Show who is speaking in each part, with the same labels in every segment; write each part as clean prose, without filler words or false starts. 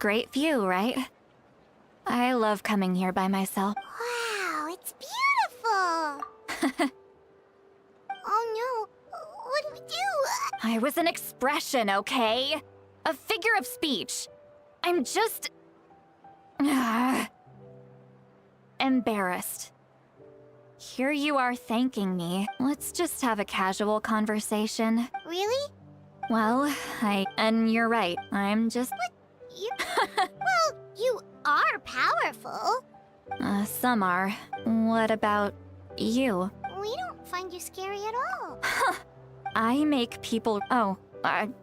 Speaker 1: great view, right? I love coming here by myself.
Speaker 2: Wow, it's beautiful! Oh no, what do we do?
Speaker 1: I was an expression, okay? A figure of speech. I'm just... embarrassed. Here you are thanking me. Let's just have a casual conversation.
Speaker 2: Really?
Speaker 1: Well, and you're right. I'm just...
Speaker 2: You... well, you are powerful.
Speaker 1: Some are. What about you?
Speaker 2: We don't find you scary at all.
Speaker 1: I make people... Oh,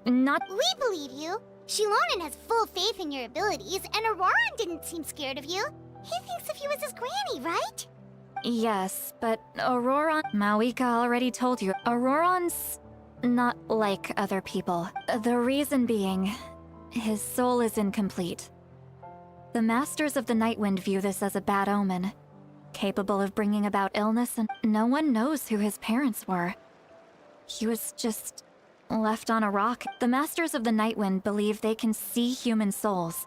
Speaker 1: not...
Speaker 2: We believe you. Shilonen has full faith in your abilities, and Auroran didn't seem scared of you. He thinks of you as his granny, right?
Speaker 1: Yes, but Auroran... Mawika already told you. Auroran's not like other people. The reason being, his soul is incomplete. The Masters of the Nightwind view this as a bad omen, capable of bringing about illness, and no one knows who his parents were. He was just left on a rock. The Masters of the Nightwind believe they can see human souls,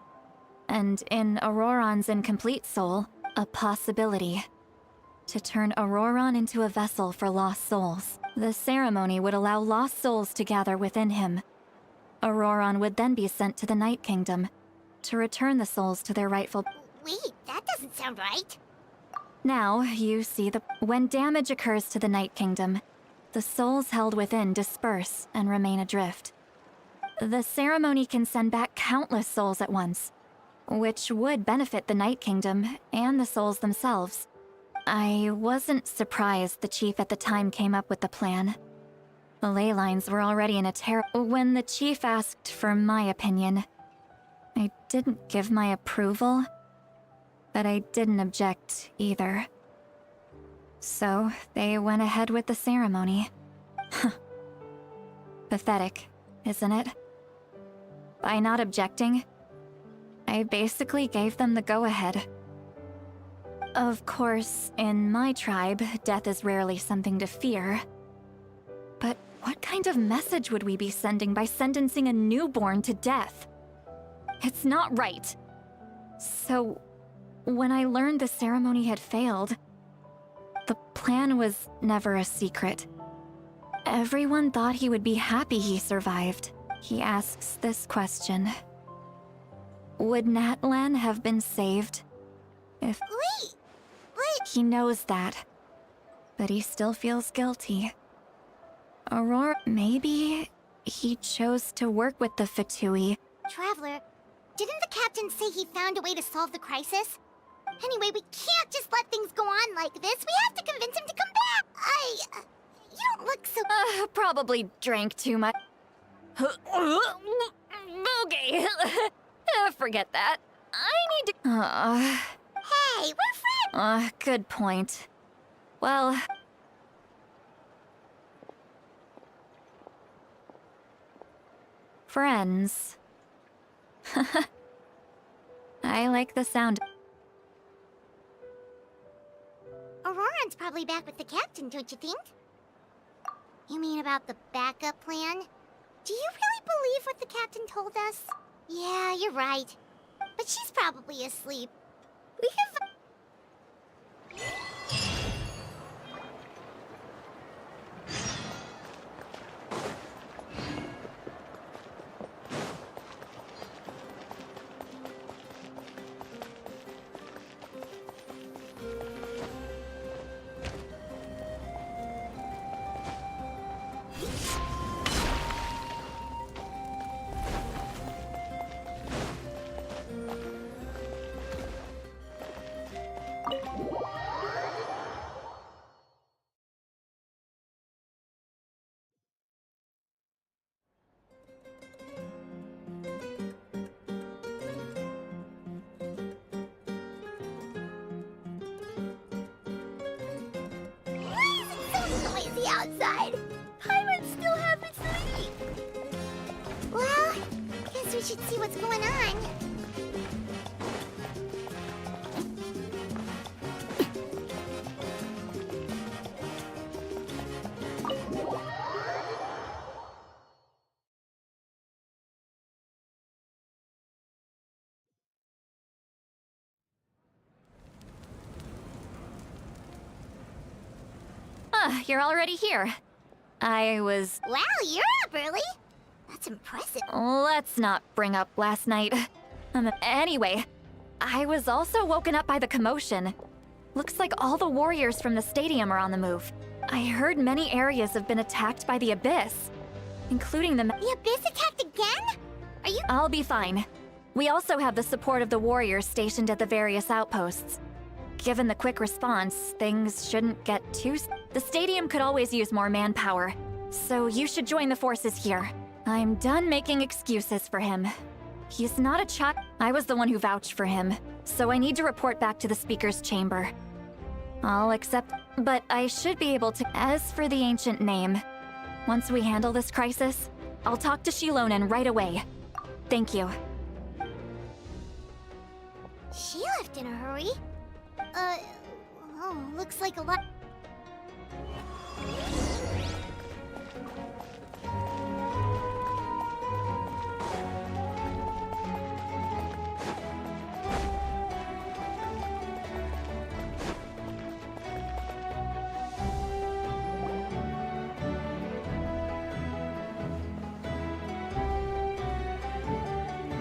Speaker 1: and in Auroran's incomplete soul, a possibility to turn Auroran into a vessel for lost souls. The ceremony would allow lost souls to gather within him. Auroran would then be sent to the Night Kingdom to return the souls to their rightful...
Speaker 2: Wait, that doesn't sound right.
Speaker 1: Now, you see when damage occurs to the Night Kingdom, the souls held within disperse and remain adrift. The ceremony can send back countless souls at once, which would benefit the Night Kingdom and the souls themselves. I wasn't surprised the chief at the time came up with the plan. The ley lines were already in a terror. When the chief asked for my opinion, I didn't give my approval, but I didn't object either. So they went ahead with the ceremony. Pathetic, isn't it? By not objecting, I basically gave them the go-ahead. Of course, in my tribe, death is rarely something to fear. But what kind of message would we be sending by sentencing a newborn to death? It's not right. So, when I learned the ceremony had failed, the plan was never a secret. Everyone thought he would be happy he survived. He asks this question. Would Natlan have been saved if...
Speaker 2: Wait, what?
Speaker 1: He knows that, but he still feels guilty. Aurora, maybe he chose to work with the Fatui.
Speaker 2: Traveler, didn't the captain say he found a way to solve the crisis? Anyway, we can't just let things go on like this. We have to convince him to come back. You don't look so...
Speaker 1: Probably drank too much. Okay, forget that. I need to...
Speaker 2: Hey, we're friends!
Speaker 1: Good point. Well... Friends. I like the sound.
Speaker 2: Auroran's probably back with the captain, don't you think? You mean about the backup plan? Do you really believe what the captain told us? Yeah, you're right. But she's probably asleep. We have... noisy outside. Pirates still haven't sleep. Well, guess we should see what's going on.
Speaker 1: Ah, you're already here. I was...
Speaker 2: Wow, you're up early. That's impressive.
Speaker 1: Let's not bring up last night. Anyway, I was also woken up by the commotion. Looks like all the warriors from the stadium are on the move. I heard many areas have been attacked by the Abyss, including the...
Speaker 2: The Abyss attacked again? Are you...
Speaker 1: I'll be fine. We also have the support of the warriors stationed at the various outposts. Given the quick response, things shouldn't get too... The stadium could always use more manpower, so you should join the forces here. I'm done making excuses for him. He's not a child. I was the one who vouched for him, so I need to report back to the speaker's chamber. I'll accept, but I should be able to... As for the ancient name, once we handle this crisis, I'll talk to Shilonen right away. Thank you.
Speaker 2: She left in a hurry. Oh, looks like a lot...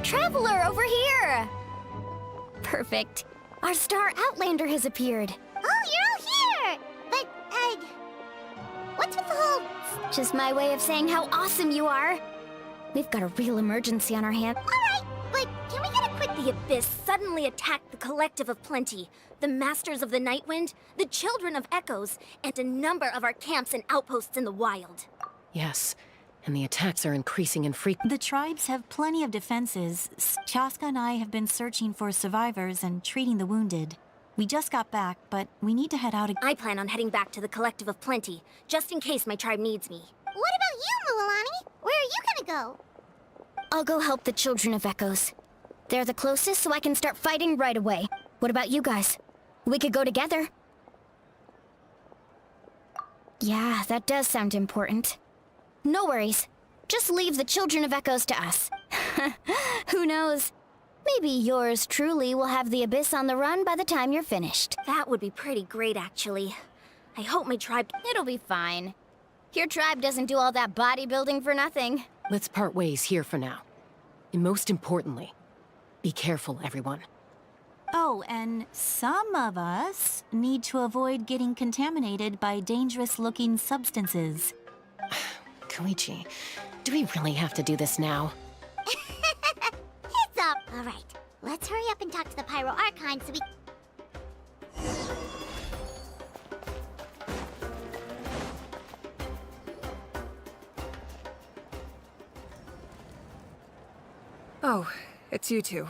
Speaker 3: Traveler, over here! Perfect. Our star Outlander has appeared.
Speaker 2: Oh, you're all here! But, what's with the whole...
Speaker 3: Just my way of saying how awesome you are. We've got a real emergency on our hands.
Speaker 2: Alright, but can we get a quick...
Speaker 3: The Abyss suddenly attacked the Collective of Plenty, the Masters of the Nightwind, the Children of Echoes, and a number of our camps and outposts in the wild.
Speaker 4: Yes, and the attacks are increasing in frequency.
Speaker 5: The tribes have plenty of defenses. Chaska and I have been searching for survivors and treating the wounded. We just got back, but we need to head out again.
Speaker 3: I plan on heading back to the Collective of Plenty, just in case my tribe needs me.
Speaker 2: What about you, Mualani? Where are you gonna go?
Speaker 3: I'll go help the Children of Echoes. They're the closest, so I can start fighting right away. What about you guys? We could go together. Yeah, that does sound important. No worries. Just leave the Children of Echoes to us. Who knows? Maybe yours truly will have the Abyss on the run by the time you're finished. That would be pretty great, actually. I hope my tribe... It'll be fine. Your tribe doesn't do all that bodybuilding for nothing.
Speaker 4: Let's part ways here for now. And most importantly, be careful, everyone.
Speaker 5: Oh, and some of us need to avoid getting contaminated by dangerous-looking substances.
Speaker 4: Koichi, do we really have to do this now?
Speaker 2: Heads up! Alright, let's hurry up and talk to the Pyro Archon so we...
Speaker 6: Oh, it's you two.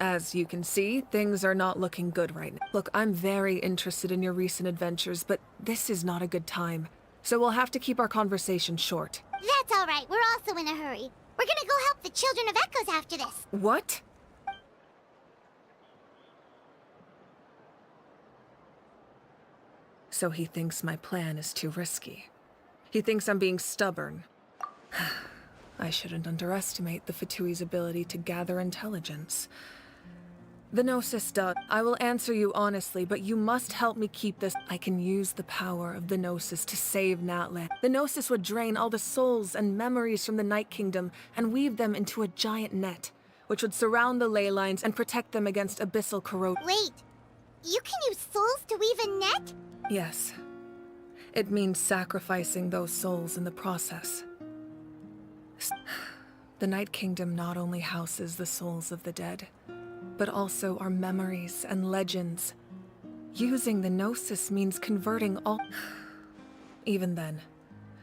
Speaker 6: As you can see, things are not looking good right now. Look, I'm very interested in your recent adventures, but this is not a good time. So we'll have to keep our conversation short.
Speaker 2: That's alright, we're also in a hurry. We're gonna go help the Children of Echoes after this.
Speaker 6: What? So he thinks my plan is too risky. He thinks I'm being stubborn. I shouldn't underestimate the Fatui's ability to gather intelligence. The Gnosis does. I will answer you honestly, but you must help me keep this. I can use the power of the Gnosis to save Natlan. The Gnosis would drain all the souls and memories from the Night Kingdom and weave them into a giant net, which would surround the ley lines and protect them against abyssal corrosion.
Speaker 2: Wait, you can use souls to weave a net?
Speaker 6: Yes. It means sacrificing those souls in the process. The Night Kingdom not only houses the souls of the dead, but also our memories and legends. Using the Gnosis means converting all... Even then,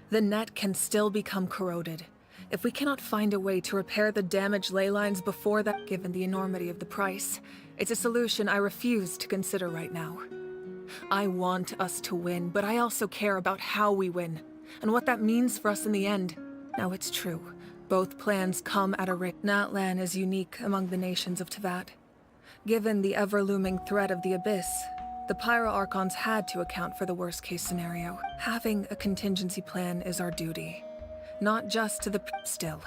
Speaker 6: the net can still become corroded. If we cannot find a way to repair the damaged ley lines before that, given the enormity of the price, it's a solution I refuse to consider right now. I want us to win, but I also care about how we win, and what that means for us in the end. Now it's true, both plans come at a risk. Natlan is unique among the nations of Teyvat. Given the ever-looming threat of the Abyss, the Pyro Archons had to account for the worst-case scenario. Having a contingency plan is our duty, not just to the... Still,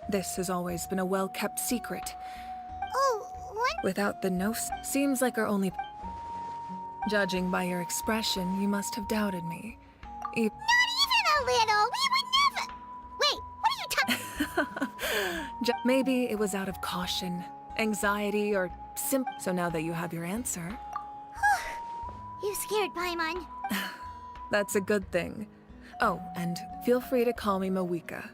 Speaker 6: this has always been a well-kept secret.
Speaker 2: Oh, what?
Speaker 6: Without the Gnosis, seems like our only... Judging by your expression, you must have doubted me. E-
Speaker 2: Not even a little! We would never... Wait, what are you talking...
Speaker 6: Maybe it was out of caution, anxiety, or so now that you have your answer,
Speaker 2: You scared Paimon.
Speaker 6: that's a good thing. Oh, and feel free to call me Mawika.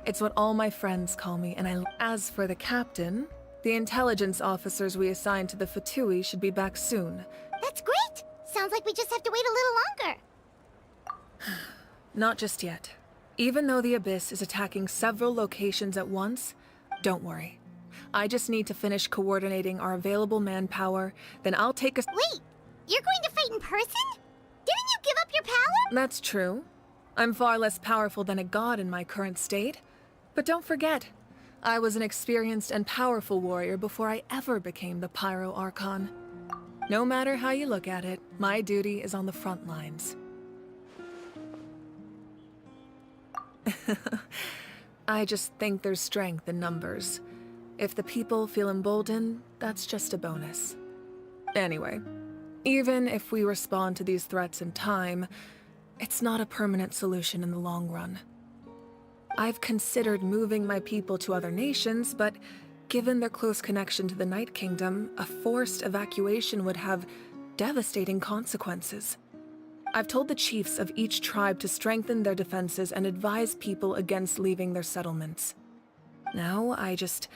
Speaker 6: It's what all my friends call me, and As for the captain, the intelligence officers we assigned to the Fatui should be back soon.
Speaker 2: That's great! Sounds like we just have to wait a little longer.
Speaker 6: Not just yet. Even though the Abyss is attacking several locations at once, don't worry. I just need to finish coordinating our available manpower, then I'll take a...
Speaker 2: Wait, you're going to fight in person? Didn't you give up your power?
Speaker 6: That's true. I'm far less powerful than a god in my current state. But don't forget, I was an experienced and powerful warrior before I ever became the Pyro Archon. No matter how you look at it, my duty is on the front lines. I just think there's strength in numbers. If the people feel emboldened, that's just a bonus. Anyway, even if we respond to these threats in time, it's not a permanent solution in the long run. I've considered moving my people to other nations, but given their close connection to the Night Kingdom, a forced evacuation would have devastating consequences. I've told the chiefs of each tribe to strengthen their defenses and advise people against leaving their settlements. Now, I just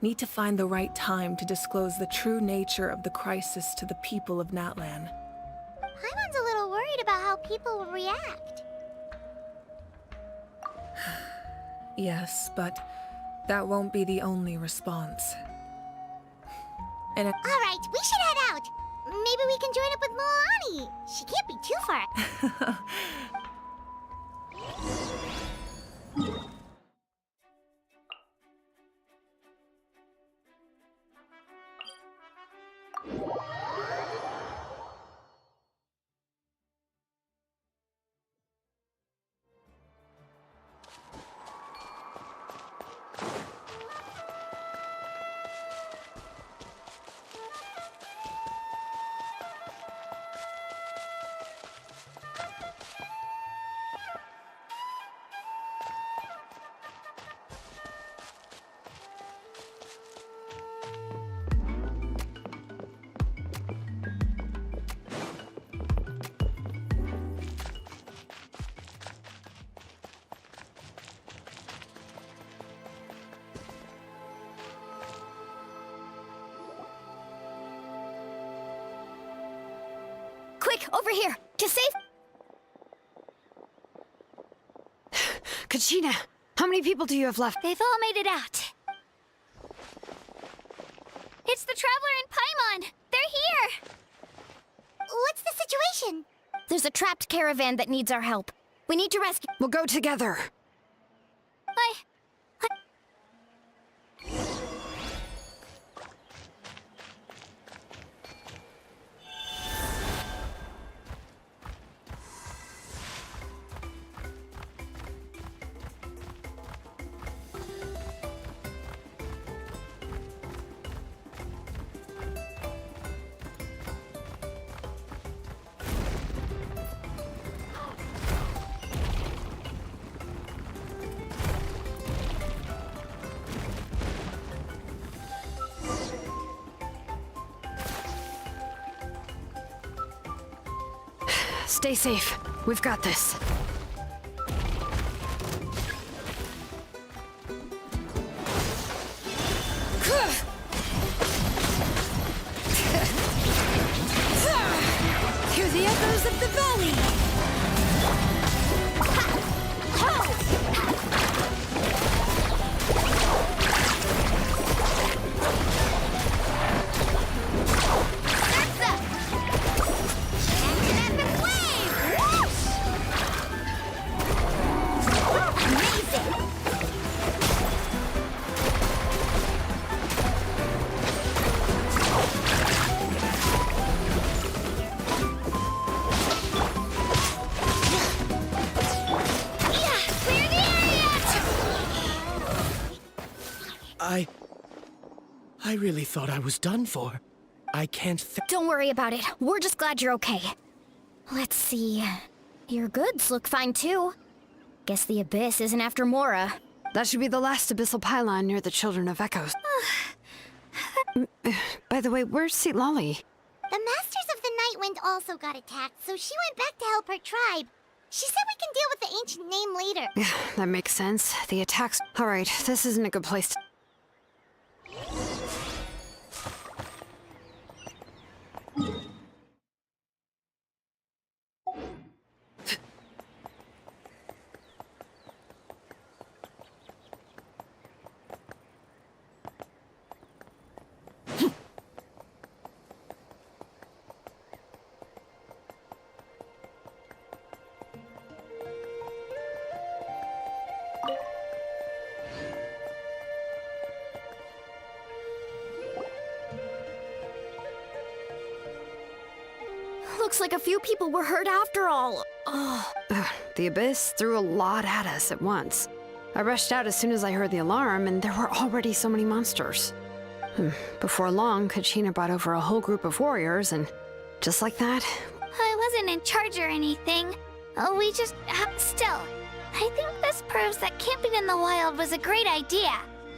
Speaker 6: need to find the right time to disclose the true nature of the crisis to the people of Natlan.
Speaker 2: Paimon's a little worried about how people will react.
Speaker 6: Yes, but that won't be the only response. And
Speaker 2: Alright, we should head out. Maybe we can join up with Moani. She can't be too far.
Speaker 3: Quick, over here! To save...
Speaker 7: Kachina, how many people do you have left?
Speaker 3: They've all made it out. It's the Traveler and Paimon! They're here!
Speaker 2: What's the situation?
Speaker 3: There's a trapped caravan that needs our help. We need to rescue...
Speaker 7: We'll go together. Stay safe. We've got this. Hear the echoes of the valley!
Speaker 8: I really thought I was done for. I can't
Speaker 3: Don't worry about it. We're just glad you're okay. Let's see. Your goods look fine too. Guess the Abyss isn't after Mora.
Speaker 7: That should be the last abyssal pylon near the Children of Echoes. By the way, where's Seat Lolly?
Speaker 2: The Masters of the Night Wind also got attacked, so she went back to help her tribe. She said we can deal with the ancient name later.
Speaker 7: Yeah, that makes sense. The attacks... Alright, this isn't a good place to...
Speaker 3: Looks like a few people were hurt after all. Oh.
Speaker 7: The Abyss threw a lot at us at once. I rushed out as soon as I heard the alarm, and there were already so many monsters. Before long, Kachina brought over a whole group of warriors, and just like that...
Speaker 9: I wasn't in charge or anything. We just... still. I think this proves that camping in the wild was a great idea.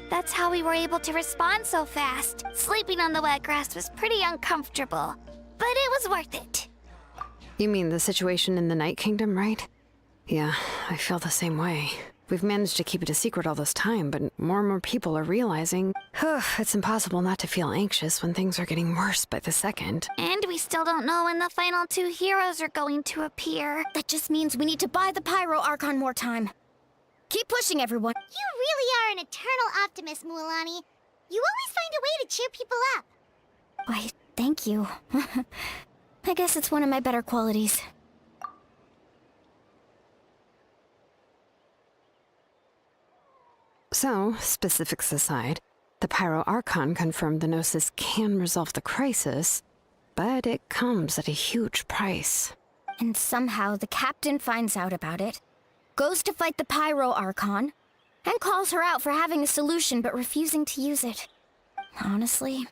Speaker 9: That's how we were able to respond so fast. Sleeping on the wet grass was pretty uncomfortable, but it was worth it.
Speaker 7: You mean the situation in the Night Kingdom, right? Yeah, I feel the same way. We've managed to keep it a secret all this time, but more and more people are realizing... it's impossible not to feel anxious when things are getting worse by the second.
Speaker 9: And we still don't know when the final 2 heroes are going to appear.
Speaker 3: That just means we need to buy the Pyro Archon more time. Keep pushing, everyone.
Speaker 2: You really are an eternal optimist, Mualani. You always find a way to cheer people up.
Speaker 3: Why, thank you. I guess it's one of my better qualities.
Speaker 7: So, specifics aside, the Pyro Archon confirmed the Gnosis can resolve the crisis, but it comes at a huge price.
Speaker 3: And somehow the captain finds out about it, goes to fight the Pyro Archon, and calls her out for having a solution but refusing to use it. Honestly,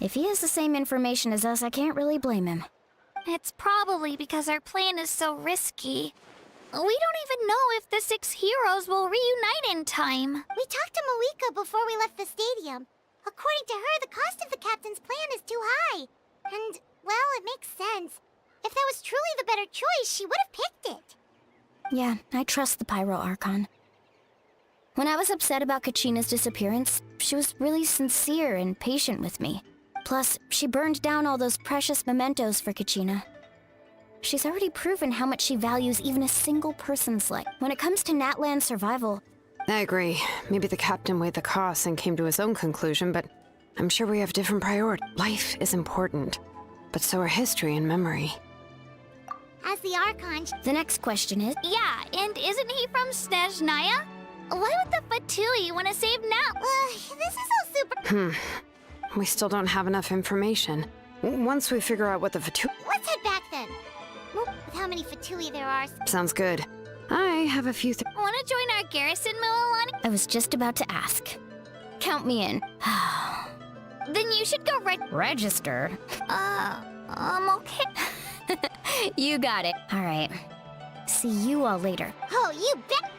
Speaker 3: if he has the same information as us, I can't really blame him.
Speaker 9: It's probably because our plan is so risky. We don't even know if the 6 heroes will reunite in time.
Speaker 2: We talked to Malika before we left the stadium. According to her, the cost of the captain's plan is too high. And, well, it makes sense. If that was truly the better choice, she would have picked it.
Speaker 3: Yeah, I trust the Pyro Archon. When I was upset about Kachina's disappearance, she was really sincere and patient with me. Plus, she burned down all those precious mementos for Kachina. She's already proven how much she values even a single person's life. When it comes to Natlan's survival...
Speaker 7: I agree. Maybe the captain weighed the costs and came to his own conclusion, but I'm sure we have different priorities. Life is important, but so are history and memory.
Speaker 2: As the Archon...
Speaker 3: The next question is...
Speaker 9: Yeah, and isn't he from Snezhnaya? Why would the Fatui want to save now?
Speaker 2: this is all super...
Speaker 7: We still don't have enough information. Once we figure out what the Fatui...
Speaker 2: Let's head back then. With how many Fatui there are...
Speaker 7: Sounds good. I have a few
Speaker 9: Want to join our garrison, Mualani?
Speaker 3: I was just about to ask. Count me in.
Speaker 9: Then you should go
Speaker 3: Register?
Speaker 9: Okay.
Speaker 3: You got it. All right. See you all later.
Speaker 2: Oh, you bet...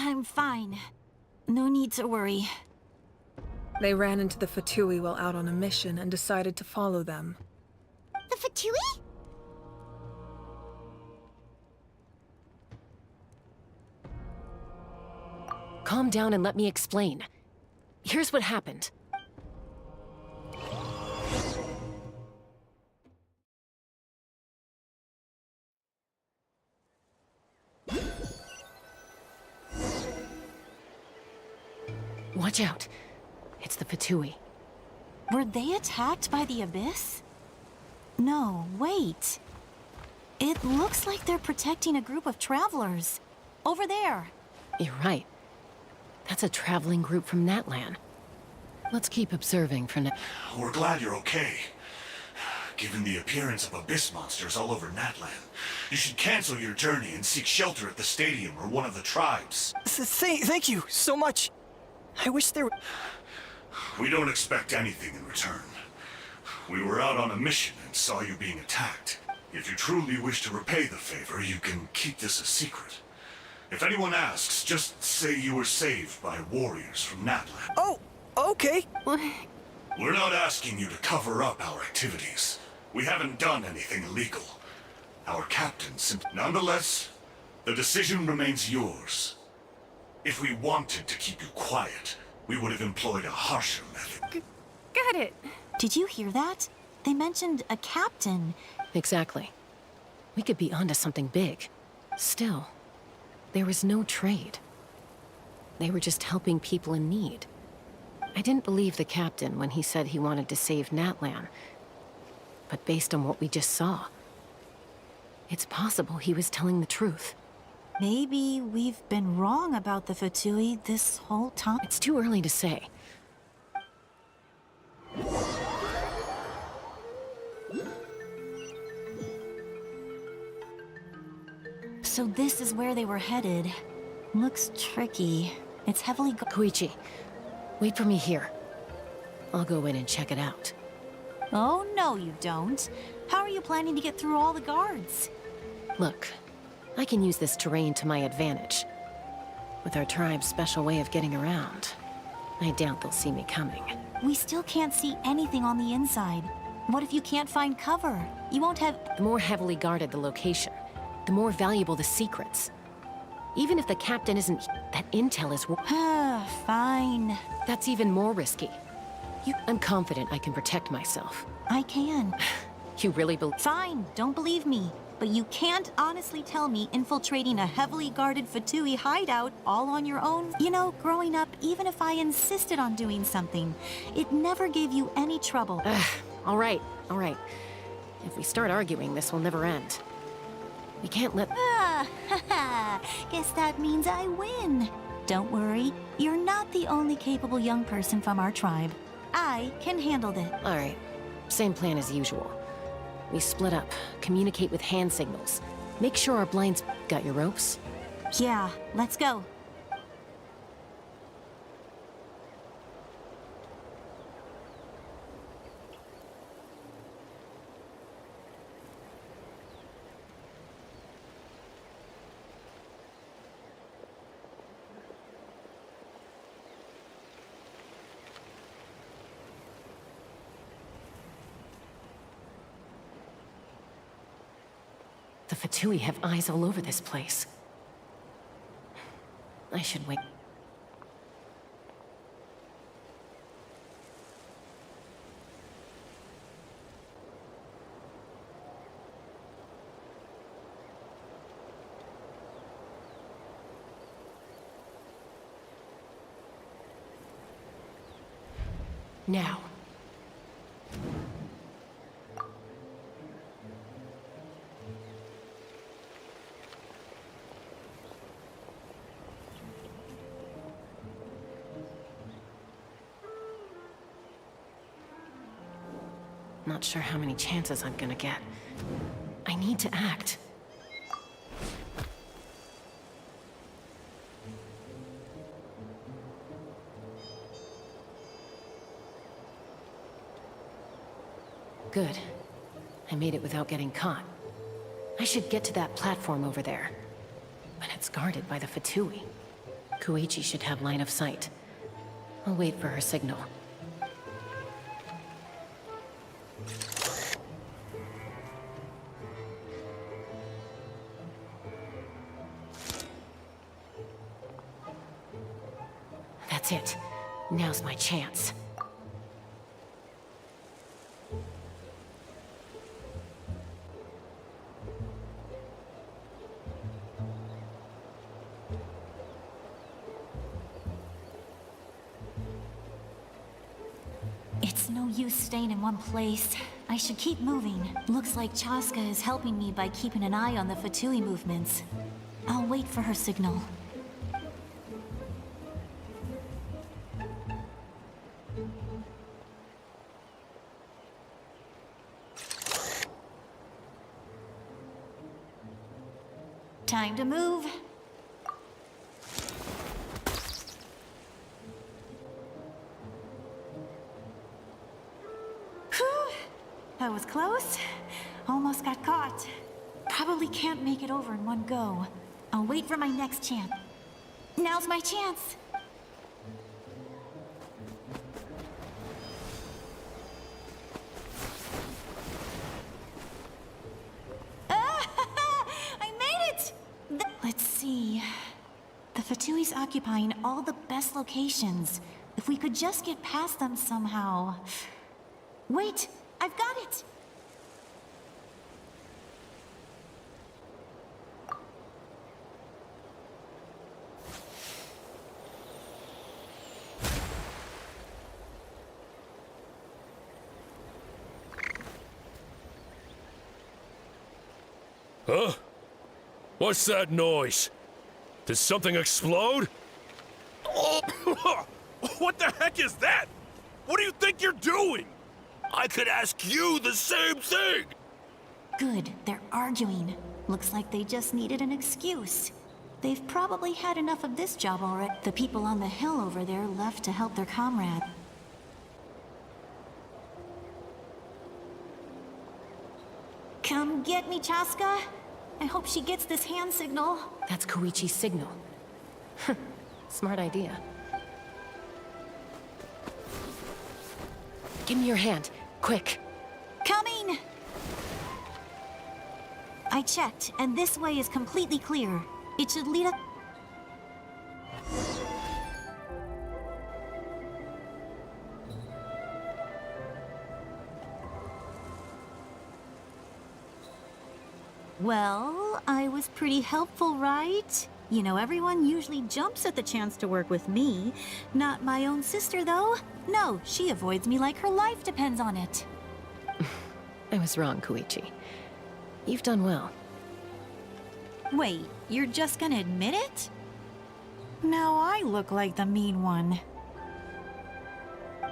Speaker 5: I'm fine. No need to worry.
Speaker 6: They ran into the Fatui while out on a mission and decided to follow them.
Speaker 2: The Fatui?
Speaker 4: Calm down and let me explain. Here's what happened. Watch out. It's the Fatui.
Speaker 5: Were they attacked by the Abyss? No, wait. It looks like they're protecting a group of travelers. Over there.
Speaker 4: You're right. That's a traveling group from Natlan. Let's keep observing for now.
Speaker 10: We're glad you're okay. Given the appearance of abyss monsters all over Natlan, you should cancel your journey and seek shelter at the stadium or one of the tribes.
Speaker 11: Thank you so much. I wish there...
Speaker 10: We don't expect anything in return. We were out on a mission and saw you being attacked. If you truly wish to repay the favor, you can keep this a secret. If anyone asks, just say you were saved by warriors from Natlan.
Speaker 11: Oh, okay.
Speaker 10: We're not asking you to cover up our activities. We haven't done anything illegal. Our captain simply... Nonetheless, the decision remains yours. If we wanted to keep you quiet, we would have employed a harsher method.
Speaker 6: Got it.
Speaker 5: Did you hear that? They mentioned a captain.
Speaker 4: Exactly. We could be onto something big. Still, there was no trade. They were just helping people in need. I didn't believe the captain when he said he wanted to save Natlan. But based on what we just saw, it's possible he was telling the truth.
Speaker 5: Maybe we've been wrong about the Fatui this whole time.
Speaker 4: It's too early to say.
Speaker 5: So this is where they were headed. Looks tricky. It's heavily
Speaker 4: Koichi, wait for me here. I'll go in and check it out.
Speaker 5: Oh, no you don't. How are you planning to get through all the guards?
Speaker 4: Look, I can use this terrain to my advantage. With our tribe's special way of getting around, I doubt they'll see me coming.
Speaker 5: We still can't see anything on the inside. What if you can't find cover? You won't have...
Speaker 4: The more heavily guarded the location, the more valuable the secrets. Even if the captain isn't... That intel is...
Speaker 5: Fine.
Speaker 4: That's even more risky. I'm confident I can protect myself.
Speaker 5: I can.
Speaker 4: You really believe...
Speaker 5: Fine, don't believe me. But you can't honestly tell me infiltrating a heavily guarded Fatui hideout all on your own. You know, growing up, even if I insisted on doing something, it never gave you any trouble.
Speaker 4: All right. If we start arguing, this will never end. We can't let...
Speaker 5: Guess that means I win. Don't worry, you're not the only capable young person from our tribe. I can handle this.
Speaker 4: All right, same plan as usual. We split up, communicate with hand signals. Make sure our blinds... Got your ropes?
Speaker 5: Yeah, let's go.
Speaker 4: The Fatui have eyes all over this place. I should wait. Now. Not sure how many chances I'm gonna get. I need to act. Good. I made it without getting caught. I should get to that platform over there. But it's guarded by the Fatui. Koichi should have line of sight. I'll wait for her signal. That's it. Now's my chance.
Speaker 5: It's no use staying in one place. I should keep moving. Looks like Chaska is helping me by keeping an eye on the Fatui movements. I'll wait for her signal. Time to move. Whew. That was close. Almost got caught. Probably can't make it over in one go. I'll wait for my next chance. Now's my chance. I made it! Let's see. The Fatui's occupying all the best locations. If we could just get past them somehow. Wait, I've got it!
Speaker 12: Huh? What's that noise? Did something explode?
Speaker 8: Oh! What the heck is that? What do you think you're doing? I could ask you the same thing!
Speaker 5: Good, they're arguing. Looks like they just needed an excuse. They've probably had enough of this job already. The people on the hill over there left to help their comrade. Come get me, Chaska. I hope she gets this hand signal.
Speaker 4: That's Koichi's signal. Smart idea. Give me your hand, quick.
Speaker 5: Coming! I checked, and this way is completely clear. It should lead us... Well, I was pretty helpful, right? You know, everyone usually jumps at the chance to work with me. Not my own sister, though. No, she avoids me like her life depends on it.
Speaker 4: I was wrong, Koichi. You've done well.
Speaker 5: Wait, you're just gonna admit it? Now I look like the mean one.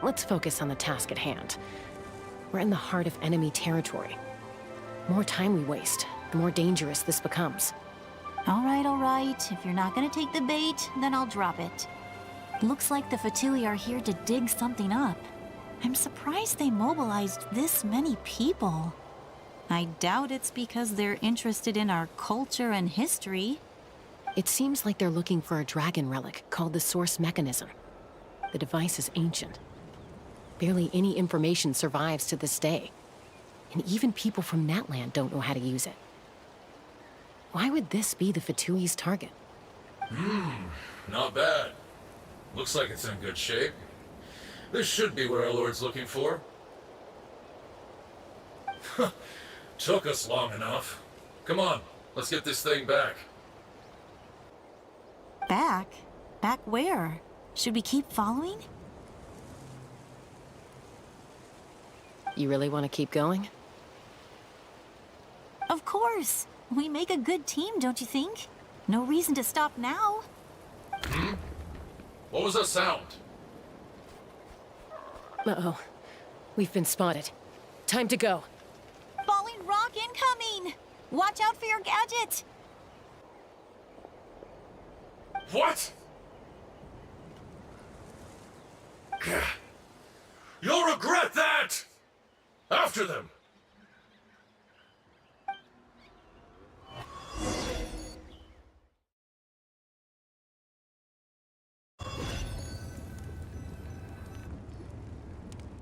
Speaker 4: Let's focus on the task at hand. We're in the heart of enemy territory. More time we waste, the more dangerous this becomes.
Speaker 5: All right. If you're not gonna take the bait, then I'll drop it. Looks like the Fatui are here to dig something up. I'm surprised they mobilized this many people. I doubt it's because they're interested in our culture and history.
Speaker 4: It seems like they're looking for a dragon relic called the Source Mechanism. The device is ancient. Barely any information survives to this day. And even people from Natlan don't know how to use it. Why would this be the Fatui's target?
Speaker 13: Not bad. Looks like it's in good shape. This should be what our Lord's looking for. Took us long enough. Come on, let's get this thing back.
Speaker 5: Back? Back where? Should we keep following?
Speaker 4: You really want to keep going?
Speaker 5: Of course! We make a good team, don't you think? No reason to stop now.
Speaker 13: What was that sound?
Speaker 4: Uh-oh. We've been spotted. Time to go.
Speaker 5: Falling rock incoming! Watch out for your gadget!
Speaker 13: What? You'll regret that! After them!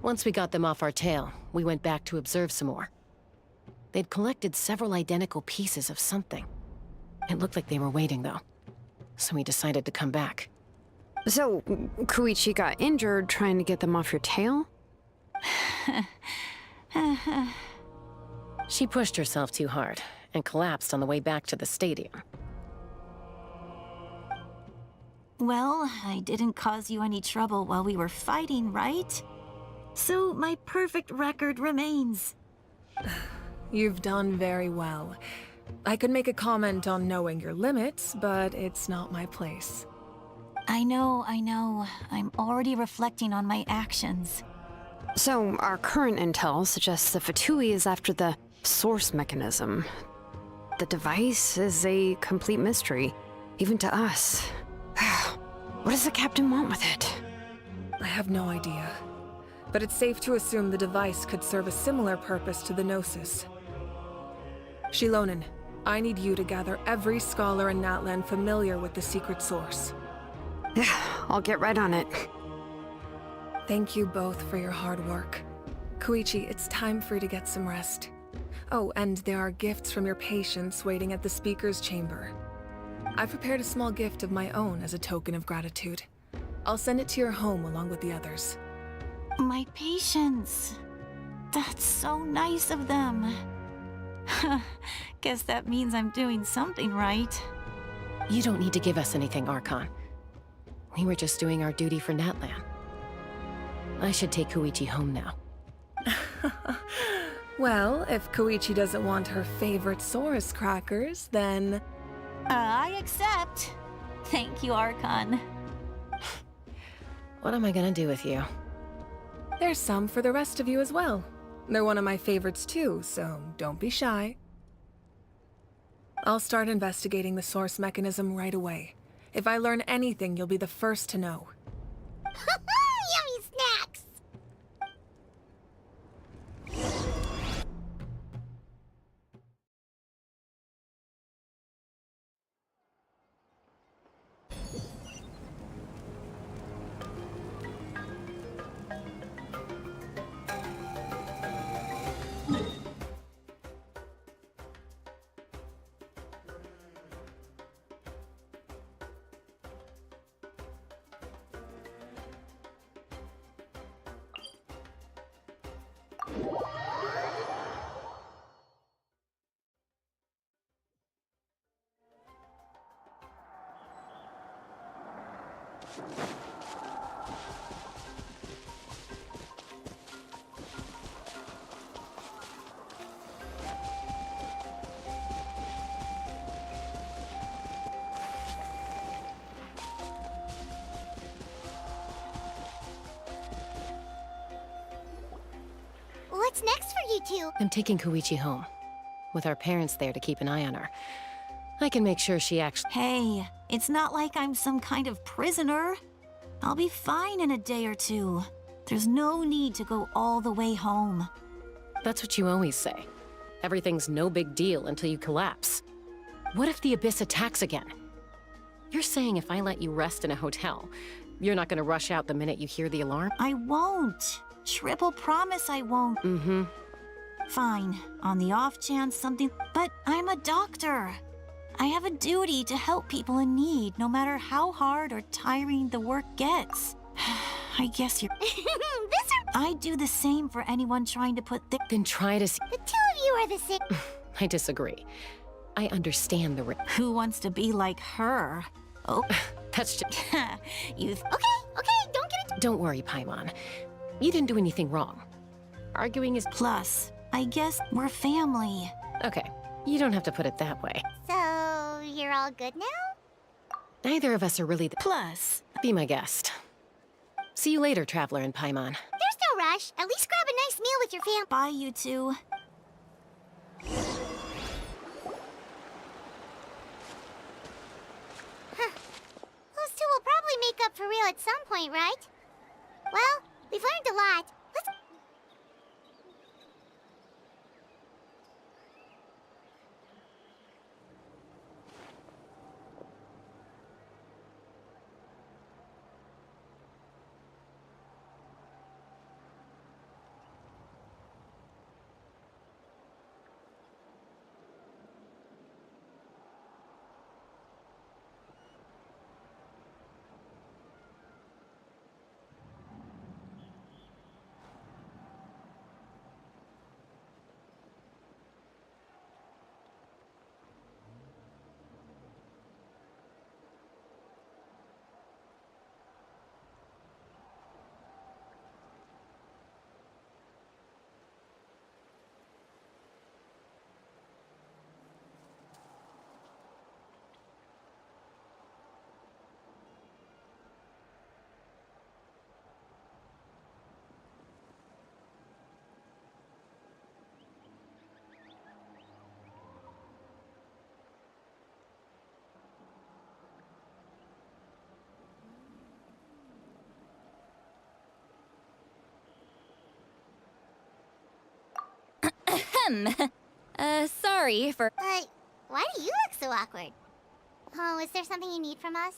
Speaker 4: Once we got them off our tail, we went back to observe some more. They'd collected several identical pieces of something. It looked like they were waiting, though. So we decided to come back.
Speaker 7: So, Koichi got injured trying to get them off your tail?
Speaker 4: She pushed herself too hard and collapsed on the way back to the stadium.
Speaker 5: Well, I didn't cause you any trouble while we were fighting, right? So my perfect record remains.
Speaker 6: You've done very well. I could make a comment on knowing your limits, but it's not my place.
Speaker 5: I know. I'm already reflecting on my actions.
Speaker 7: So, our current intel suggests the Fatui is after the source mechanism. The device is a complete mystery, even to us. What does the captain want with it?
Speaker 6: I have no idea. But it's safe to assume the device could serve a similar purpose to the Gnosis. Shilonen, I need you to gather every scholar in Natlan familiar with the secret source.
Speaker 7: Yeah, I'll get right on it.
Speaker 6: Thank you both for your hard work. Koichi, it's time for you to get some rest. Oh, and there are gifts from your patients waiting at the speaker's chamber. I've prepared a small gift of my own as a token of gratitude. I'll send it to your home along with the others.
Speaker 5: My patience. That's so nice of them. Guess that means I'm doing something right.
Speaker 4: You don't need to give us anything, Archon. We were just doing our duty for Natlan. I should take Koichi home now.
Speaker 6: Well, if Koichi doesn't want her favorite Saurus crackers, then...
Speaker 5: I accept. Thank you, Archon.
Speaker 4: What am I gonna do with you?
Speaker 6: There's some for the rest of you as well. They're one of my favorites too, so don't be shy. I'll start investigating the source mechanism right away. If I learn anything, you'll be the first to know.
Speaker 2: Yummy snacks! What's next for you two?
Speaker 4: I'm taking Koichi home, with our parents there to keep an eye on her. I can make sure she actually...
Speaker 5: Hey, it's not like I'm some kind of prisoner. I'll be fine in a day or two. There's no need to go all the way home.
Speaker 4: That's what you always say. Everything's no big deal until you collapse. What if the Abyss attacks again? You're saying if I let you rest in a hotel, you're not gonna rush out the minute you hear the alarm?
Speaker 5: I won't. Triple promise I won't.
Speaker 4: Mm-hmm.
Speaker 5: Fine, on the off chance something... But I'm a doctor. I have a duty to help people in need, no matter how hard or tiring the work gets. I guess you're... I do the same for anyone trying to put
Speaker 4: Then try to see...
Speaker 2: The two of you are the same.
Speaker 4: I disagree. I understand the
Speaker 5: Who wants to be like her? Oh,
Speaker 4: That's just...
Speaker 5: you...
Speaker 2: Okay, don't get it.
Speaker 4: Don't worry, Paimon. You didn't do anything wrong. Arguing is...
Speaker 5: Plus, I guess we're family.
Speaker 4: Okay, you don't have to put it that way.
Speaker 2: So, you're all good now?
Speaker 4: Neither of us are really the...
Speaker 5: Plus...
Speaker 4: Be my guest. See you later, Traveler and Paimon.
Speaker 2: There's no rush. At least grab a nice meal with your fam.
Speaker 5: Bye, you two.
Speaker 2: Those two will probably make up for real at some point, right? Well, we've learned a lot. Let's...
Speaker 1: Sorry for.
Speaker 2: But why do you look so awkward? Oh, is there something you need from us?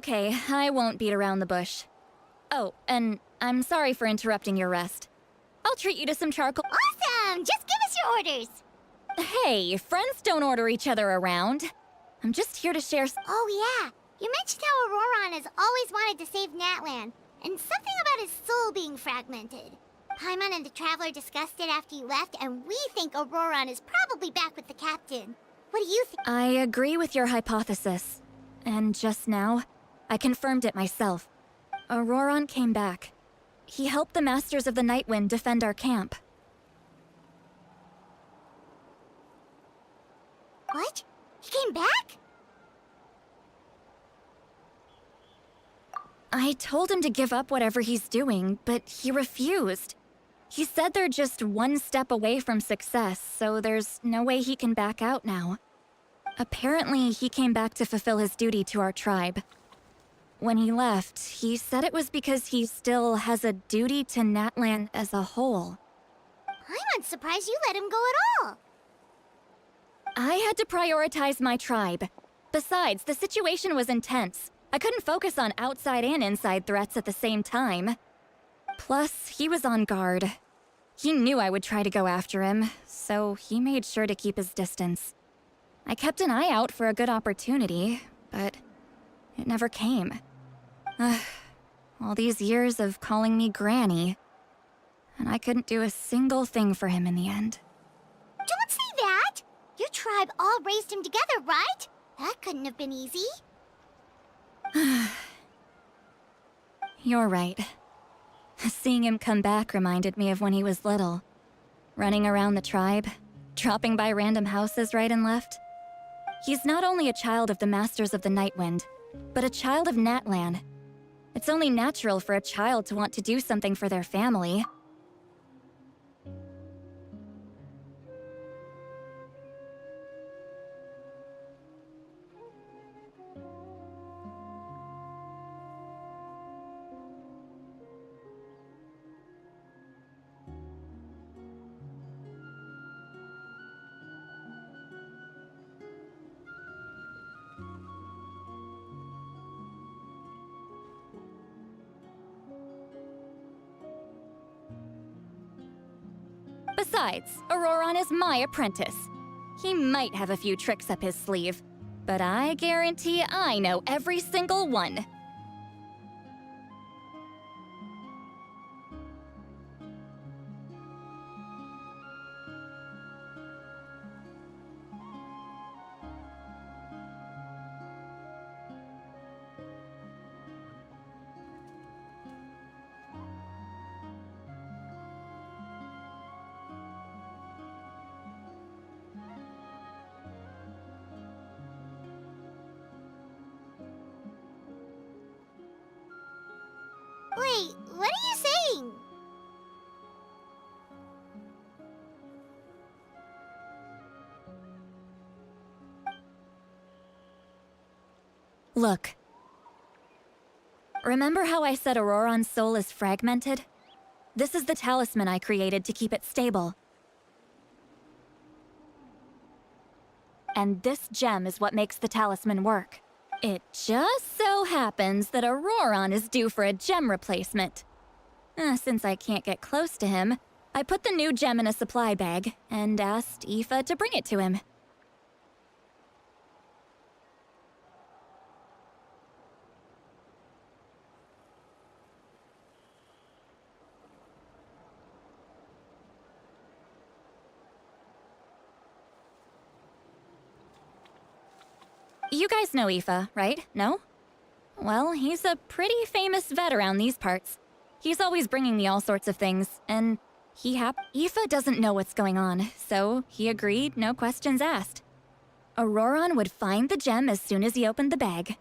Speaker 1: Okay, I won't beat around the bush. Oh, and I'm sorry for interrupting your rest. I'll treat you to some charcoal.
Speaker 2: Awesome! Just give us your orders!
Speaker 1: Hey, friends don't order each other around. I'm just here to share.
Speaker 2: Oh yeah, you mentioned how Auroran has always wanted to save Natlan, and something about his soul being fragmented. Paimon and the Traveler discussed it after you left, and we think Auroran is probably back with the Captain. What do you think?
Speaker 1: I agree with your hypothesis. And just now, I confirmed it myself. Auroran came back. He helped the Masters of the Nightwind defend our camp.
Speaker 2: What? He came back?
Speaker 1: I told him to give up whatever he's doing, but he refused. He said they're just one step away from success, so there's no way he can back out now. Apparently, he came back to fulfill his duty to our tribe. When he left, he said it was because he still has a duty to Natlan as a whole.
Speaker 2: I'm surprised you let him go at all.
Speaker 1: I had to prioritize my tribe. Besides, the situation was intense. I couldn't focus on outside and inside threats at the same time. Plus, he was on guard. He knew I would try to go after him, so he made sure to keep his distance. I kept an eye out for a good opportunity, but it never came. All these years of calling me Granny, and I couldn't do a single thing for him in the end.
Speaker 2: Don't say that! Your tribe all raised him together, right? That couldn't have been easy.
Speaker 1: You're right. Seeing him come back reminded me of when he was little. Running around the tribe, dropping by random houses right and left. He's not only a child of the Masters of the Nightwind, but a child of Natlan. It's only natural for a child to want to do something for their family. Besides, Auroran is my apprentice. He might have a few tricks up his sleeve, but I guarantee I know every single one.
Speaker 2: Wait, what are you saying?
Speaker 1: Look. Remember how I said Auroran's soul is fragmented? This is the talisman I created to keep it stable. And this gem is what makes the talisman work. It just so happens that Auroran is due for a gem replacement. Since I can't get close to him, I put the new gem in a supply bag and asked Aoife to bring it to him. You guys know Aoife, right? No? Well, he's a pretty famous vet around these parts. He's always bringing me all sorts of things, and Aoife doesn't know what's going on, so he agreed, no questions asked. Auroran would find the gem as soon as he opened the bag.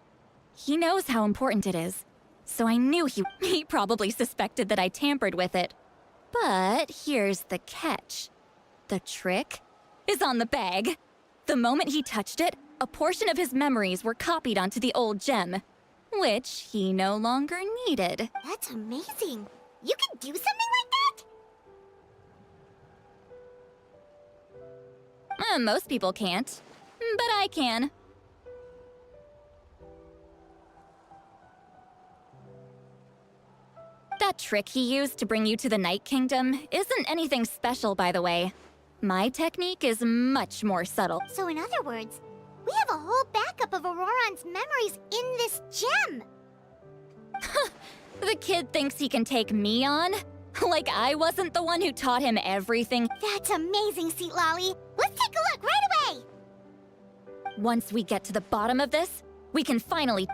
Speaker 1: He knows how important it is, so I knew he probably suspected that I tampered with it. But here's the catch. The trick is on the bag. The moment he touched it, a portion of his memories were copied onto the old gem, which he no longer needed.
Speaker 2: That's amazing. You can do something like that?
Speaker 1: Most people can't, but I can. That trick he used to bring you to the Night Kingdom isn't anything special, by the way. My technique is much more subtle.
Speaker 2: So in other words, we have a whole backup of Auroran's memories in this gem!
Speaker 1: The kid thinks he can take me on? Like I wasn't the one who taught him everything.
Speaker 2: That's amazing, Seat Lolly! Let's take a look right away!
Speaker 1: Once we get to the bottom of this, we can finally...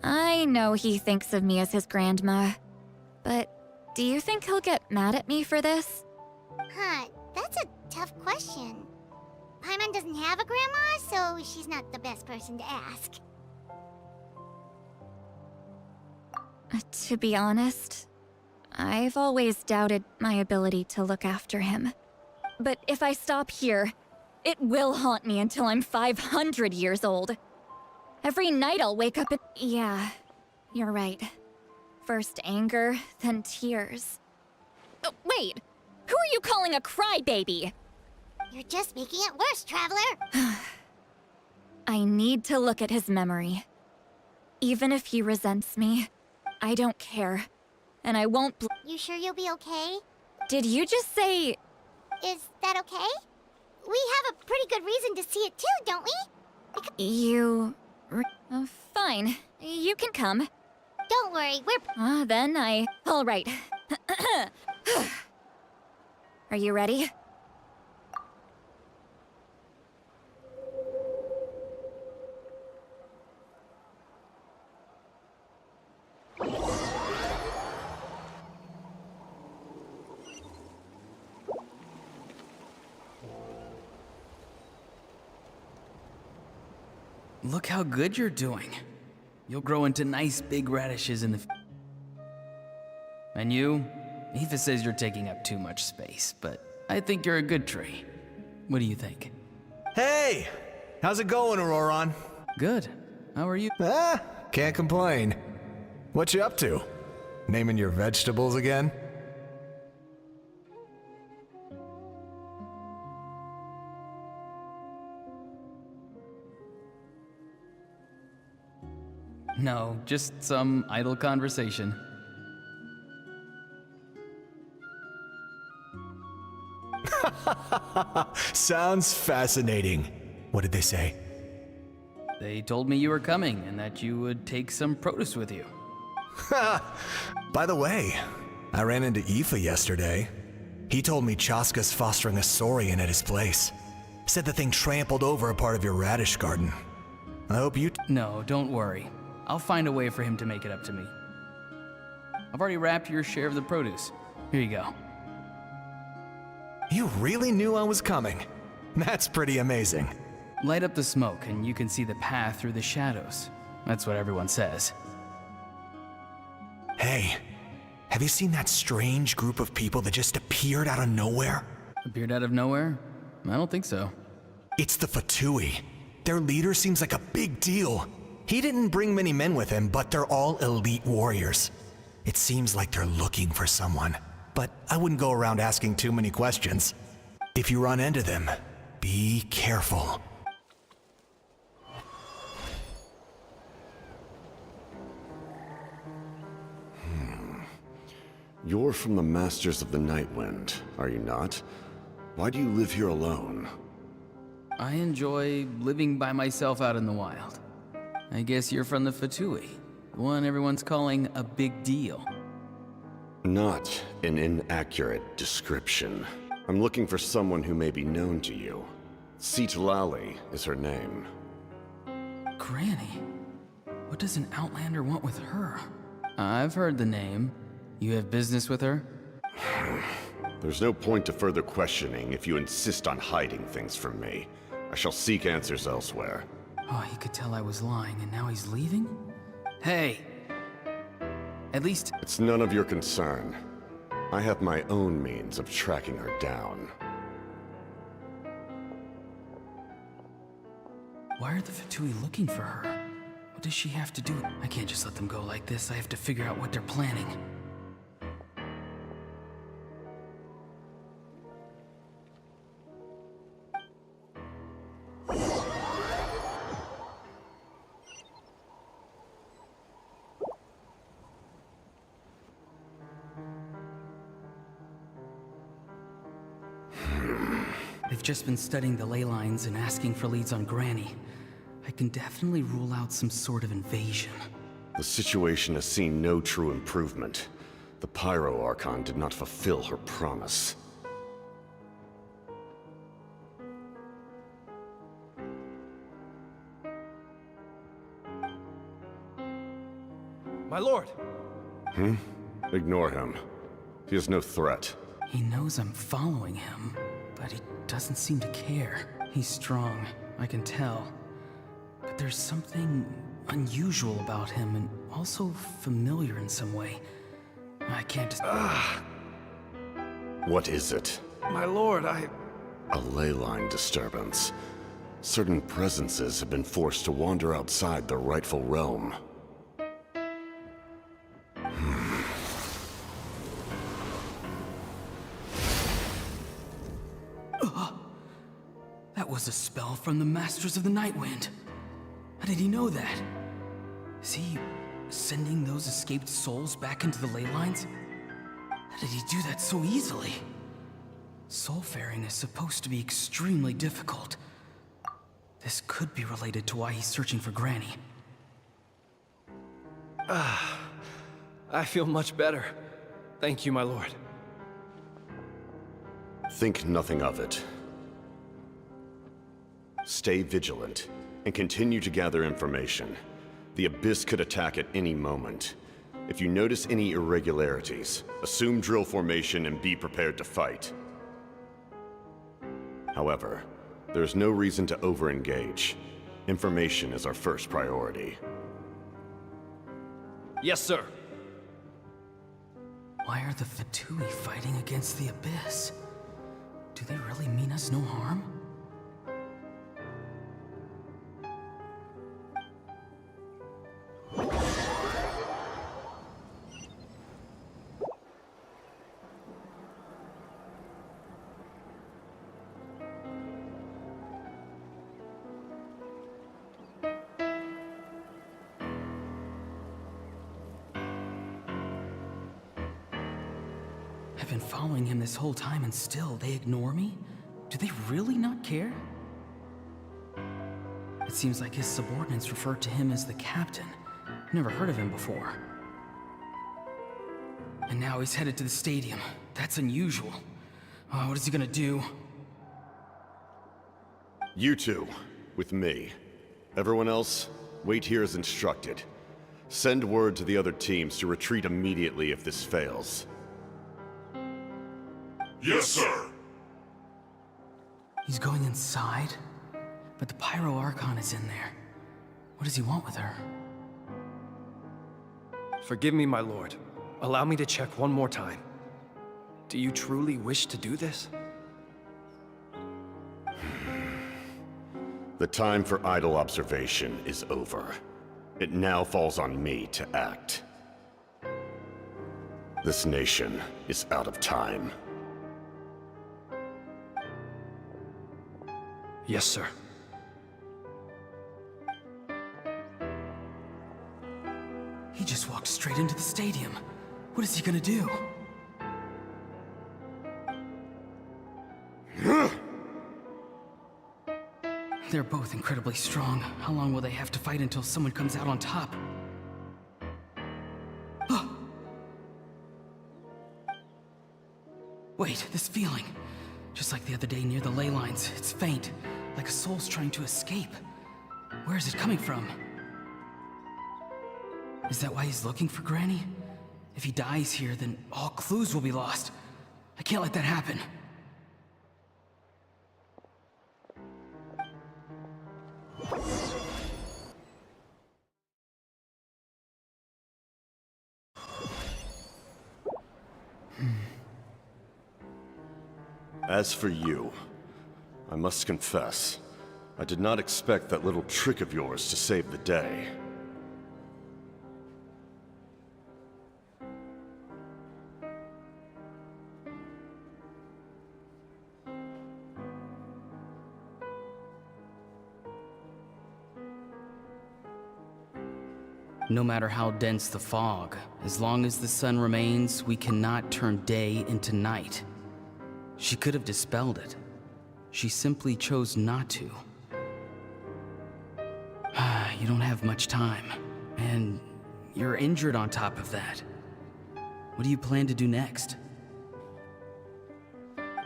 Speaker 1: I know he thinks of me as his grandma, but do you think he'll get mad at me for this?
Speaker 2: Huh, that's a tough question. Paimon doesn't have a grandma, so she's not the best person to ask.
Speaker 1: To be honest, I've always doubted my ability to look after him. But if I stop here, it will haunt me until I'm 500 years old. Every night I'll wake up and... Yeah, you're right. First anger, then tears. Oh, wait! Who are you calling a crybaby?
Speaker 2: You're just making it worse, Traveler!
Speaker 1: I need to look at his memory. Even if he resents me, I don't care. And I won't
Speaker 2: You sure you'll be okay?
Speaker 1: Did you just say...
Speaker 2: Is that okay? We have a pretty good reason to see it too, don't we?
Speaker 1: You... fine. You can come.
Speaker 2: Don't worry, we're...
Speaker 1: Then I... Alright. Are you ready?
Speaker 14: Look how good you're doing. You'll grow into nice big radishes in the... And you? Aoife says you're taking up too much space, but I think you're a good tree. What do you think?
Speaker 15: Hey! How's it going, Auroran?
Speaker 14: Good. How are you?
Speaker 15: Can't complain. What you up to? Naming your vegetables again?
Speaker 14: No, just some idle conversation.
Speaker 15: Sounds fascinating. What did they say?
Speaker 14: They told me you were coming and that you would take some produce with you.
Speaker 15: By the way, I ran into Aoife yesterday. He told me Chaska's fostering a saurian at his place. Said the thing trampled over a part of your radish garden. I hope you...
Speaker 14: No, don't worry. I'll find a way for him to make it up to me. I've already wrapped your share of the produce. Here you go.
Speaker 15: You really knew I was coming. That's pretty amazing.
Speaker 14: Light up the smoke and you can see the path through the shadows. That's what everyone says.
Speaker 15: Hey, have you seen that strange group of people that just appeared out of nowhere?
Speaker 14: Appeared out of nowhere? I don't think so.
Speaker 15: It's the Fatui. Their leader seems like a big deal. He didn't bring many men with him, but they're all elite warriors. It seems like they're looking for someone, but I wouldn't go around asking too many questions. If you run into them, be careful.
Speaker 16: You're from the Masters of the Nightwind, are you not? Why do you live here alone?
Speaker 14: I enjoy living by myself out in the wild. I guess you're from the Fatui, the one everyone's calling a big deal.
Speaker 16: Not an inaccurate description. I'm looking for someone who may be known to you. Citlali is her name.
Speaker 14: Granny? What does an Outlander want with her? I've heard the name. You have business with her?
Speaker 16: There's no point to further questioning if you insist on hiding things from me. I shall seek answers elsewhere.
Speaker 14: Oh, he could tell I was lying and now he's leaving? Hey! At least...
Speaker 16: It's none of your concern. I have my own means of tracking her down.
Speaker 14: Why are the Fatui looking for her? What does she have to do? I can't just let them go like this. I have to figure out what they're planning. They've just been studying the ley lines and asking for leads on Granny. I can definitely rule out some sort of invasion.
Speaker 16: The situation has seen no true improvement. The Pyro Archon did not fulfill her promise.
Speaker 11: My lord!
Speaker 16: Ignore him. He is no threat.
Speaker 14: He knows I'm following him, but he doesn't seem to care. He's strong, I can tell. But there's something unusual about him and also familiar in some way. I can't just...
Speaker 16: What is it?
Speaker 11: My lord,
Speaker 16: A ley line disturbance. Certain presences have been forced to wander outside their rightful realm.
Speaker 14: That was a spell from the Masters of the Nightwind. How did he know that? Is he sending those escaped souls back into the ley lines? How did he do that so easily? Soulfaring is supposed to be extremely difficult. This could be related to why he's searching for Granny.
Speaker 11: I feel much better. Thank you, my lord.
Speaker 16: Think nothing of it. Stay vigilant, and continue to gather information. The Abyss could attack at any moment. If you notice any irregularities, assume drill formation and be prepared to fight. However, there is no reason to over-engage. Information is our first priority.
Speaker 11: Yes, sir.
Speaker 14: Why are the Fatui fighting against the Abyss? Do they really mean us no harm? I've been following him this whole time and still they ignore me? Do they really not care? It seems like his subordinates refer to him as the captain. Never heard of him before. And now he's headed to the stadium. That's unusual. Oh, what is he gonna do?
Speaker 16: You two, with me. Everyone else, wait here as instructed. Send word to the other teams to retreat immediately if this fails.
Speaker 10: Yes, sir.
Speaker 14: He's going inside? But the Pyro Archon is in there. What does he want with her?
Speaker 11: Forgive me, my lord. Allow me to check one more time. Do you truly wish to do this?
Speaker 16: The time for idle observation is over. It now falls on me to act. This nation is out of time.
Speaker 11: Yes, sir.
Speaker 14: He just walked straight into the stadium. What is he gonna do? They're both incredibly strong. How long will they have to fight until someone comes out on top? Wait, this feeling. Just like the other day near the ley lines, it's faint, like a soul's trying to escape. Where is it coming from? Is that why he's looking for Granny? If he dies here, then all clues will be lost. I can't let that happen.
Speaker 16: As for you, I must confess, I did not expect that little trick of yours to save the day.
Speaker 14: No matter how dense the fog, as long as the sun remains, we cannot turn day into night. She could have dispelled it. She simply chose not to. You don't have much time, and you're injured on top of that. What do you plan to do next?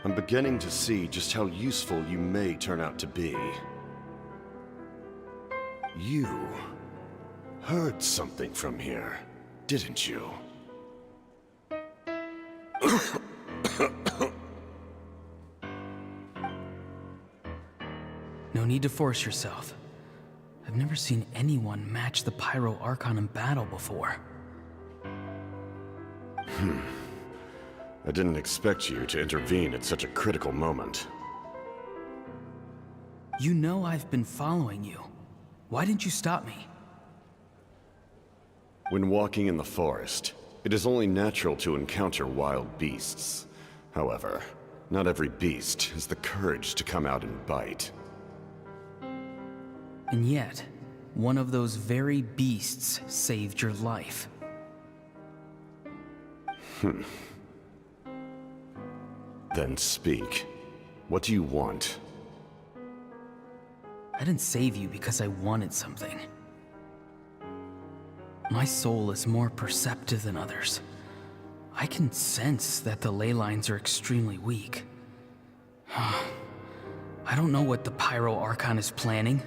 Speaker 16: I'm beginning to see just how useful you may turn out to be. You heard something from here, didn't you?
Speaker 14: No need to force yourself. I've never seen anyone match the Pyro Archon in battle before.
Speaker 16: I didn't expect you to intervene at such a critical moment.
Speaker 14: You know I've been following you. Why didn't you stop me?
Speaker 16: When walking in the forest, it is only natural to encounter wild beasts. However, not every beast has the courage to come out and bite.
Speaker 14: And yet, one of those very beasts saved your life.
Speaker 16: Then speak. What do you want?
Speaker 14: I didn't save you because I wanted something. My soul is more perceptive than others. I can sense that the ley lines are extremely weak. I don't know what the Pyro Archon is planning.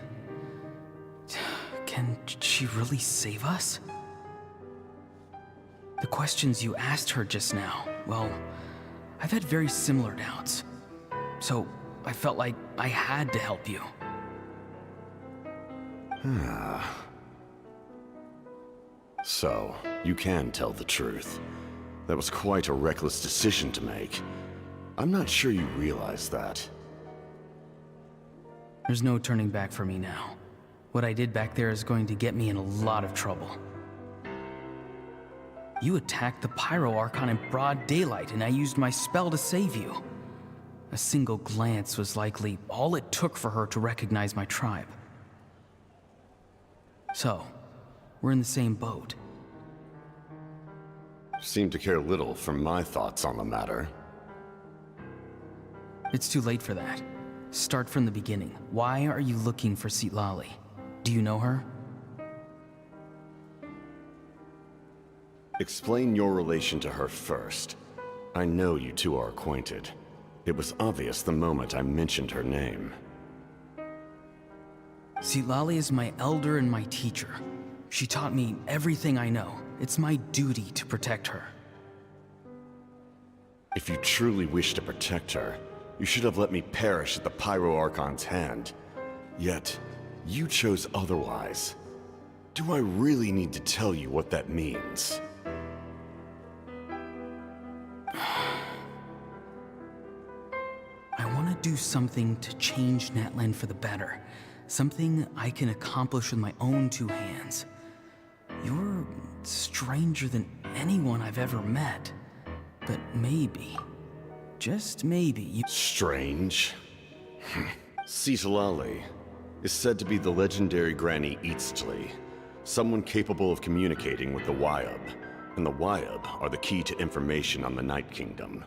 Speaker 14: Can she really save us? The questions you asked her just now, well, I've had very similar doubts. So I felt like I had to help you.
Speaker 16: So, you can tell the truth. That was quite a reckless decision to make. I'm not sure you realize that.
Speaker 14: There's no turning back for me now. What I did back there is going to get me in a lot of trouble. You attacked the Pyro Archon in broad daylight, and I used my spell to save you. A single glance was likely all it took for her to recognize my tribe. So, we're in the same boat.
Speaker 16: Seem to care little for my thoughts on the matter.
Speaker 14: It's too late for that. Start from the beginning. Why are you looking for Citlali? Do you know her?
Speaker 16: Explain your relation to her first. I know you two are acquainted. It was obvious the moment I mentioned her name.
Speaker 14: Citlali is my elder and my teacher. She taught me everything I know. It's my duty to protect her.
Speaker 16: If you truly wish to protect her, you should have let me perish at the Pyro Archon's hand. Yet, you chose otherwise. Do I really need to tell you what that means?
Speaker 14: I want to do something to change Natlan for the better. Something I can accomplish with my own two hands. You're stranger than anyone I've ever met. But maybe, just maybe you—
Speaker 16: Strange? Citlali is said to be the legendary Granny Eastly, someone capable of communicating with the Wyab, and the Wyab are the key to information on the Night Kingdom.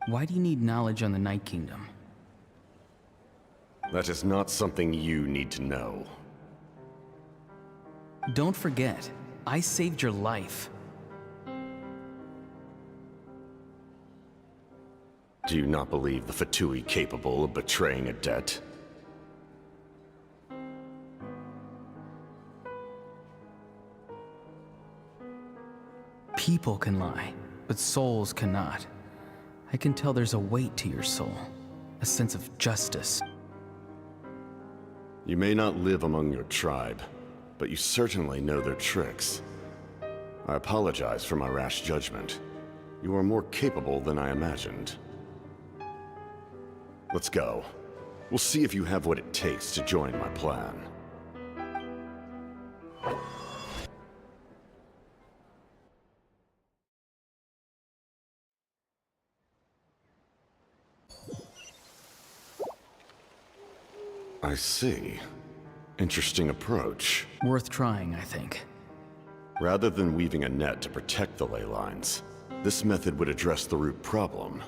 Speaker 14: Why do you need knowledge on the Night Kingdom?
Speaker 16: That is not something you need to know.
Speaker 14: Don't forget, I saved your life.
Speaker 16: Do you not believe the Fatui capable of betraying a debt?
Speaker 14: People can lie, but souls cannot. I can tell there's a weight to your soul, a sense of justice.
Speaker 16: You may not live among your tribe, but you certainly know their tricks. I apologize for my rash judgment. You are more capable than I imagined. Let's go. We'll see if you have what it takes to join my plan. I see. Interesting approach.
Speaker 14: Worth trying, I think.
Speaker 16: Rather than weaving a net to protect the ley lines, this method would address the root problem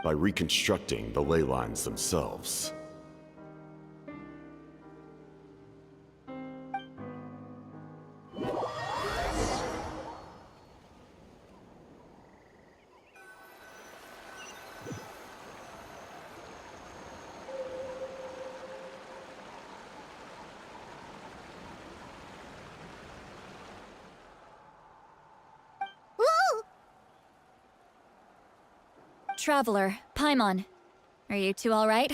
Speaker 16: by reconstructing the ley lines themselves.
Speaker 1: Traveler, Paimon. Are you two alright?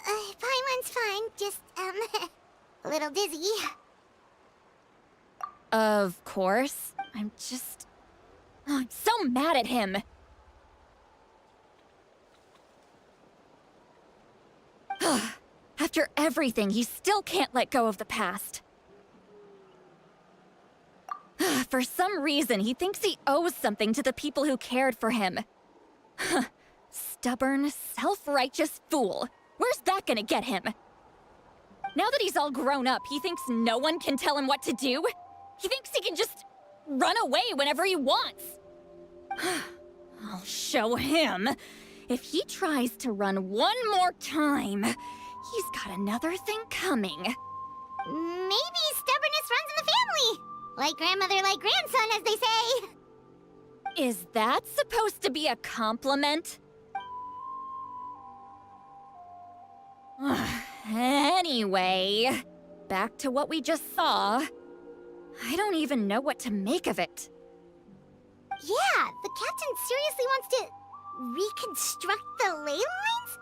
Speaker 2: Paimon's fine, just, a little dizzy.
Speaker 1: Of course. I'm so mad at him! After everything, he still can't let go of the past. For some reason, he thinks he owes something to the people who cared for him. Stubborn, self-righteous fool. Where's that gonna get him? Now that he's all grown up, he thinks no one can tell him what to do? He thinks he can just run away whenever he wants. I'll show him. If he tries to run one more time, he's got another thing coming.
Speaker 2: Maybe stubbornness runs in the family! Like grandmother, like grandson, as they say.
Speaker 1: Is that supposed to be a compliment? Anyway, back to what we just saw. I don't even know what to make of it.
Speaker 2: Yeah, the captain seriously wants to reconstruct the ley lines?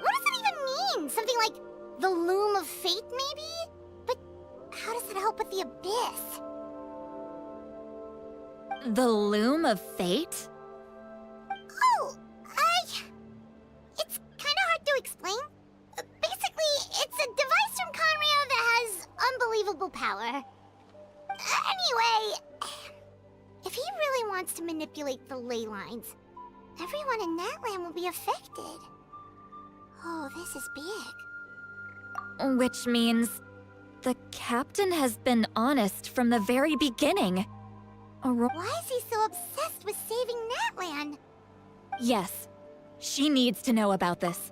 Speaker 2: What does it even mean? Something like the loom of fate, maybe? But how does that help with the abyss?
Speaker 1: The loom of fate?
Speaker 2: Oh, it's kind of hard to explain. Basically, it's a device from Conrio that has unbelievable power. Anyway, if he really wants to manipulate the ley lines, everyone in Natlan will be affected. Oh, this is big.
Speaker 1: Which means the captain has been honest from the very beginning.
Speaker 2: Why is he so obsessed with saving Natlan?
Speaker 1: Yes, she needs to know about this.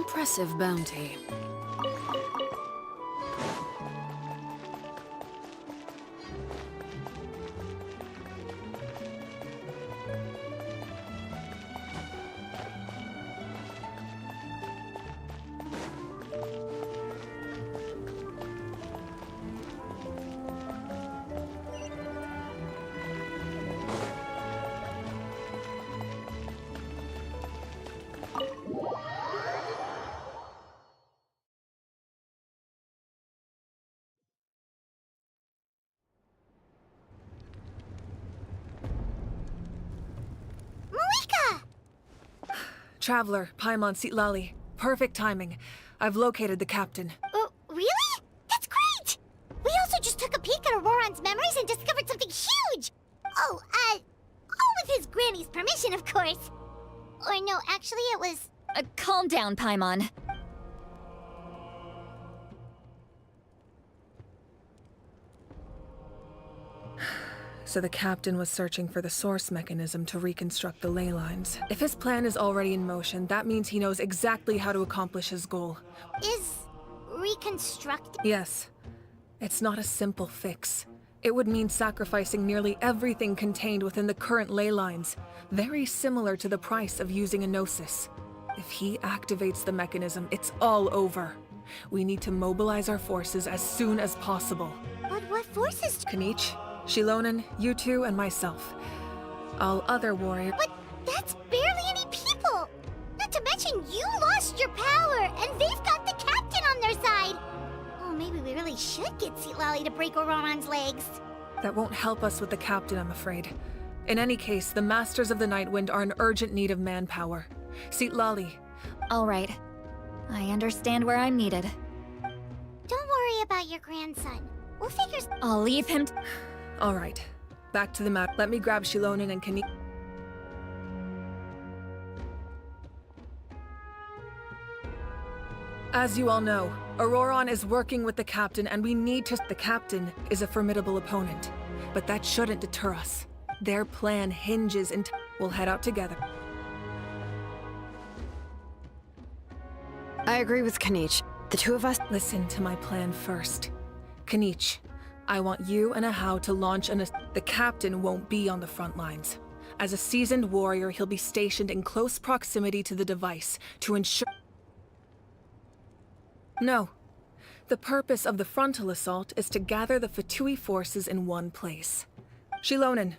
Speaker 7: Impressive bounty.
Speaker 2: Malika!
Speaker 6: Traveler, Paimon Sitlali. Perfect timing. I've located the captain.
Speaker 2: Really? That's great! We also just took a peek at Auroran's memories and discovered something huge! All with his granny's permission, of course. Or no, actually it was...
Speaker 1: Calm down, Paimon.
Speaker 6: So the captain was searching for the source mechanism to reconstruct the ley lines. If his plan is already in motion, that means he knows exactly how to accomplish his goal.
Speaker 2: Is... reconstruct?
Speaker 6: Yes. It's not a simple fix. It would mean sacrificing nearly everything contained within the current ley lines, very similar to the price of using a gnosis. If he activates the mechanism, it's all over. We need to mobilize our forces as soon as possible.
Speaker 2: But what forces?
Speaker 6: Kanich, Shilonen, you two, and myself. All other warriors.
Speaker 2: But that's barely any people! Not to mention you lost your power, and they've got the captain on their side! Oh, maybe we really should get Sitlali to break Auroran's legs.
Speaker 6: That won't help us with the captain, I'm afraid. In any case, the Masters of the Nightwind are in urgent need of manpower. Sitlali.
Speaker 1: All right. I understand where I'm needed.
Speaker 2: Don't worry about your grandson. We'll figure...
Speaker 1: I'll leave him...
Speaker 6: All right. Back to the map. Let me grab Shilonen and Kanich. As you all know, Auroran is working with the captain, and we need to... The captain is a formidable opponent, but that shouldn't deter us. Their plan hinges in... We'll head out together.
Speaker 7: I agree with Kanich. The two of us...
Speaker 6: Listen to my plan first. Kanich, I want you and Ahau to launch an... The captain won't be on the front lines. As a seasoned warrior, he'll be stationed in close proximity to the device to ensure... No. The purpose of the frontal assault is to gather the Fatui forces in one place. Shilonen,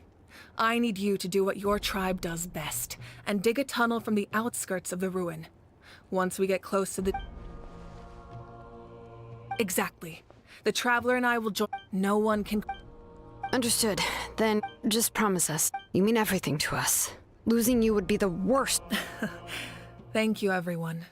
Speaker 6: I need you to do what your tribe does best, and dig a tunnel from the outskirts of the ruin. Once we get close to the... Exactly. The Traveler and I will join... No one can...
Speaker 7: Understood. Then, just promise us. You mean everything to us. Losing you would be the worst.
Speaker 6: Thank you, everyone.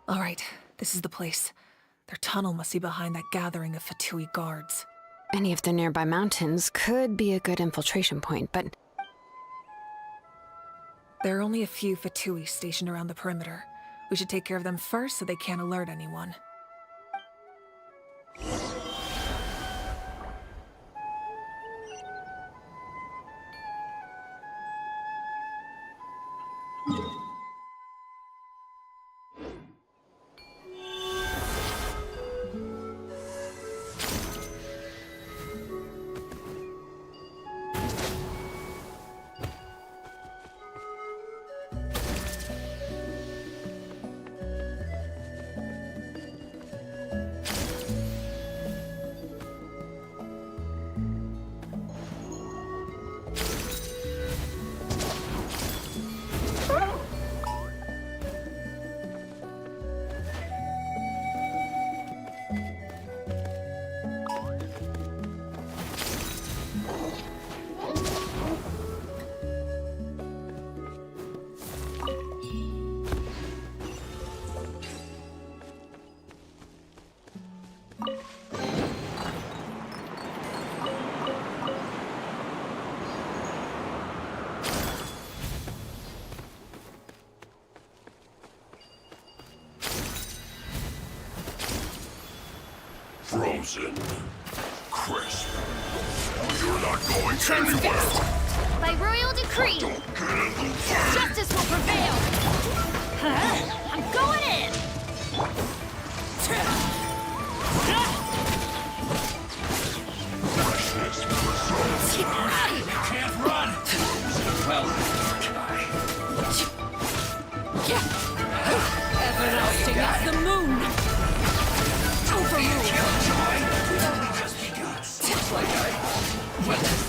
Speaker 6: All right, this is the place. Their tunnel must be behind that gathering of Fatui guards.
Speaker 7: Any of the nearby mountains could be a good infiltration point, but...
Speaker 6: There are only a few Fatui stationed around the perimeter. We should take care of them first so they can't alert anyone.
Speaker 8: Frozen. Crisp. You're not going anywhere!
Speaker 9: By royal decree, justice will prevail! I'm going in!
Speaker 8: Can't run! Well,
Speaker 9: Everlasting as the moon!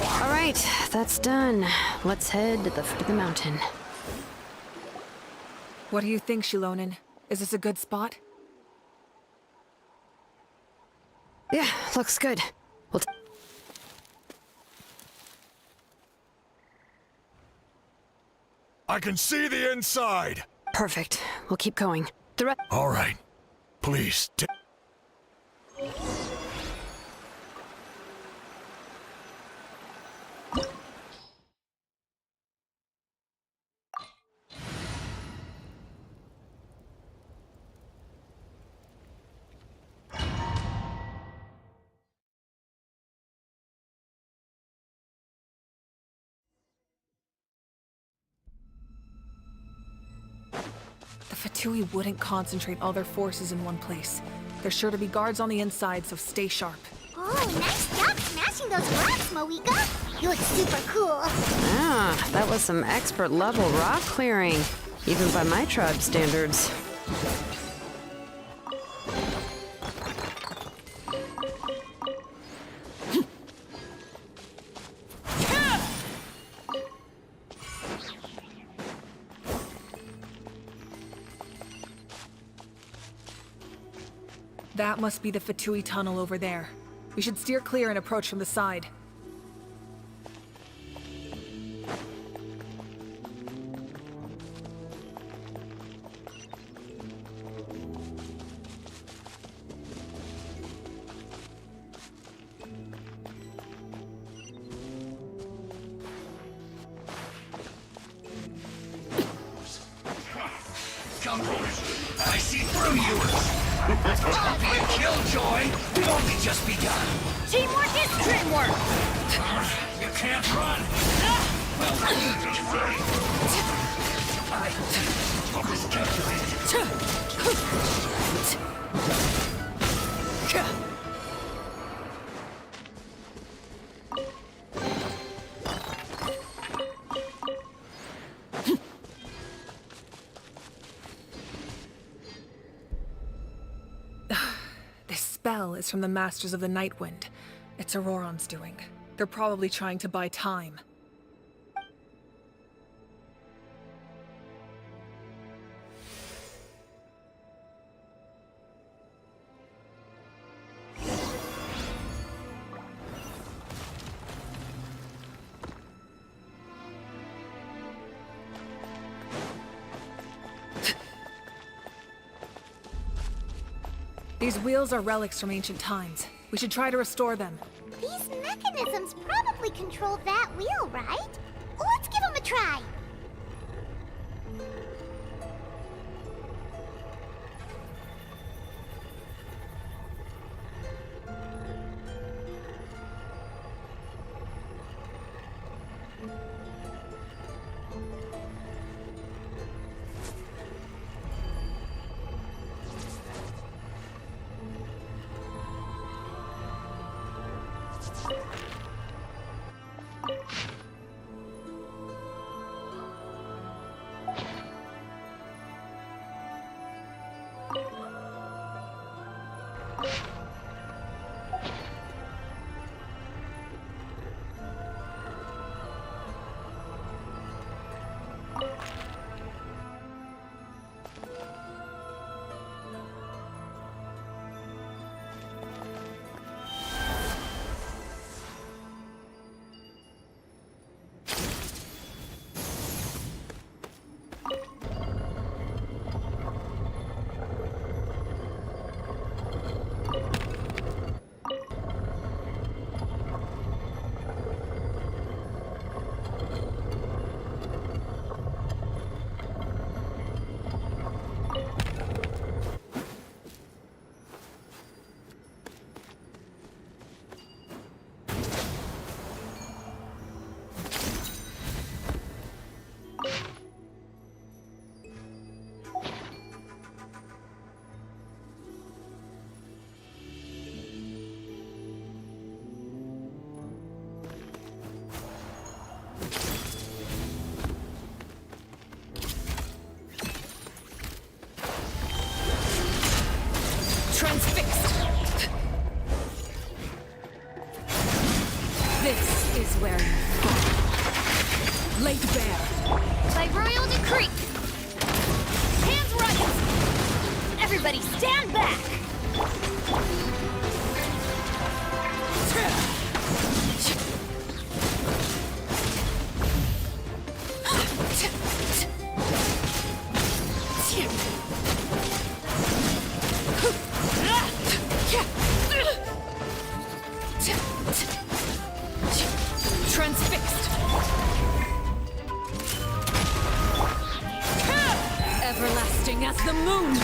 Speaker 7: All right, that's done. Let's head to the foot of the mountain.
Speaker 6: What do you think, Shilonen? Is this a good spot?
Speaker 7: Yeah, looks good. We'll
Speaker 8: I can see the inside!
Speaker 7: Perfect. We'll keep going.
Speaker 8: All right. Please,
Speaker 6: The Fatui wouldn't concentrate all their forces in one place. There's sure to be guards on the inside, so stay sharp.
Speaker 2: Oh, nice job smashing those rocks, Moika. You look super cool.
Speaker 7: Ah, that was some expert level rock clearing, even by my tribe standards.
Speaker 6: That must be the Fatui tunnel over there. We should steer clear and approach from the side.
Speaker 17: Come on. I see through you! Complete killjoy! We've only just begun!
Speaker 9: Teamwork is dreamwork!
Speaker 17: You can't run! Well, I miscalculated.
Speaker 6: This spell is from the Masters of the Nightwind. It's Auroron's doing. They're probably trying to buy time. These wheels are relics from ancient times. We should try to restore them.
Speaker 2: These mechanisms probably control that wheel, right? Let's give them a try.
Speaker 18: This is where you fall. Laid bare.
Speaker 9: By royal decree. Hands right! Everybody stand back!
Speaker 18: Transfixed. Everlasting as the moon.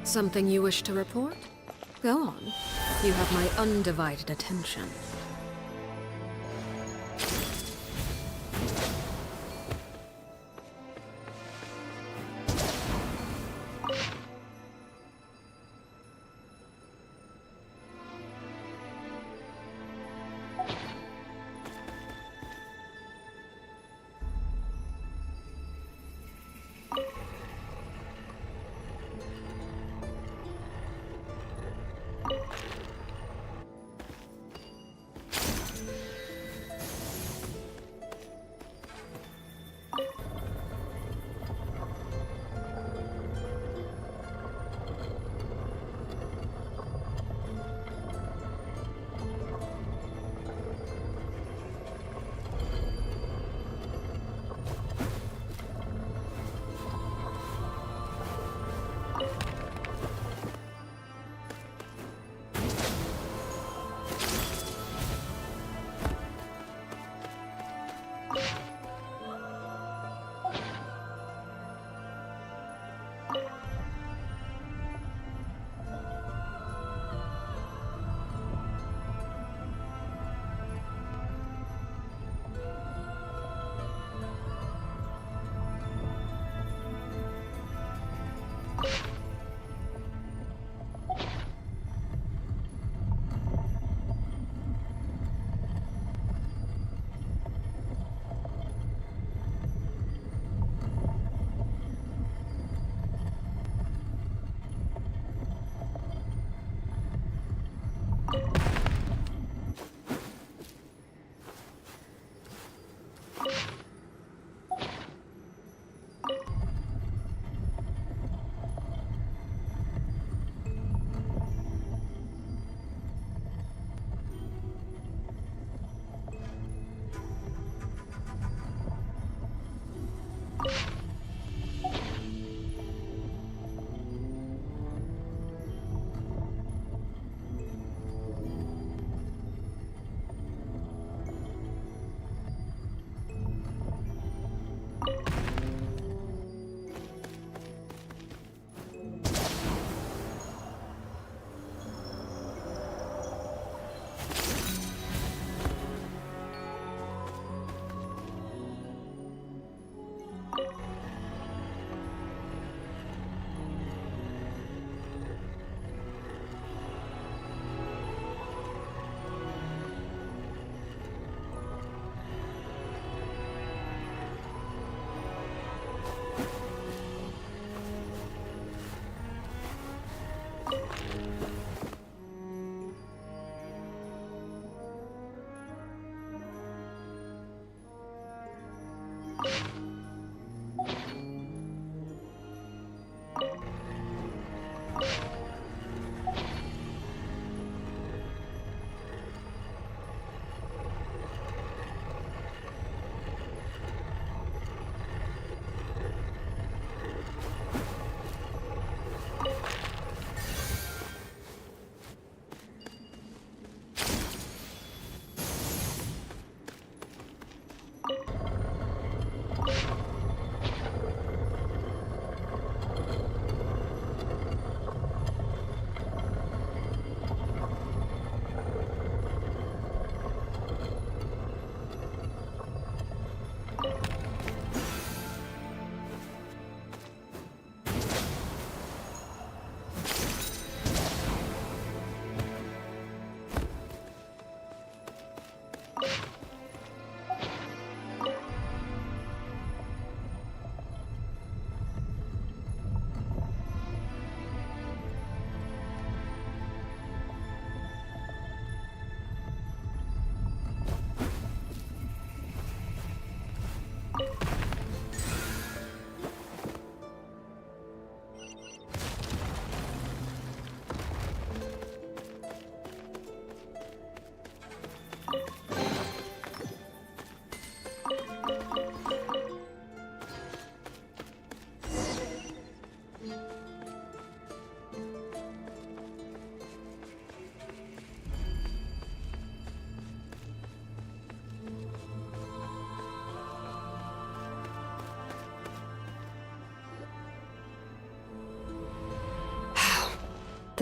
Speaker 7: Something you wish to report? Go on. You have my undivided attention.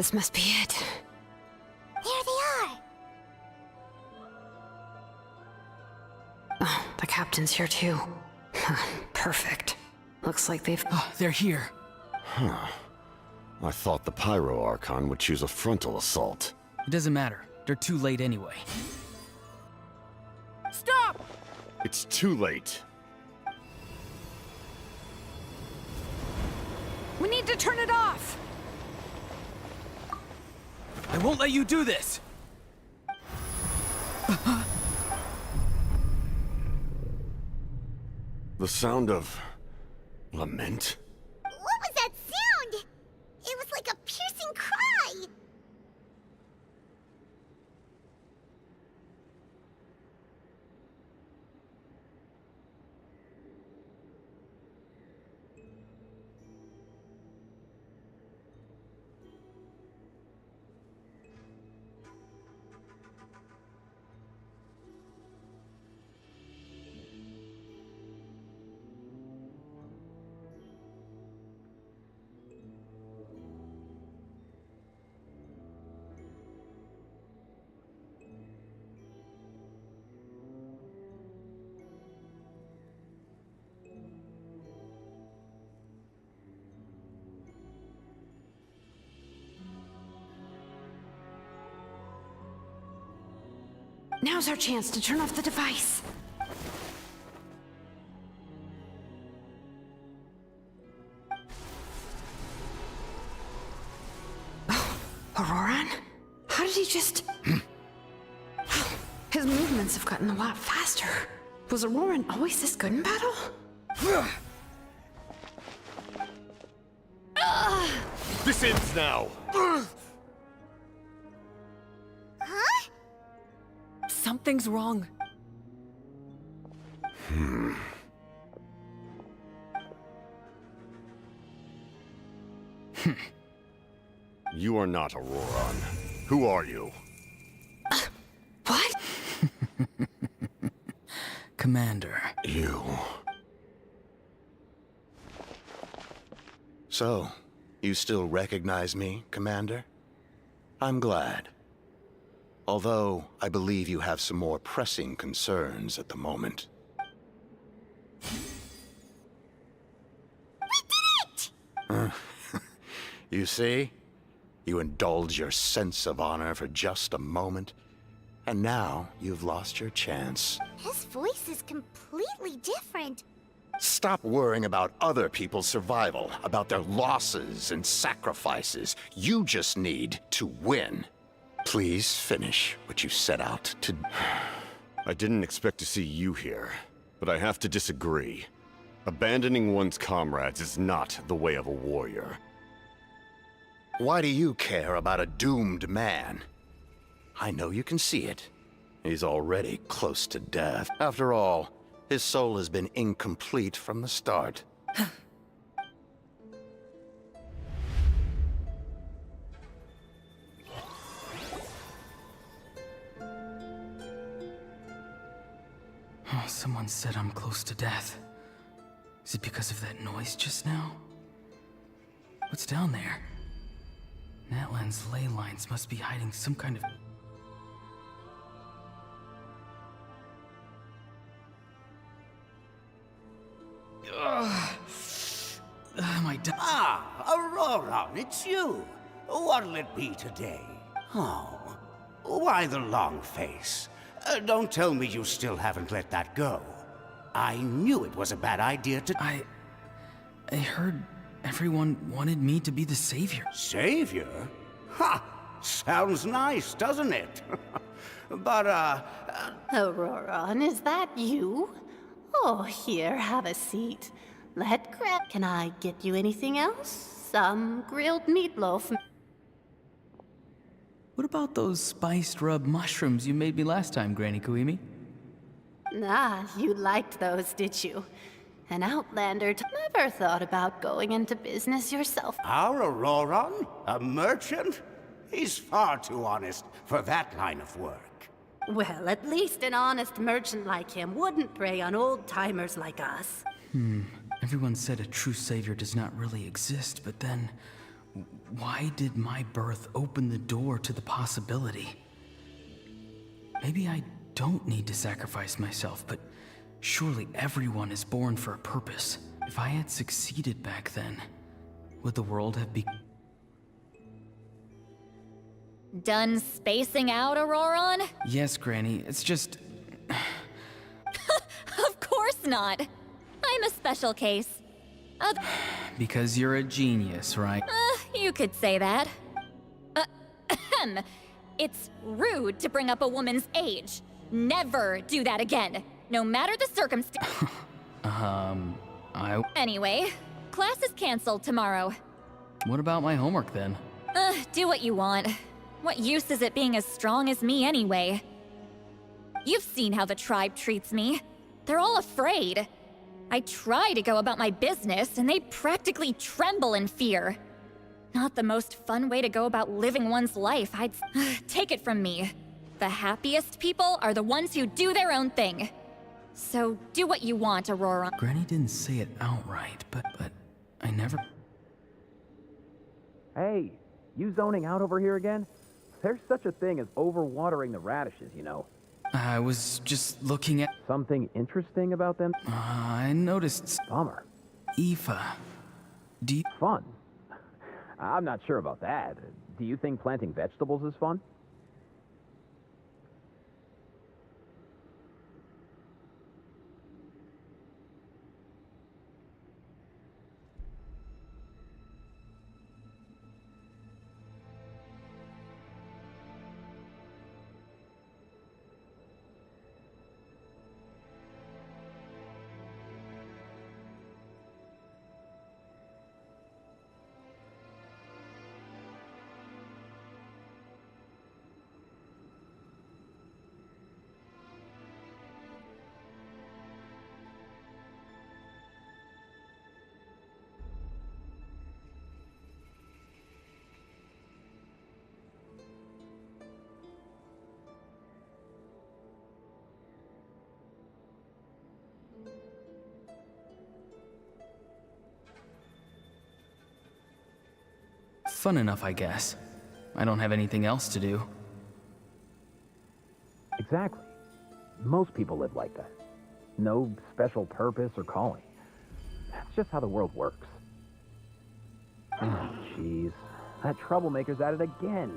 Speaker 7: This must be it.
Speaker 2: There they are!
Speaker 7: Oh, the captain's here too. Perfect. Looks like they've...
Speaker 14: Oh, they're here.
Speaker 16: Huh. I thought the Pyro Archon would choose a frontal assault.
Speaker 14: It doesn't matter. They're too late anyway.
Speaker 18: Stop!
Speaker 16: It's too late.
Speaker 18: We need to turn it off!
Speaker 14: I won't let you do this!
Speaker 16: The sound of... lament?
Speaker 2: What was that sound? It was like a piercing cry!
Speaker 7: Now's our chance to turn off the device. Oh, Auroran? How did he just... His movements have gotten a lot faster. Was Auroran always this good in battle?
Speaker 8: This ends now.
Speaker 6: Something's wrong.
Speaker 16: You are not Auroran. Who are you?
Speaker 7: What?
Speaker 14: Commander.
Speaker 16: You.
Speaker 19: So, you still recognize me, Commander? I'm glad. Although, I believe you have some more pressing concerns at the moment. You see? You indulge your sense of honor for just a moment, and now you've lost your chance.
Speaker 2: His voice is completely different.
Speaker 19: Stop worrying about other people's survival, about their losses and sacrifices. You just need to win. Please finish what you set out to...
Speaker 16: I didn't expect to see you here, but I have to disagree. Abandoning one's comrades is not the way of a warrior.
Speaker 19: Why do you care about a doomed man? I know you can see it. He's already close to death. After all, his soul has been incomplete from the start.
Speaker 14: Oh, someone said I'm close to death. Is it because of that noise just now? What's down there? Natlan's ley lines must be hiding some kind of... Am I done?
Speaker 17: Ah, Auroran, it's you. What'll it be today? Oh, why the long face? Don't tell me you still haven't let that go. I knew it was a bad idea to...
Speaker 14: I heard everyone wanted me to be the savior.
Speaker 17: Savior? Ha! Sounds nice, doesn't it? But,
Speaker 20: Auroran, is that you? Oh, here, have a seat. Can I get you anything else? Some grilled meatloaf.
Speaker 14: What about those spiced rub mushrooms you made me last time, Granny Kuimi?
Speaker 20: Ah, you liked those, did you? An outlander never thought about going into business yourself.
Speaker 17: Our Auroran? A merchant? He's far too honest for that line of work.
Speaker 20: Well, at least an honest merchant like him wouldn't prey on old-timers like us.
Speaker 14: Everyone said a true savior does not really exist, but then... Why did my birth open the door to the possibility? Maybe I don't need to sacrifice myself, but surely everyone is born for a purpose. If I had succeeded back then, would the world have been...
Speaker 1: Done spacing out, Auroron?
Speaker 14: Yes, Granny, it's just...
Speaker 1: Of course not. I'm a special case.
Speaker 14: Because you're a genius, right?
Speaker 1: You could say that. Ahem. It's rude to bring up a woman's age. Never do that again, no matter the circumstance. Anyway, class is canceled tomorrow.
Speaker 14: What about my homework then?
Speaker 1: Do what you want. What use is it being as strong as me anyway? You've seen how the tribe treats me. They're all afraid. I try to go about my business, and they practically tremble in fear. Not the most fun way to go about living one's life, I'd take it from me. The happiest people are the ones who do their own thing. So do what you want, Aurora.
Speaker 14: Granny didn't say it outright, but I never...
Speaker 21: Hey, you zoning out over here again? There's such a thing as overwatering the radishes, you know.
Speaker 14: I was just looking at...
Speaker 21: Something interesting about them?
Speaker 14: I noticed...
Speaker 21: Bummer.
Speaker 14: Aoife, do you...
Speaker 21: Fun? I'm not sure about that. Do you think planting vegetables is fun?
Speaker 14: Fun enough, I guess. I don't have anything else to do.
Speaker 21: Exactly. Most people live like that. No special purpose or calling. That's just how the world works. Oh, jeez. That troublemaker's at it again.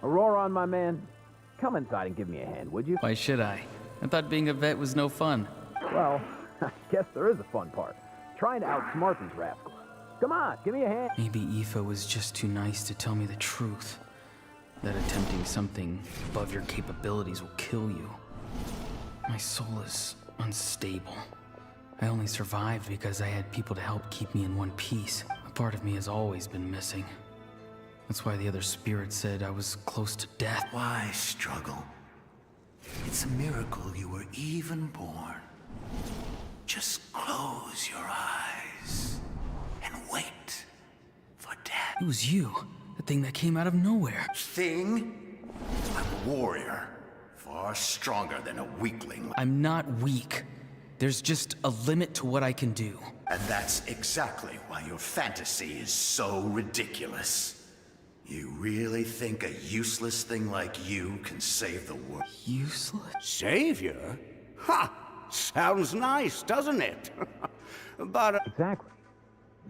Speaker 21: Auroron, my man. Come inside and give me a hand, would you?
Speaker 14: Why should I? I thought being a vet was no fun.
Speaker 21: Well, I guess there is a fun part. Trying to outsmart these rascals. Come on, give me a hand.
Speaker 14: Maybe Aoife was just too nice to tell me the truth. That attempting something above your capabilities will kill you. My soul is unstable. I only survived because I had people to help keep me in one piece. A part of me has always been missing. That's why the other spirits said I was close to death.
Speaker 22: Why struggle? It's a miracle you were even born. Just close your eyes and wait for death.
Speaker 14: It was you, the thing that came out of nowhere.
Speaker 22: Thing? I'm a warrior, far stronger than a weakling.
Speaker 14: I'm not weak. There's just a limit to what I can do.
Speaker 22: And that's exactly why your fantasy is so ridiculous. You really think a useless thing like you can save the world?
Speaker 14: Useless?
Speaker 17: Savior? Ha! Sounds nice, doesn't it? But...
Speaker 21: Exactly.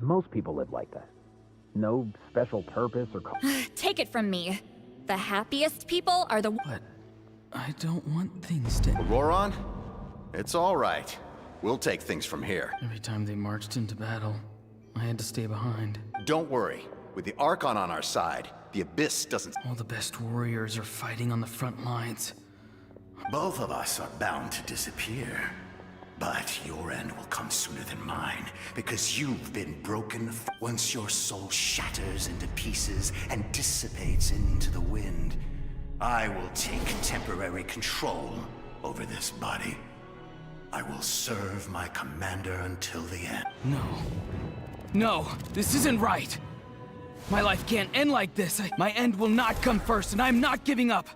Speaker 21: Most people live like that. No special purpose or...
Speaker 1: Take it from me. The happiest people are the...
Speaker 14: But I don't want things to...
Speaker 19: Auroron? It's all right. We'll take things from here.
Speaker 14: Every time they marched into battle, I had to stay behind.
Speaker 19: Don't worry. With the Archon on our side, the Abyss doesn't...
Speaker 14: All the best warriors are fighting on the front lines.
Speaker 22: Both of us are bound to disappear. But your end will come sooner than mine, because you've been broken. Once your soul shatters into pieces and dissipates into the wind, I will take temporary control over this body. I will serve my commander until the end.
Speaker 14: No. No, this isn't right. My life can't end like this. My end will not come first, and I'm not giving up.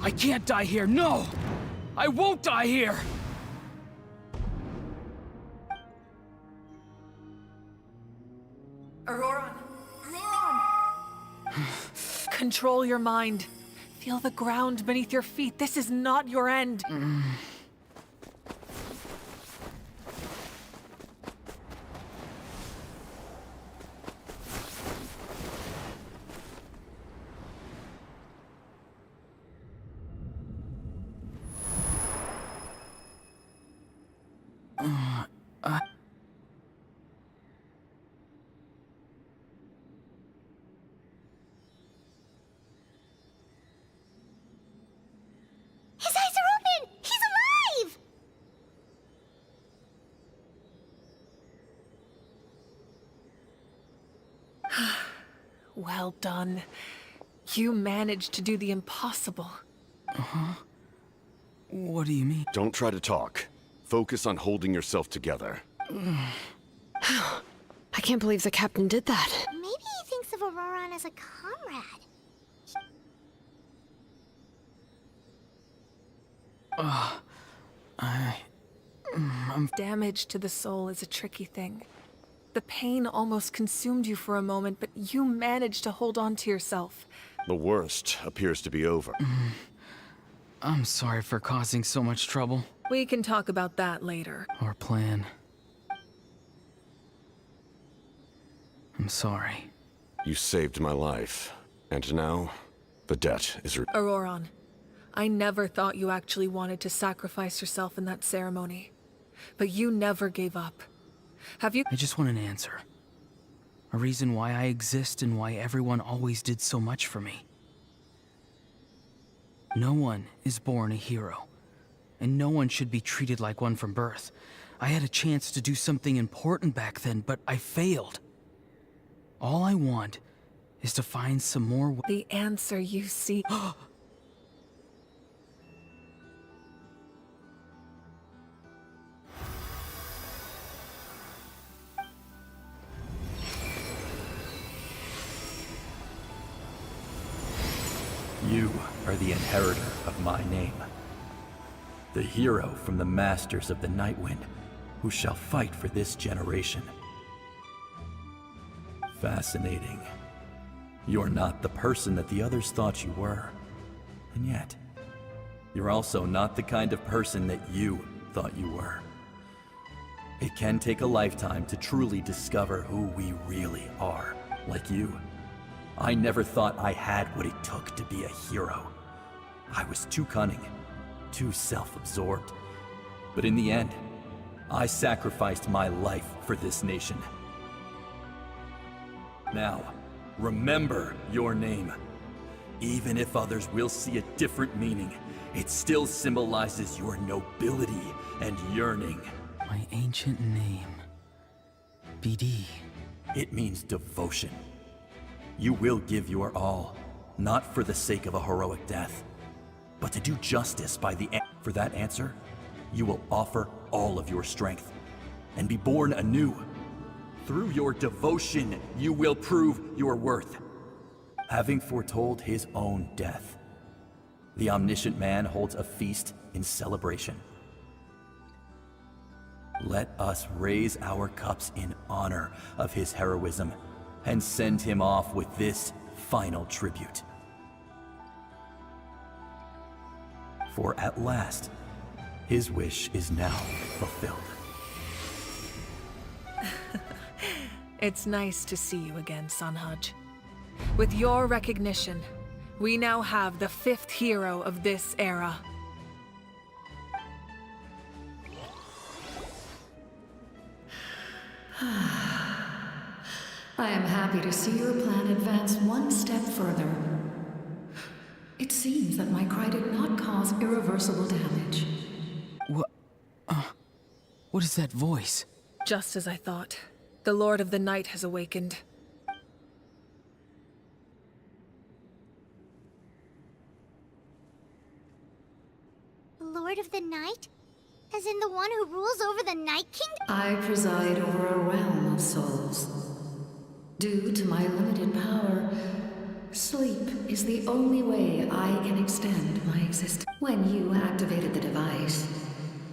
Speaker 14: I can't die here, no! I won't die here!
Speaker 6: Auroran! Control your mind. Feel the ground beneath your feet. This is not your end.
Speaker 2: His eyes are open! He's alive!
Speaker 6: Well done. You managed to do the impossible.
Speaker 14: Uh-huh. What do you mean?
Speaker 16: Don't try to talk. Focus on holding yourself together.
Speaker 7: I can't believe the captain did that.
Speaker 2: Maybe he thinks of Auroran as a comrade.
Speaker 6: Damage to the soul is a tricky thing. The pain almost consumed you for a moment, but you managed to hold on to yourself.
Speaker 16: The worst appears to be over.
Speaker 14: I'm sorry for causing so much trouble.
Speaker 6: We can talk about that later.
Speaker 14: Our plan. I'm sorry.
Speaker 16: You saved my life, and now the debt is
Speaker 6: Auroran, I never thought you actually wanted to sacrifice yourself in that ceremony. But you never gave up. Have you—
Speaker 14: I just want an answer. A reason why I exist and why everyone always did so much for me. No one is born a hero, and no one should be treated like one from birth. I had a chance to do something important back then, but I failed. All I want is to find some more—
Speaker 6: The answer you seek.
Speaker 3: You are the inheritor of my name. The hero from the Masters of the Nightwind, who shall fight for this generation. Fascinating. You're not the person that the others thought you were. And yet, you're also not the kind of person that you thought you were. It can take a lifetime to truly discover who we really are, like you. I never thought I had what it took to be a hero. I was too cunning, too self-absorbed. But in the end, I sacrificed my life for this nation. Now, remember your name. Even if others will see a different meaning, it still symbolizes your nobility and yearning.
Speaker 14: My ancient name. BD.
Speaker 3: It means devotion. You will give your all, not for the sake of a heroic death, but to do justice by the for that answer, you will offer all of your strength and be born anew. Through your devotion, you will prove your worth. Having foretold his own death, the omniscient man holds a feast in celebration. Let us raise our cups in honor of his heroism and send him off with this final tribute. For at last, his wish is now fulfilled.
Speaker 6: It's nice to see you again, Sanhaj. With your recognition, we now have the 5th hero of this era.
Speaker 12: I am happy to see your plan advance one step further. It seems that my cry did not cause irreversible damage.
Speaker 14: What is that voice?
Speaker 6: Just as I thought. The Lord of the Night has awakened.
Speaker 2: The Lord of the Night? As in the one who rules over the Night Kingdom?
Speaker 12: I preside over a realm of souls. Due to my limited power, sleep is the only way I can extend my existence. When you activated the device,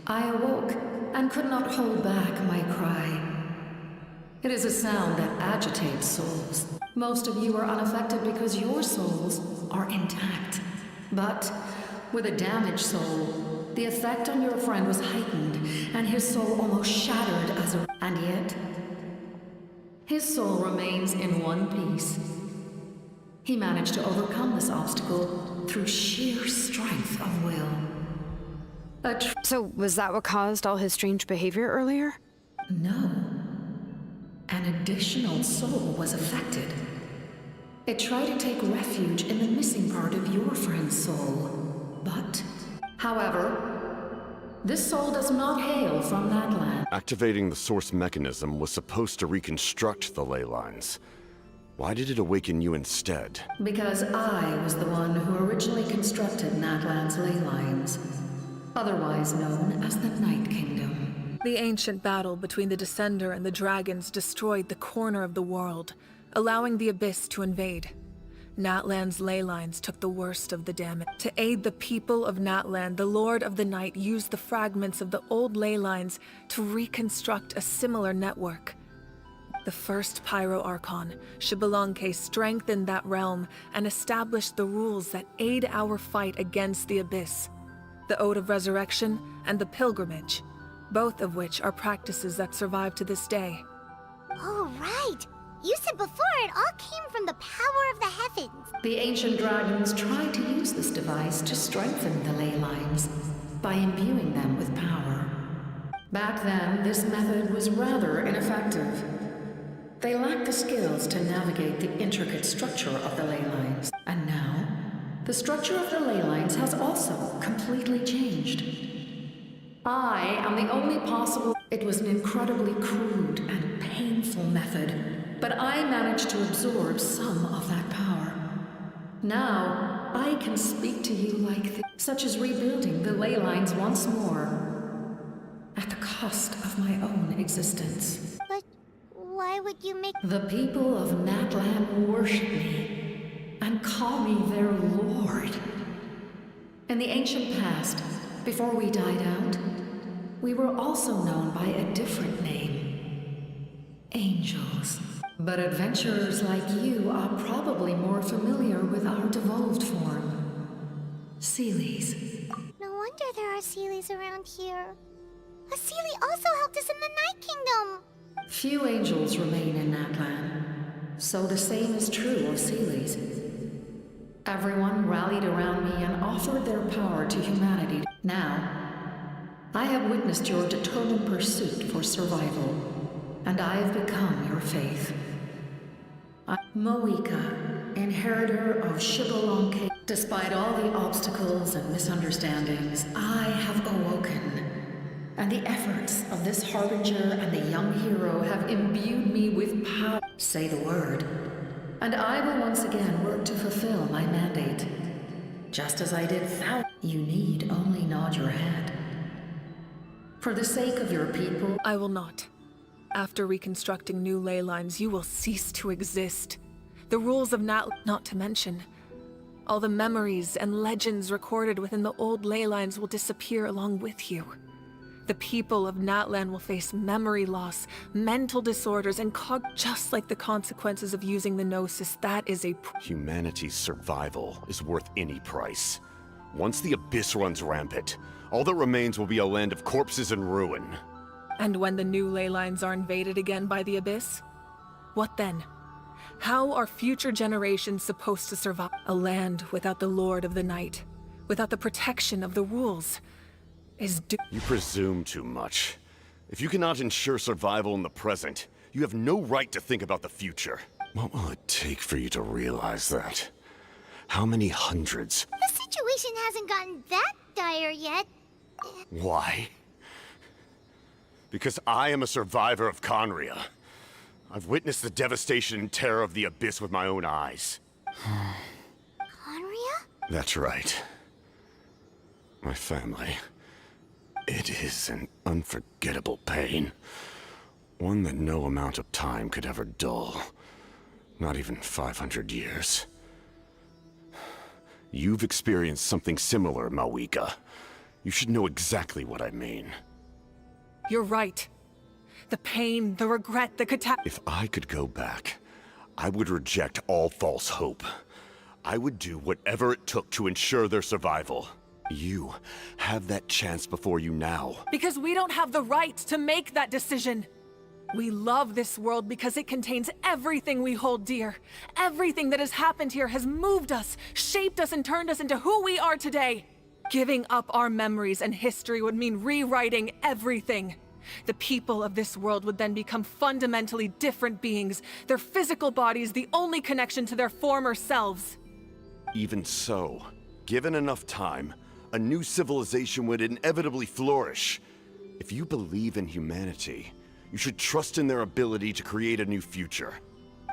Speaker 12: I awoke and could not hold back my cry. It is a sound that agitates souls. Most of you are unaffected because your souls are intact. But with a damaged soul, the effect on your friend was heightened, and his soul almost shattered as a... And yet, his soul remains in one piece. He managed to overcome this obstacle through sheer strength of will.
Speaker 7: So, was that what caused all his strange behavior earlier?
Speaker 12: No. An additional soul was affected. It tried to take refuge in the missing part of your friend's soul. But, however, this soul does not hail from that land.
Speaker 16: Activating the source mechanism was supposed to reconstruct the ley lines. Why did it awaken you instead?
Speaker 12: Because I was the one who originally constructed Natlan's ley lines, otherwise known as the Night Kingdom.
Speaker 6: The ancient battle between the Descender and the dragons destroyed the corner of the world, allowing the Abyss to invade. Natlan's ley lines took the worst of the damage. To aid the people of Natlan, the Lord of the Night used the fragments of the old ley lines to reconstruct a similar network. The first Pyro Archon, Xbalanque, strengthened that realm and established the rules that aid our fight against the Abyss. The Ode of Resurrection and the Pilgrimage, both of which are practices that survive to this day.
Speaker 2: Oh, right! You said before it all came from the power of the heavens.
Speaker 12: The ancient dragons tried to use this device to strengthen the ley lines by imbuing them with power. Back then, this method was rather ineffective. They lacked the skills to navigate the intricate structure of the ley lines. And now, the structure of the ley lines has also completely changed. I am the only possible... It was an incredibly crude and painful method, but I managed to absorb some of that power. Now, I can speak to you like such as rebuilding the ley lines once more, at the cost of my own existence.
Speaker 2: But why would you make...
Speaker 12: The people of Natlan worship me and call me their lord. In the ancient past, before we died out, we were also known by a different name. Angels. But adventurers like you are probably more familiar with our devolved form. Seelies.
Speaker 2: No wonder there are Seelies around here. A Seelie also helped us in the Night Kingdom!
Speaker 12: Few angels remain in Natlan, so the same is true of Seelies. Everyone rallied around me and offered their power to humanity. Now, I have witnessed your determined pursuit for survival, and I have become your faith. Moika, inheritor of Xbalanque. Despite all the obstacles and misunderstandings, I have awoken. And the efforts of this harbinger and the young hero have imbued me with power. Say the word, and I will once again work to fulfill my mandate. Just as I did you need only nod your head. For the sake of your people...
Speaker 6: I will not. After reconstructing new ley lines, you will cease to exist. The rules of not to mention. All the memories and legends recorded within the old ley lines will disappear along with you. The people of Natlan will face memory loss, mental disorders, and just like the consequences of using the Gnosis. That is a...
Speaker 16: Humanity's survival is worth any price. Once the Abyss runs rampant, all that remains will be a land of corpses and ruin.
Speaker 6: And when the new ley lines are invaded again by the Abyss? What then? How are future generations supposed to survive? A land without the Lord of the Night, without the protection of the rules, is
Speaker 16: You presume too much. If you cannot ensure survival in the present, you have no right to think about the future. What will it take for you to realize that? How many hundreds?
Speaker 2: The situation hasn't gotten that dire yet.
Speaker 16: Why? Because I am a survivor of Conria. I've witnessed the devastation and terror of the Abyss with my own eyes.
Speaker 2: Conria?
Speaker 16: That's right. My family. It is an unforgettable pain. One that no amount of time could ever dull. Not even 500 years. You've experienced something similar, Mawika. You should know exactly what I mean.
Speaker 6: You're right. The pain, the regret, the
Speaker 16: If I could go back, I would reject all false hope. I would do whatever it took to ensure their survival. You have that chance before you now.
Speaker 6: Because we don't have the right to make that decision. We love this world because it contains everything we hold dear. Everything that has happened here has moved us, shaped us, and turned us into who we are today. Giving up our memories and history would mean rewriting everything. The people of this world would then become fundamentally different beings, their physical bodies the only connection to their former selves.
Speaker 16: Even so, given enough time, a new civilization would inevitably flourish. If you believe in humanity, you should trust in their ability to create a new future.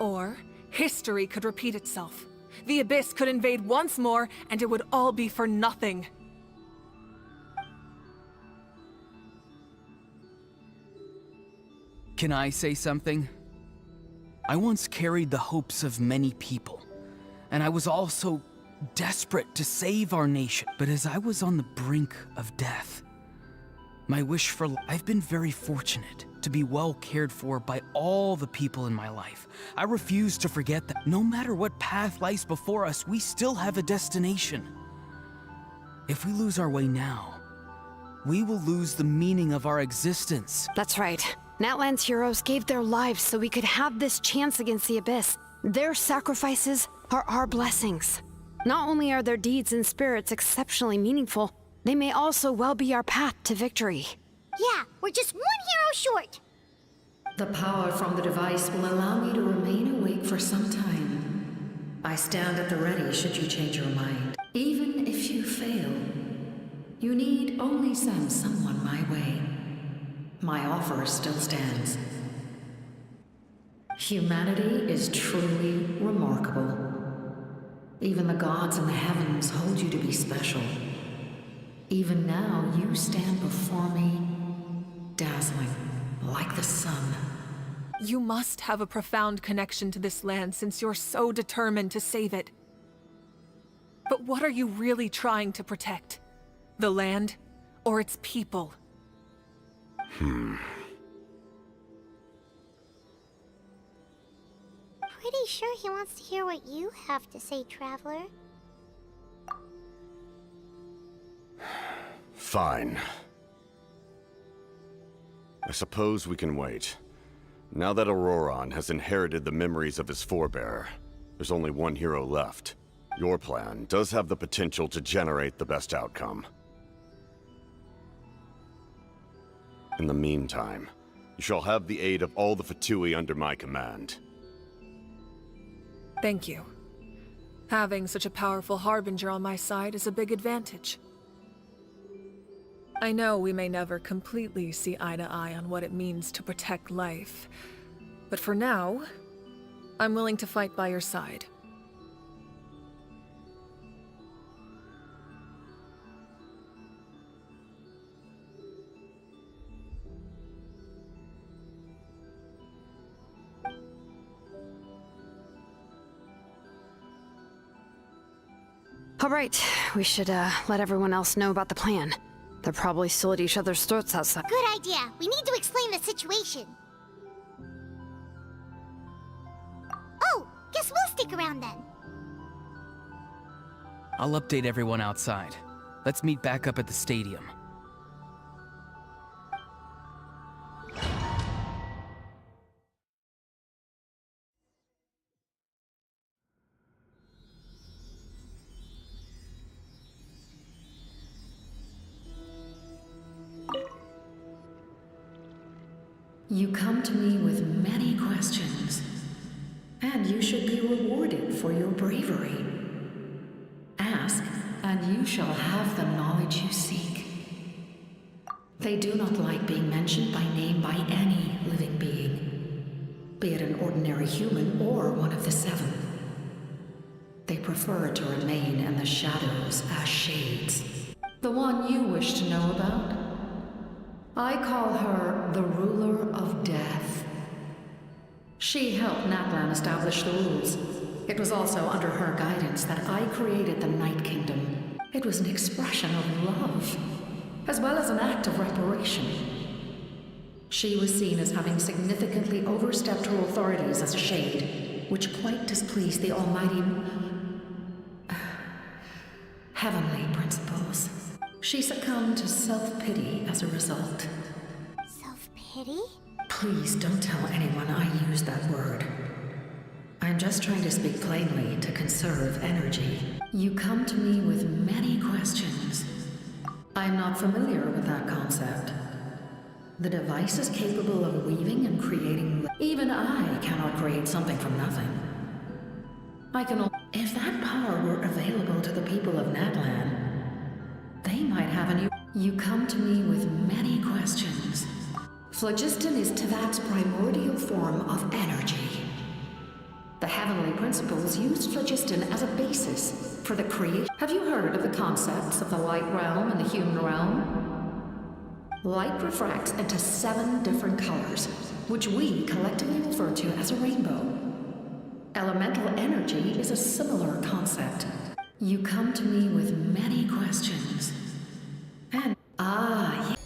Speaker 6: Or, history could repeat itself. The Abyss could invade once more, and it would all be for nothing.
Speaker 14: Can I say something? I once carried the hopes of many people, and I was also desperate to save our nation. But as I was on the brink of death, my wish for I've been very fortunate to be well cared for by all the people in my life. I refuse to forget that no matter what path lies before us, we still have a destination. If we lose our way now, we will lose the meaning of our existence.
Speaker 7: That's right. Natlan's heroes gave their lives so we could have this chance against the Abyss. Their sacrifices are our blessings. Not only are their deeds and spirits exceptionally meaningful, they may also well be our path to victory.
Speaker 2: Yeah, we're just one hero short.
Speaker 12: The power from the device will allow me to remain awake for some time. I stand at the ready should you change your mind. Even if you fail, you need only send someone my way. My offer still stands. Humanity is truly remarkable. Even the gods in the heavens hold you to be special. Even now, you stand before me, dazzling, like the sun.
Speaker 6: You must have a profound connection to this land since you're so determined to save it. But what are you really trying to protect? The land, or its people?
Speaker 2: Pretty sure he wants to hear what you have to say, Traveler.
Speaker 16: Fine. I suppose we can wait. Now that Auroron has inherited the memories of his forebearer, there's only one hero left. Your plan does have the potential to generate the best outcome. In the meantime, you shall have the aid of all the Fatui under my command.
Speaker 6: Thank you. Having such a powerful harbinger on my side is a big advantage. I know we may never completely see eye to eye on what it means to protect life, but for now, I'm willing to fight by your side.
Speaker 7: All right, we should let everyone else know about the plan. They're probably still at each other's throats outside.
Speaker 2: Good idea. We need to explain the situation. Oh, guess we'll stick around then.
Speaker 14: I'll update everyone outside. Let's meet back up at the stadium.
Speaker 12: You come to me with many questions, and you should be rewarded for your bravery. Ask, and you shall have the knowledge you seek. They do not like being mentioned by name by any living being, be it an ordinary human or one of the seven. They prefer to remain in the shadows as shades. The one you wish to know about? I call her the Ruler of Death. She helped Natlan establish the rules. It was also under her guidance that I created the Night Kingdom. It was an expression of love, as well as an act of reparation. She was seen as having significantly overstepped her authorities as a shade, which quite displeased the almighty heavenly principles. She succumbed to self-pity as a result.
Speaker 2: Self-pity?
Speaker 12: Please don't tell anyone I used that word. I'm just trying to speak plainly to conserve energy. You come to me with many questions. I'm not familiar with that concept. The device is capable of weaving and creating. Even I cannot create something from nothing. I can. If that power were available to the people of Natlan, they might have a new. You come to me with many questions. Phlogiston is Tevat's primordial form of energy. The heavenly principles used phlogiston as a basis for the creation. Have you heard of the concepts of the light realm and the human realm? Light refracts into 7 different colors, which we collectively refer to as a rainbow. Elemental energy is a similar concept. You come to me with many questions. And yeah.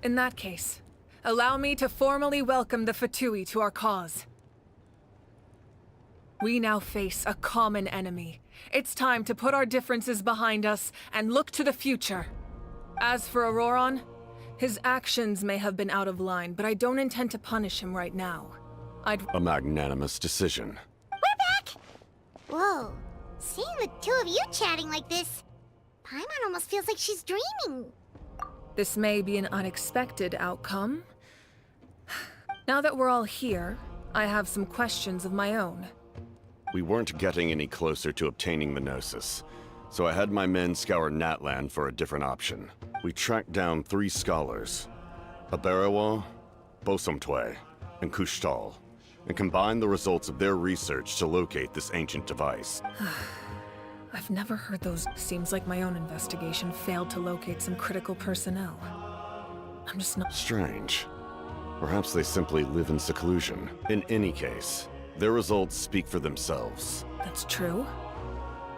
Speaker 6: In that case, allow me to formally welcome the Fatui to our cause. We now face a common enemy. It's time to put our differences behind us and look to the future. As for Auroron, his actions may have been out of line, but I don't intend to punish him right now.
Speaker 16: A magnanimous decision.
Speaker 2: We're back! Whoa, seeing the two of you chatting like this, Paimon almost feels like she's dreaming.
Speaker 6: This may be an unexpected outcome. Now that we're all here, I have some questions of my own.
Speaker 16: We weren't getting any closer to obtaining the Gnosis, so I had my men scour Natlan for a different option. We tracked down 3 scholars, Aberawa, Bosomtwe, and Kushtal, and combined the results of their research to locate this ancient device.
Speaker 6: I've never heard those. Seems like my own investigation failed to locate some critical personnel. I'm just not.
Speaker 16: Strange. Perhaps they simply live in seclusion. In any case, their results speak for themselves.
Speaker 6: That's true.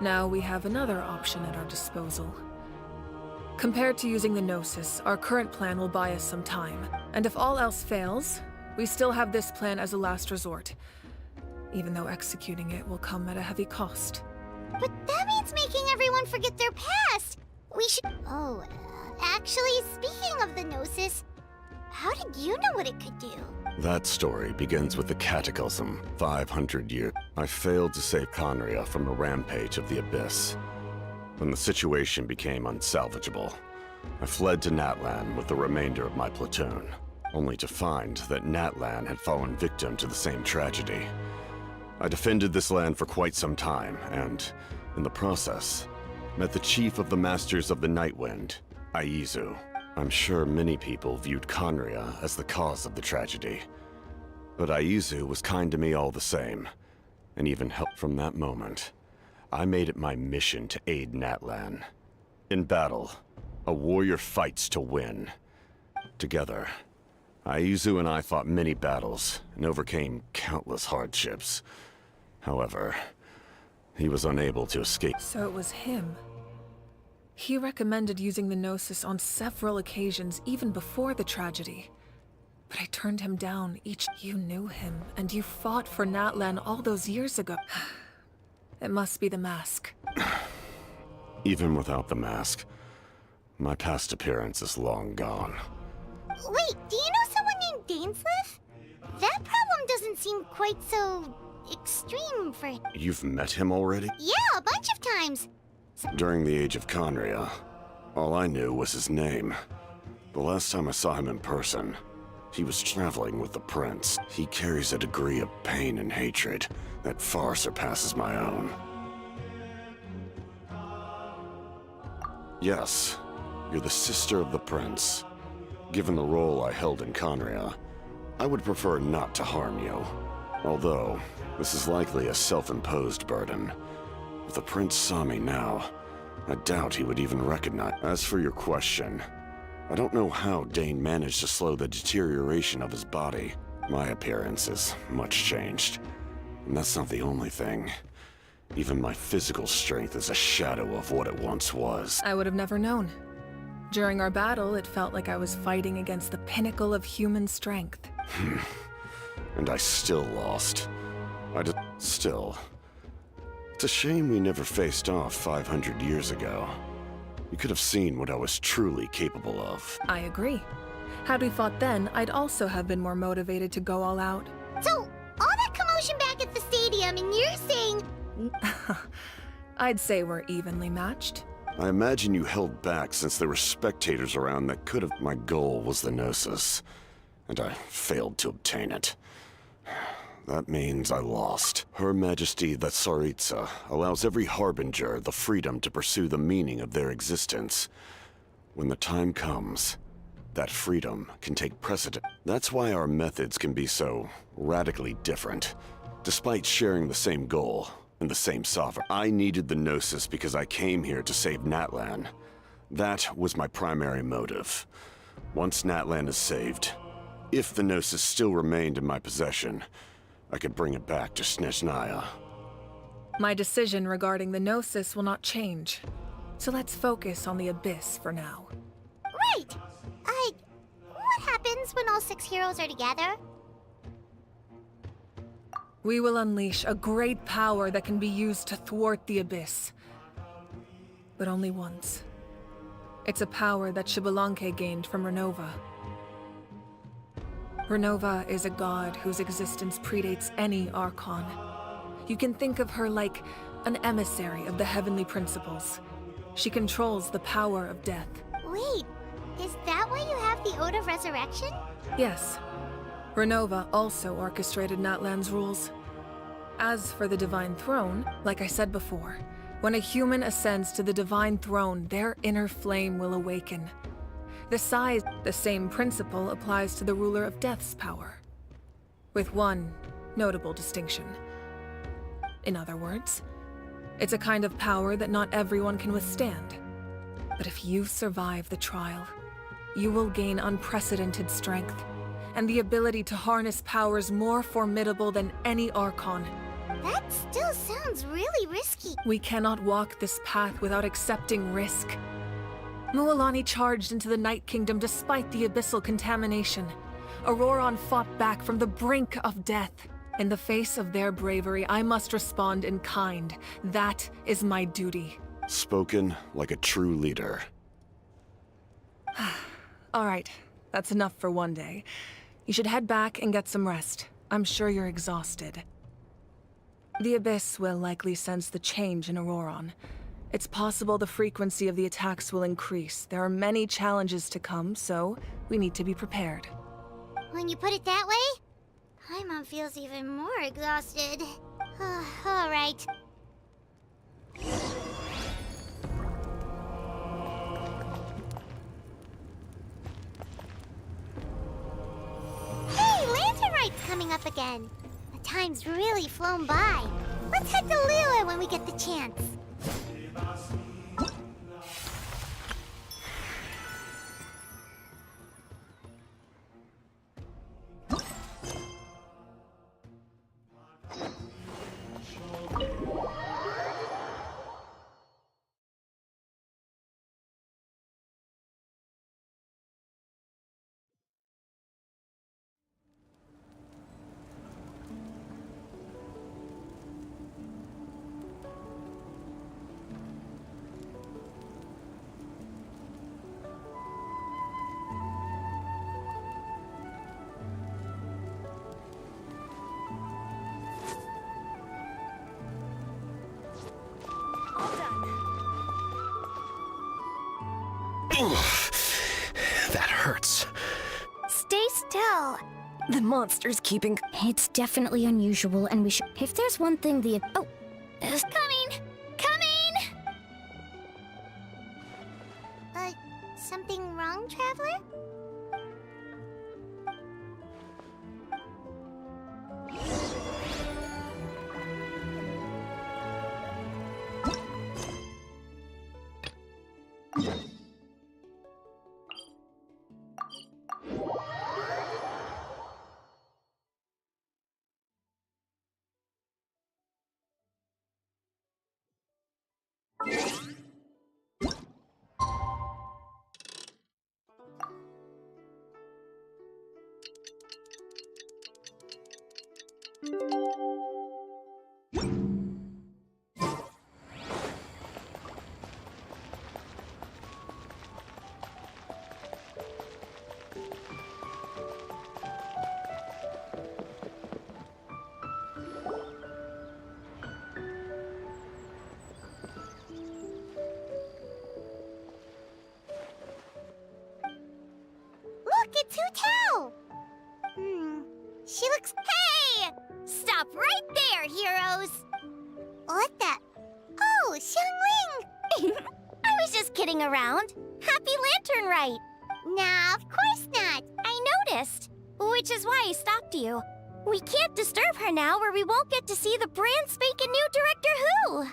Speaker 6: Now we have another option at our disposal. Compared to using the Gnosis, our current plan will buy us some time. And if all else fails, we still have this plan as a last resort. Even though executing it will come at a heavy cost.
Speaker 2: But that means making everyone forget their past! We should... Oh, actually, speaking of the Gnosis, how did you know what it could do?
Speaker 16: That story begins with the Cataclysm, 500 years. I failed to save Conria from the rampage of the Abyss. When the situation became unsalvageable, I fled to Natlan with the remainder of my platoon, only to find that Natlan had fallen victim to the same tragedy. I defended this land for quite some time, and, in the process, met the chief of the Masters of the Nightwind, Aizu. I'm sure many people viewed Conria as the cause of the tragedy. But Aizu was kind to me all the same, and even helped from that moment. I made it my mission to aid Natlan. In battle, a warrior fights to win. Together, Aizu and I fought many battles and overcame countless hardships. However, he was unable to escape.
Speaker 6: So it was him. He recommended using the Gnosis on several occasions, even before the tragedy. But I turned him down each. You knew him, and you fought for Natlan all those years ago. It must be the mask.
Speaker 16: Even without the mask, my past appearance is long gone.
Speaker 2: Wait, do you know someone named Dainsleif? That problem doesn't seem quite so extreme for...
Speaker 16: You've met him already?
Speaker 2: Yeah, a bunch of times.
Speaker 16: During the age of Conria, all I knew was his name. The last time I saw him in person, he was traveling with the prince. He carries a degree of pain and hatred that far surpasses my own. Yes, you're the sister of the prince. Given the role I held in Conria, I would prefer not to harm you. Although, this is likely a self-imposed burden. If the prince saw me now, I doubt he would even recognize. As for your question, I don't know how Dane managed to slow the deterioration of his body. My appearance is much changed. And that's not the only thing. Even my physical strength is a shadow of what it once was.
Speaker 6: I would have never known. During our battle, it felt like I was fighting against the pinnacle of human strength.
Speaker 16: And I still lost. Still. It's a shame we never faced off 500 years ago. You could have seen what I was truly capable of.
Speaker 6: I agree. Had we fought then, I'd also have been more motivated to go all out.
Speaker 2: So, all that commotion back at the stadium, and you're saying...
Speaker 6: I'd say we're evenly matched.
Speaker 16: I imagine you held back since there were spectators around that could have... My goal was the Gnosis, and I failed to obtain it. That means I lost. Her Majesty the Tsaritsa allows every Harbinger the freedom to pursue the meaning of their existence. When the time comes, that freedom can take precedent. That's why our methods can be so radically different, despite sharing the same goal and the same sovereign. I needed the Gnosis because I came here to save Natlan. That was my primary motive. Once Natlan is saved, if the Gnosis still remained in my possession, I could bring it back to Snezhnaya.
Speaker 6: My decision regarding the Gnosis will not change. So let's focus on the Abyss for now.
Speaker 2: Right! What happens when all 6 heroes are together?
Speaker 6: We will unleash a great power that can be used to thwart the Abyss. But only once. It's a power that Xbalanque gained from Renova. Renova is a god whose existence predates any Archon. You can think of her like an emissary of the heavenly principles. She controls the power of death.
Speaker 2: Wait, is that why you have the Ode of Resurrection?
Speaker 6: Yes. Renova also orchestrated Natlan's rules. As for the Divine Throne, like I said before, when a human ascends to the Divine Throne, their inner flame will awaken. The same principle applies to the ruler of Death's power, with one notable distinction. In other words, it's a kind of power that not everyone can withstand. But if you survive the trial, you will gain unprecedented strength, and the ability to harness powers more formidable than any Archon.
Speaker 2: That still sounds really risky.
Speaker 6: We cannot walk this path without accepting risk. Mualani charged into the Night Kingdom despite the abyssal contamination. Auroran fought back from the brink of death. In the face of their bravery, I must respond in kind. That is my duty.
Speaker 16: Spoken like a true leader.
Speaker 6: All right, that's enough for one day. You should head back and get some rest. I'm sure you're exhausted. The Abyss will likely sense the change in Auroran. It's possible the frequency of the attacks will increase. There are many challenges to come, so we need to be prepared.
Speaker 2: When you put it that way, Paimon feels even more exhausted. All right. Hey, Lantern Rite's coming up again. The time's really flown by. Let's head to Liyue when we get the chance.
Speaker 15: That hurts.
Speaker 9: Stay still.
Speaker 4: The monster's keeping...
Speaker 13: It's definitely unusual, and we should... If there's one thing the... Oh,
Speaker 9: Coming! Coming!
Speaker 2: Something wrong, Traveler? Look, it's Hu Tao! She looks...
Speaker 9: Hey! Stop right there, heroes!
Speaker 2: What the... Oh, Xiangling!
Speaker 9: I was just kidding around. Happy Lantern Rite!
Speaker 2: Nah, of course not!
Speaker 9: I noticed, which is why I stopped you. We can't disturb her now or we won't get to see the brand spanking new Director Who!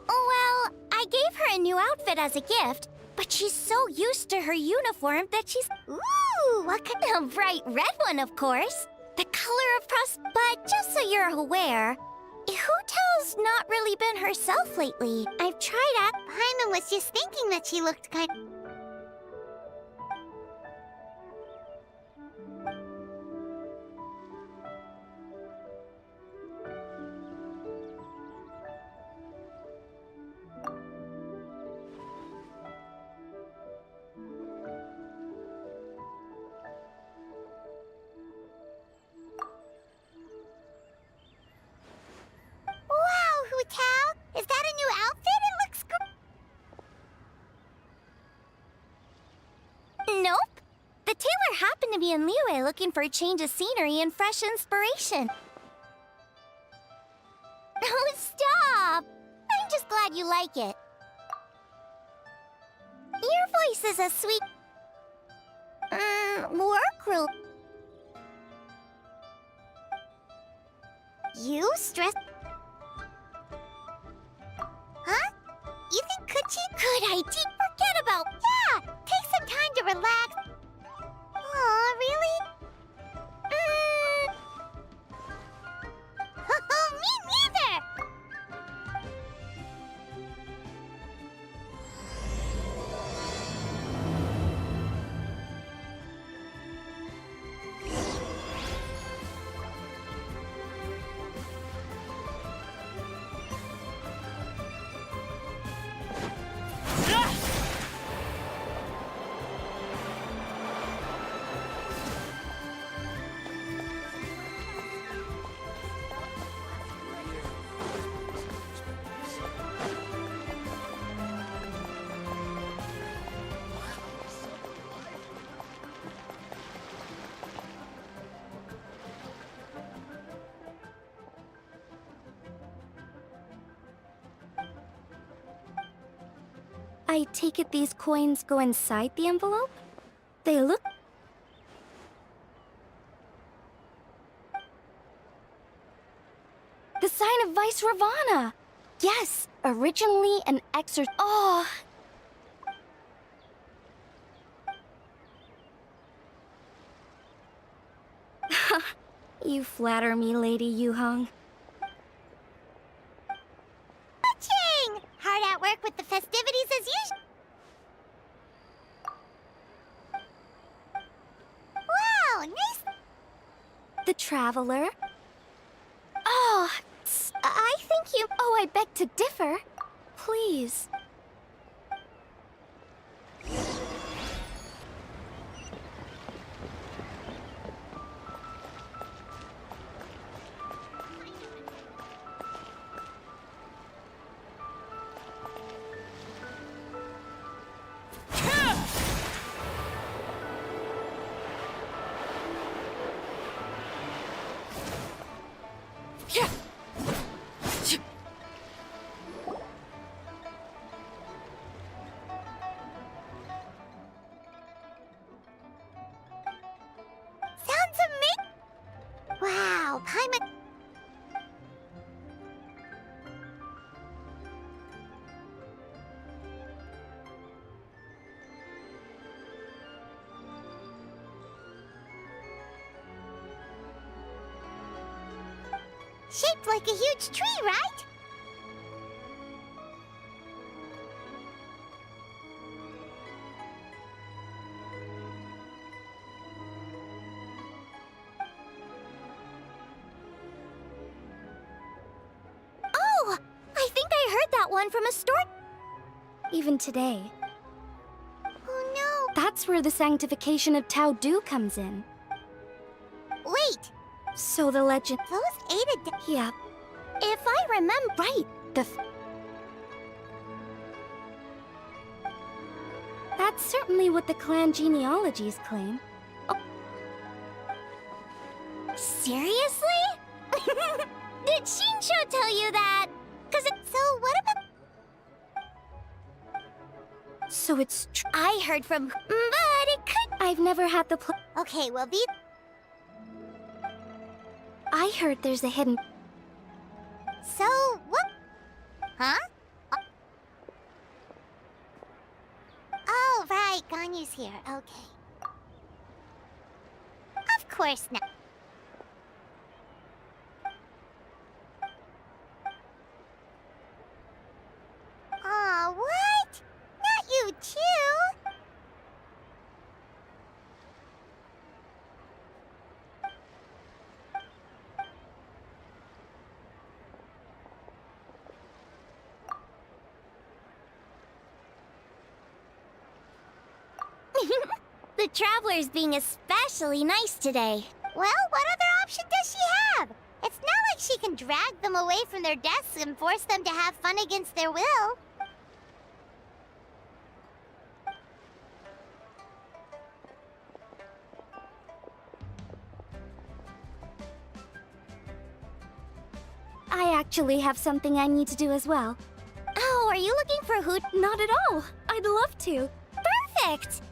Speaker 9: Well, I gave her a new outfit as a gift, but she's so used to her uniform that she's...
Speaker 2: Ooh, what kind
Speaker 9: A bright red one, of course. The color of But just so you're aware, Hu Tao's not really been herself lately. I've tried at...
Speaker 2: Paimon was just thinking that she looked kind... Wow, Hu Tao! Is that a new outfit? It looks great!
Speaker 9: Nope. The tailor happened to be in Liyue looking for a change of scenery and fresh inspiration. Oh, stop! I'm just glad you like it. Your voice is a sweet... work rule.
Speaker 2: You stress... Huh? You think Kuchi...
Speaker 9: Good idea. Forget about...
Speaker 2: Yeah! Take some time to relax. Aw, really? Me neither!
Speaker 9: I take it these coins go inside the envelope? They look... The sign of Vice Ravana! Yes, originally an Oh! You flatter me, Lady Yuhong.
Speaker 2: Ching! Hard at work with the festivities as usual. Wow, nice.
Speaker 9: The Traveler? Oh, I think you... Oh, I beg to differ. Please.
Speaker 2: Wow, Paimon. Shaped like a huge tree, right?
Speaker 13: Oh! I think I heard that one from a store. Even today.
Speaker 2: Oh no!
Speaker 13: That's where the sanctification of pt.2 comes in.
Speaker 2: Wait!
Speaker 13: So the legend.
Speaker 2: Those Ada.
Speaker 13: Yeah. If I remember right, that's certainly what the clan genealogies claim. Oh.
Speaker 2: Seriously? Did Shinsho tell you that? So what about...
Speaker 13: So it's
Speaker 2: I heard from... But it could...
Speaker 13: I've never had the
Speaker 2: Okay, well these...
Speaker 13: I heard there's a hidden...
Speaker 2: So, what? Huh? Oh, right, Ganyu's here. Okay. Of course not. Aw, what? Not you too? The Traveler's being especially nice today. Well, what other option does she have? It's not like she can drag them away from their desks and force them to have fun against their will.
Speaker 13: I actually have something I need to do as well.
Speaker 2: Oh, are you looking for Hoot?
Speaker 13: Not at all. I'd love to.
Speaker 2: Perfect!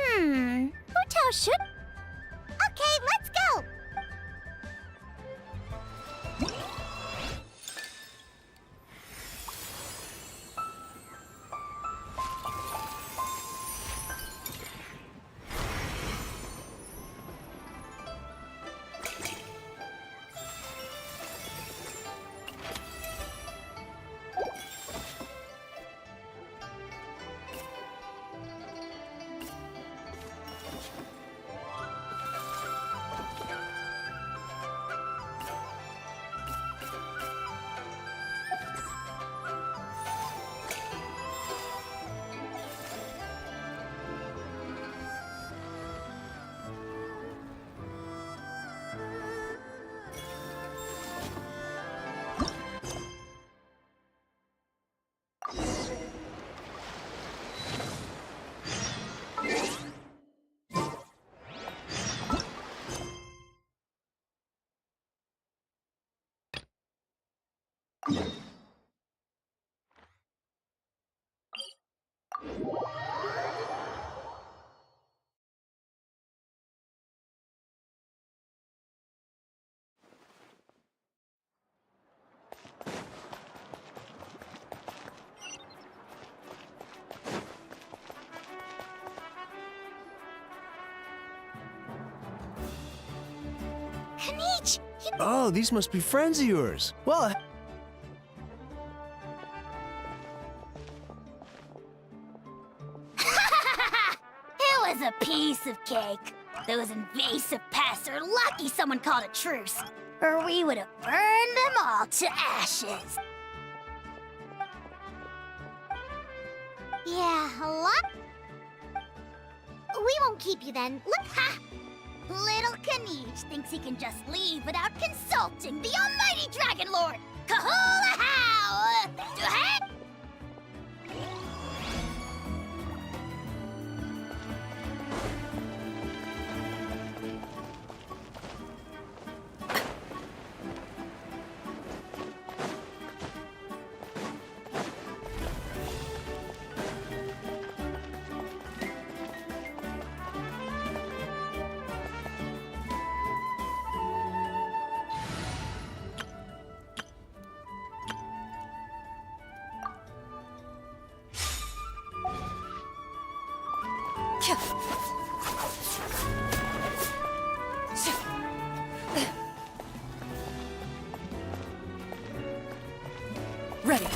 Speaker 2: Hotel should... Okay, let's go! Kanich!
Speaker 5: Oh, these must be friends of yours. Well,
Speaker 2: It was a piece of cake. Those invasive pests are lucky someone called a truce, or we would have burned them all to ashes. Yeah, a lot. We won't keep you then. Look, ha! Little Kanich thinks he can just leave without consulting the almighty Dragon Lord. Kahula how! Hey!
Speaker 18: Ready.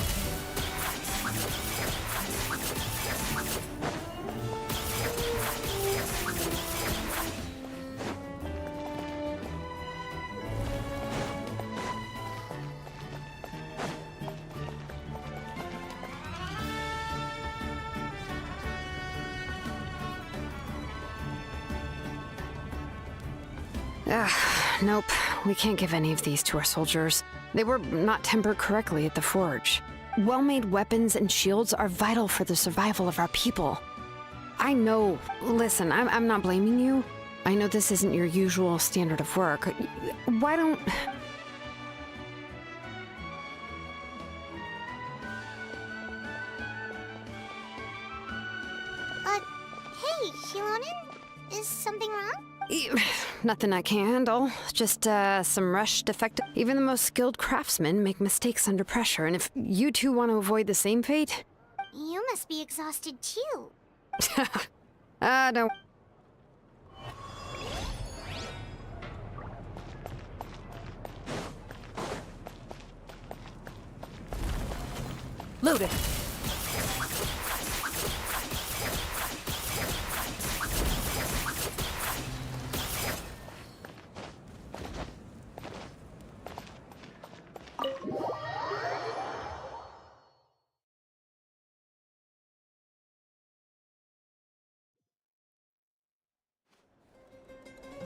Speaker 7: Nope. We can't give any of these to our soldiers. They were not tempered correctly at the forge. Well-made weapons and shields are vital for the survival of our people. I know. Listen, I'm not blaming you. I know this isn't your usual standard of work. Why don't...
Speaker 2: Hey, Shilonen? Is something wrong?
Speaker 7: Nothing I can handle. Just, some rushed, defective... Even the most skilled craftsmen make mistakes under pressure, and if you two want to avoid the same fate...
Speaker 2: You must be exhausted too.
Speaker 7: Don't...
Speaker 18: Loaded.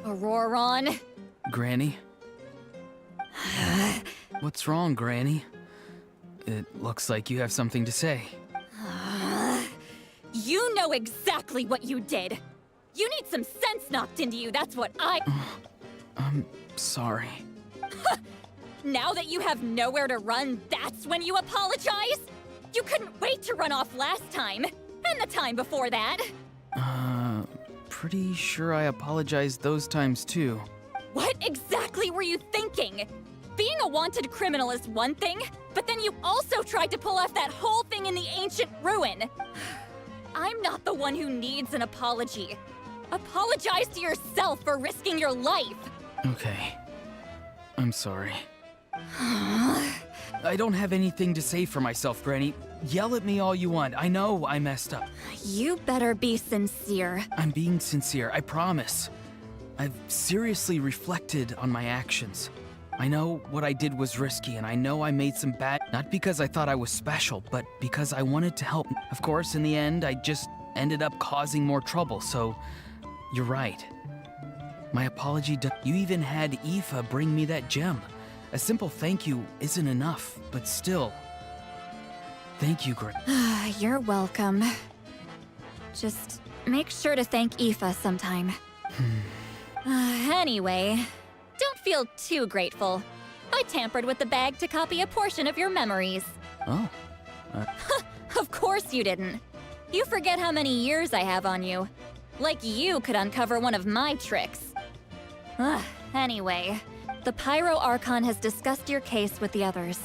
Speaker 1: Auroron?
Speaker 14: Granny? What's wrong, Granny? It looks like you have something to say.
Speaker 1: You know exactly what you did. You need some sense knocked into you, that's what I...
Speaker 14: I'm sorry.
Speaker 1: Now that you have nowhere to run, that's when you apologize? You couldn't wait to run off last time, and the time before that.
Speaker 14: Pretty sure I apologized those times too.
Speaker 1: What exactly were you thinking? Being a wanted criminal is one thing, but then you also tried to pull off that whole thing in the ancient ruin. I'm not the one who needs an apology. Apologize to yourself for risking your life.
Speaker 14: Okay. I'm sorry. I don't have anything to say for myself, Granny. Yell at me all you want. I know I messed up.
Speaker 1: You better be sincere.
Speaker 14: I'm being sincere, I promise. I've seriously reflected on my actions. I know what I did was risky, and I know I made some bad... Not because I thought I was special, but because I wanted to help. Of course, in the end, I just ended up causing more trouble, so... You're right. My apology You even had Aoife bring me that gem. A simple thank you isn't enough, but still... Thank you, Granny.
Speaker 1: You're welcome. Just make sure to thank Aoife sometime. Anyway, don't feel too grateful. I tampered with the bag to copy a portion of your memories.
Speaker 14: Oh.
Speaker 1: Of course you didn't. You forget how many years I have on you. Like you could uncover one of my tricks. Anyway, the Pyro Archon has discussed your case with the others.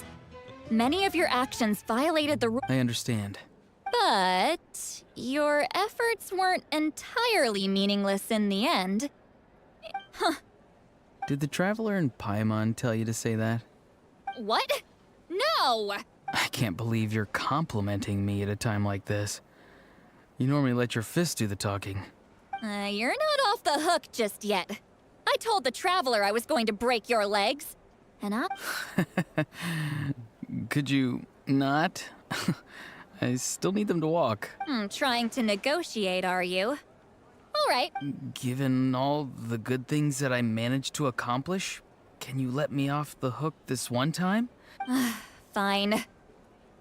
Speaker 1: Many of your actions violated the rules.
Speaker 14: I understand.
Speaker 1: But your efforts weren't entirely meaningless in the end.
Speaker 14: Did the Traveler in Paimon tell you to say that?
Speaker 1: What? No!
Speaker 14: I can't believe you're complimenting me at a time like this. You normally let your fist do the talking.
Speaker 1: You're not off the hook just yet. I told the Traveler I was going to break your legs. And I...
Speaker 14: Could you not? I still need them to walk.
Speaker 1: Trying to negotiate, are you? All right.
Speaker 14: Given all the good things that I managed to accomplish, can you let me off the hook this one time?
Speaker 1: Fine.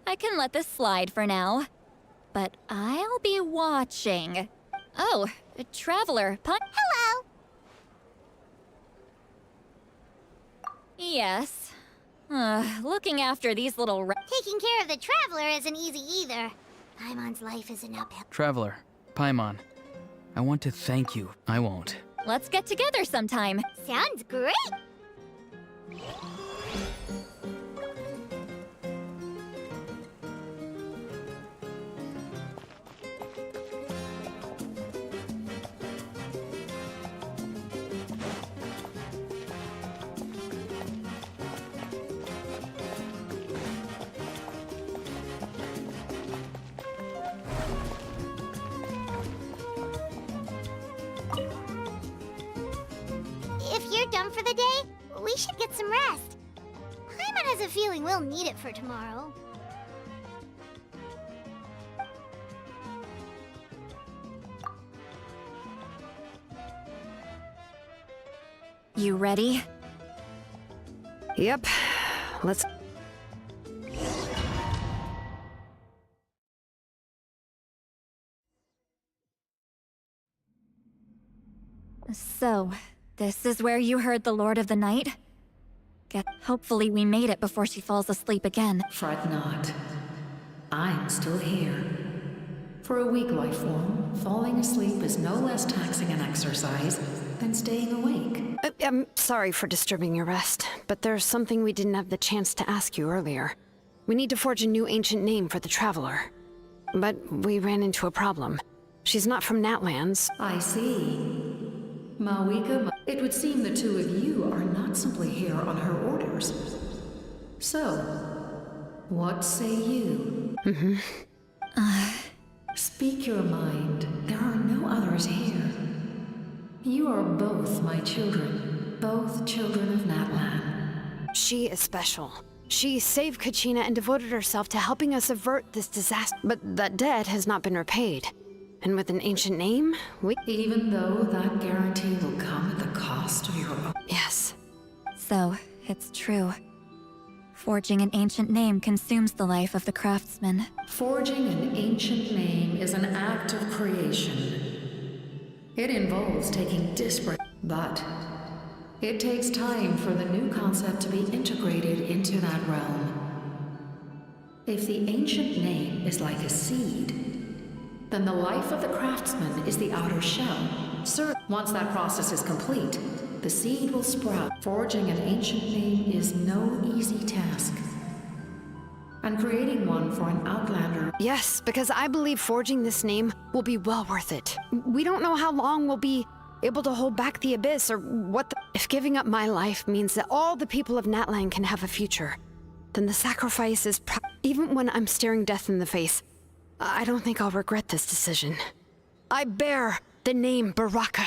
Speaker 1: I can let this slide for now. But I'll be watching. Oh, a Traveler.
Speaker 2: Hello!
Speaker 1: Yes. Looking after these little
Speaker 2: Taking care of the Traveler isn't easy either. Paimon's life is an uphill.
Speaker 14: Traveler, Paimon, I want to thank you. I won't.
Speaker 1: Let's get together sometime.
Speaker 2: Sounds great! for the day, we should get some rest. Paimon has a feeling we'll need it for tomorrow.
Speaker 1: You ready?
Speaker 7: Yep. Let's...
Speaker 1: So, this is where you heard the Lord of the Night? Hopefully we made it before she falls asleep again.
Speaker 12: Fret not. I'm still here. For a weak life form, falling asleep is no less taxing an exercise than staying awake.
Speaker 7: I'm sorry for disturbing your rest, but there's something we didn't have the chance to ask you earlier. We need to forge a new ancient name for the Traveler. But we ran into a problem. She's not from Natlands.
Speaker 12: I see. Mawika, it would seem the two of you are not simply here on her orders. So, what say you? Speak your mind. There are no others here. You are both my children. Both children of Natlan.
Speaker 7: She is special. She saved Kachina and devoted herself to helping us avert this disaster. But that debt has not been repaid. And with an ancient name, we...
Speaker 12: Even though that guarantee will come at the cost of your own...
Speaker 1: Yes. So, it's true. Forging an ancient name consumes the life of the craftsman.
Speaker 12: Forging an ancient name is an act of creation. It involves taking disparate... But it takes time for the new concept to be integrated into that realm. If the ancient name is like a seed, then the life of the craftsman is the outer shell. Sir, once that process is complete, the seed will sprout. Forging an ancient name is no easy task. And creating one for an outlander...
Speaker 7: Yes, because I believe forging this name will be well worth it. We don't know how long we'll be able to hold back the Abyss or what the... If giving up my life means that all the people of Natlan can have a future, then the sacrifice is even when I'm staring death in the face, I don't think I'll regret this decision. I bear the name Baraka.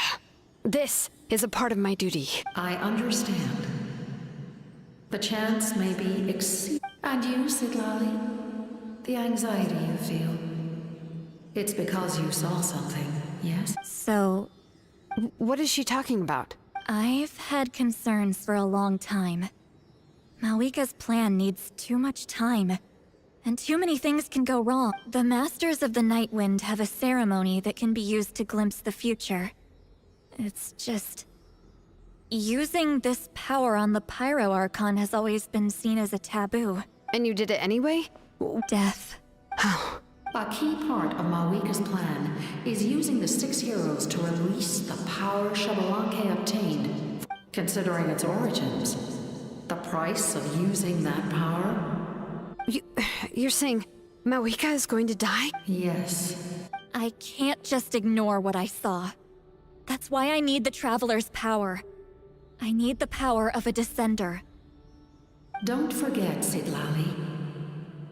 Speaker 7: This is a part of my duty.
Speaker 12: I understand. The chance may be And you, Siglali? The anxiety you feel. It's because you saw something, yes?
Speaker 1: So...
Speaker 7: What is she talking about?
Speaker 1: I've had concerns for a long time. Mawika's plan needs too much time. And too many things can go wrong. The Masters of the Night Wind have a ceremony that can be used to glimpse the future. It's just... Using this power on the Pyro Archon has always been seen as a taboo.
Speaker 7: And you did it anyway?
Speaker 1: Death.
Speaker 12: A key part of Mawika's plan is using the 6 heroes to release the power Xbalanque obtained. Considering its origins, the price of using that power...
Speaker 7: You're saying Mawika is going to die?
Speaker 12: Yes.
Speaker 1: I can't just ignore what I saw. That's why I need the Traveler's power. I need the power of a Descender.
Speaker 12: Don't forget, Siglali.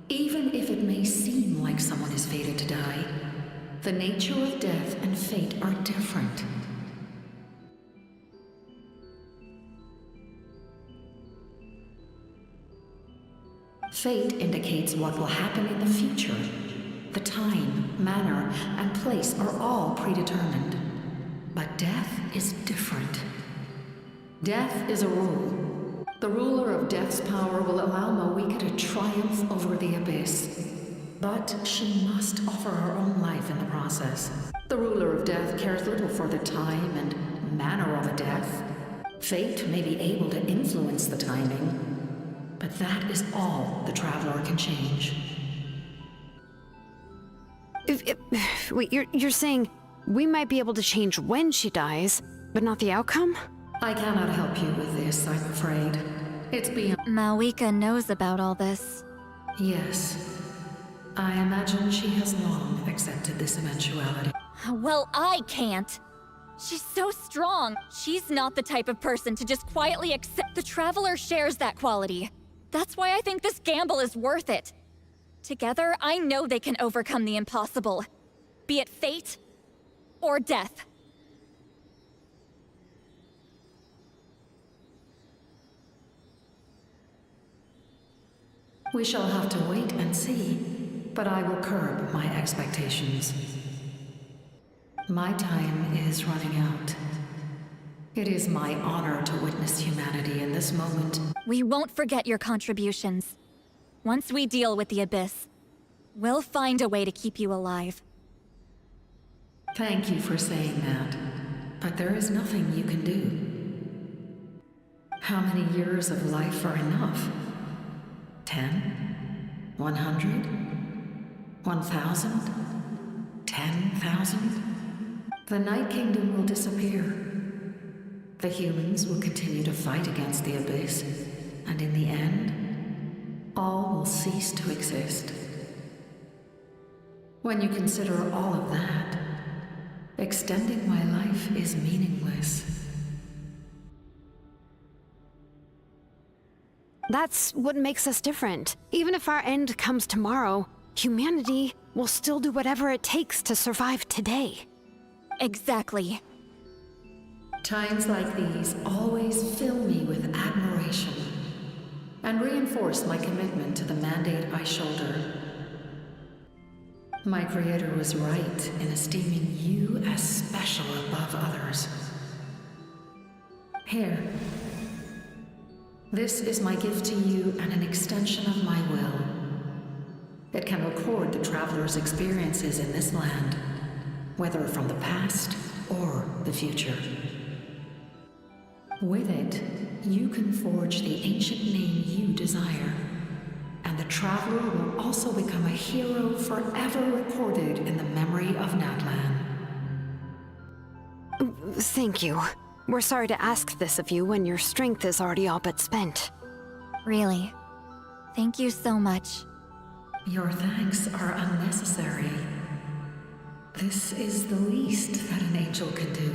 Speaker 12: Even if it may seem like someone is fated to die, the nature of death and fate are different. Fate indicates what will happen in the future. The time, manner, and place are all predetermined. But death is different. Death is a rule. The ruler of death's power will allow Mawika to triumph over the Abyss. But she must offer her own life in the process. The ruler of death cares little for the time and manner of a death. Fate may be able to influence the timing, but that is all the Traveler can change.
Speaker 7: Wait, you're saying we might be able to change when she dies, but not the outcome?
Speaker 12: I cannot help you with this, I'm afraid. It's beyond...
Speaker 1: Mawika knows about all this.
Speaker 12: Yes. I imagine she has long accepted this eventuality.
Speaker 1: Well, I can't. She's so strong. She's not the type of person to just quietly accept. The Traveler shares that quality. That's why I think this gamble is worth it. Together, I know they can overcome the impossible. Be it fate or death.
Speaker 12: We shall have to wait and see, but I will curb my expectations. My time is running out. It is my honor to witness humanity in this moment.
Speaker 1: We won't forget your contributions. Once we deal with the Abyss, we'll find a way to keep you alive.
Speaker 12: Thank you for saying that, but there is nothing you can do. How many years of life are enough? 10? 100? 1,000? 10,000? The Night Kingdom will disappear. The humans will continue to fight against the Abyss, and in the end, all will cease to exist. When you consider all of that, extending my life is meaningless.
Speaker 7: That's what makes us different. Even if our end comes tomorrow, humanity will still do whatever it takes to survive today.
Speaker 1: Exactly.
Speaker 12: Times like these always fill me with admiration and reinforce my commitment to the mandate I shoulder. My creator was right in esteeming you as special above others. Here. This is my gift to you and an extension of my will. It can record the traveler's experiences in this land, whether from the past or the future. With it, you can forge the ancient name you desire, and the traveler will also become a hero forever recorded in the memory of Natlan.
Speaker 7: Thank you. We're sorry to ask this of you when your strength is already all but spent.
Speaker 1: Really. Thank you so much.
Speaker 12: Your thanks are unnecessary. This is the least that an angel can do.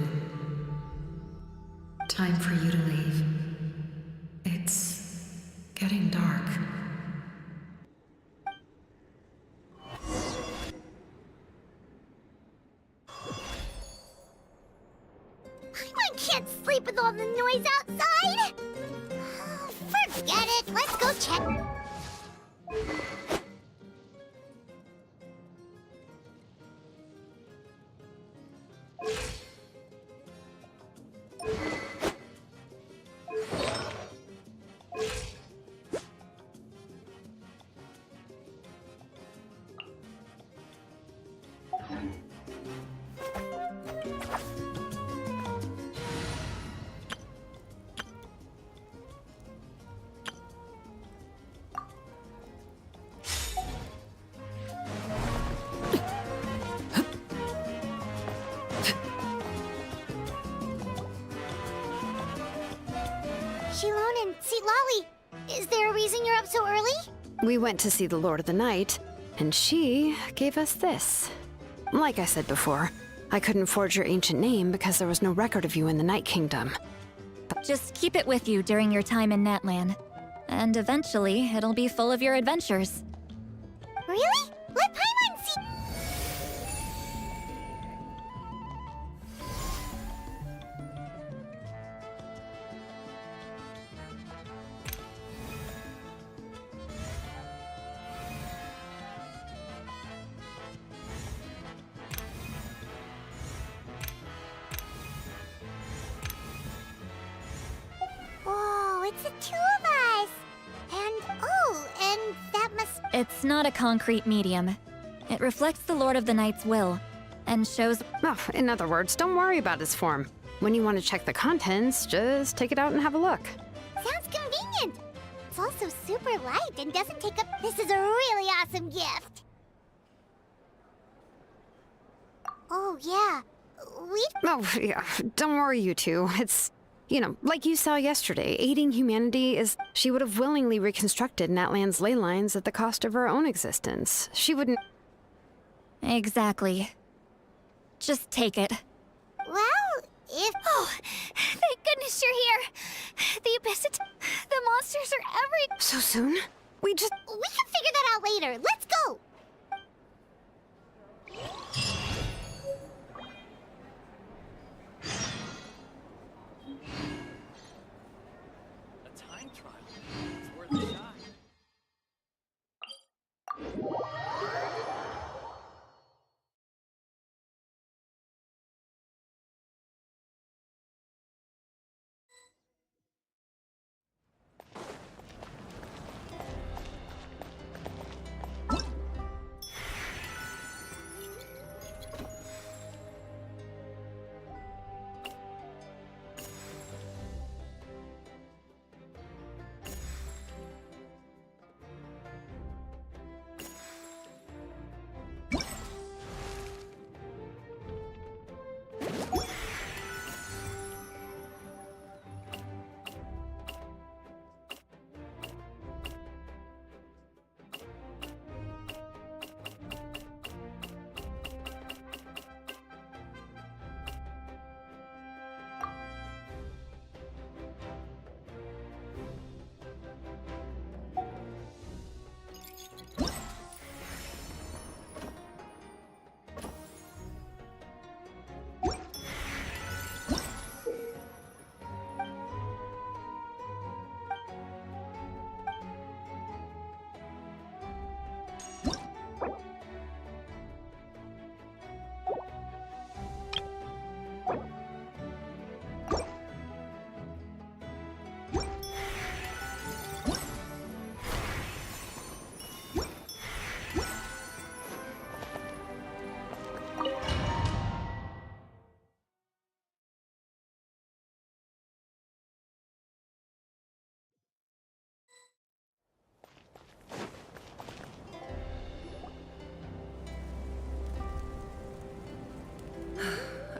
Speaker 12: Time for you to leave. It's getting dark.
Speaker 2: I can't sleep with all the noise outside! Forget it, let's go check. Shilon and Lolly, is there a reason you're up so early?
Speaker 7: We went to see the Lord of the Night, and she gave us this. Like I said before, I couldn't forge your ancient name because there was no record of you in the Night Kingdom.
Speaker 1: Just keep it with you during your time in Natlan. And eventually, it'll be full of your adventures.
Speaker 2: Really? Let Paimon see. Whoa, it's the two of us! And that must...
Speaker 1: It's not a concrete medium. It reflects the Lord of the Night's will, and shows...
Speaker 7: Oh, in other words, don't worry about his form. When you want to check the contents, just take it out and have a look.
Speaker 2: Sounds convenient! It's also super light and doesn't take up... This is a really awesome gift! Oh, yeah.
Speaker 7: Oh, yeah. Don't worry, you two. It's... You know, like you saw yesterday, aiding humanity is... She would have willingly reconstructed Natlan's ley lines at the cost of her own existence. She wouldn't...
Speaker 1: Exactly. Just take it.
Speaker 2: Well, if...
Speaker 9: Oh, thank goodness you're here. The Abyss, the monsters are every...
Speaker 7: So soon? We just...
Speaker 2: We can figure that out later. Let's go!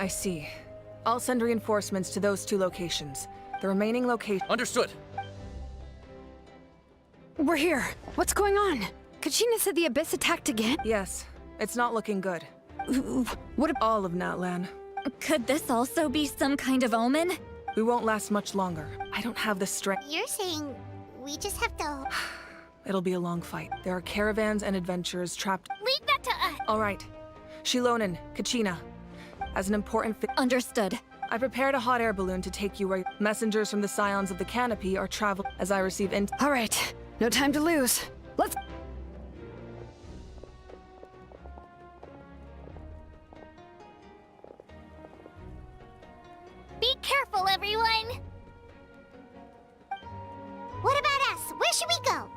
Speaker 6: I see. I'll send reinforcements to those 2 locations. The remaining location.
Speaker 8: Understood.
Speaker 7: We're here. What's going on? Kachina said the Abyss attacked again?
Speaker 6: Yes. It's not looking good.
Speaker 7: What
Speaker 6: all of Natlan.
Speaker 1: Could this also be some kind of omen?
Speaker 6: We won't last much longer. I don't have the strength.
Speaker 2: You're saying we just have to...
Speaker 6: It'll be a long fight. There are caravans and adventurers trapped.
Speaker 9: Leave that to us!
Speaker 6: All right. Shilonen, Kachina. As an important
Speaker 1: Understood.
Speaker 6: I prepared a hot air balloon to take you where messengers from the Scions of the Canopy are traveling as I receive
Speaker 7: All right. No time to lose. Let's...
Speaker 9: Be careful, everyone!
Speaker 2: What about us? Where should we go?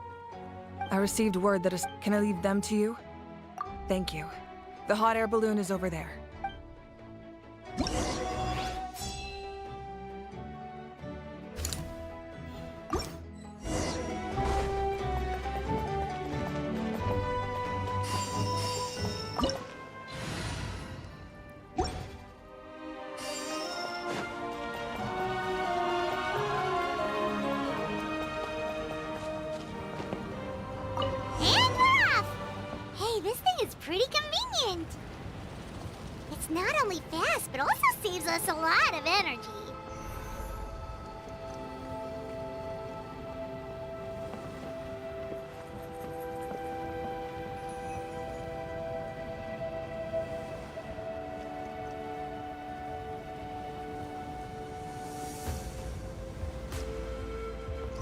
Speaker 6: I received word that Can I leave them to you? Thank you. The hot air balloon is over there.
Speaker 2: Pretty convenient. It's not only fast, but also saves us a lot of energy.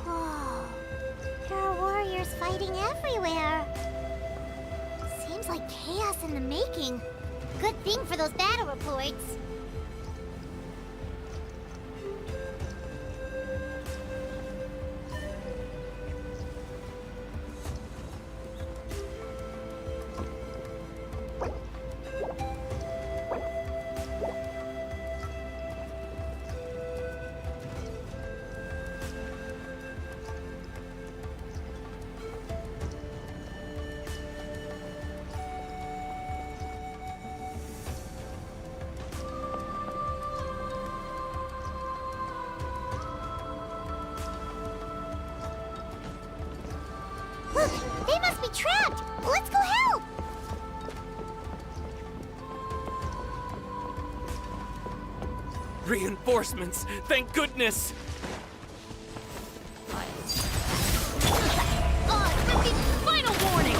Speaker 2: Oh, there are warriors fighting everywhere. Seems like chaos in the making. Good thing for those battle reports. Look, they must be trapped! Let's go help!
Speaker 14: Reinforcements! Thank goodness!
Speaker 18: Final warning!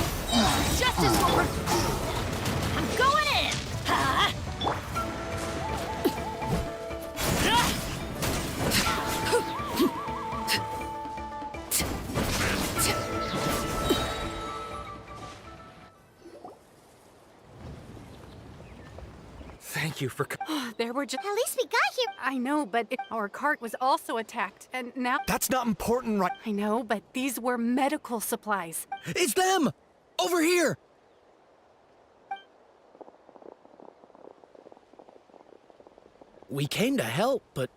Speaker 18: Justice for... I'm going in! Huh?
Speaker 14: Thank you for...
Speaker 20: There were just...
Speaker 2: At least we got here.
Speaker 20: I know, but our cart was also attacked, and now...
Speaker 15: That's not important, right?
Speaker 20: I know, but these were medical supplies.
Speaker 5: It's them! Over here! We came to help, but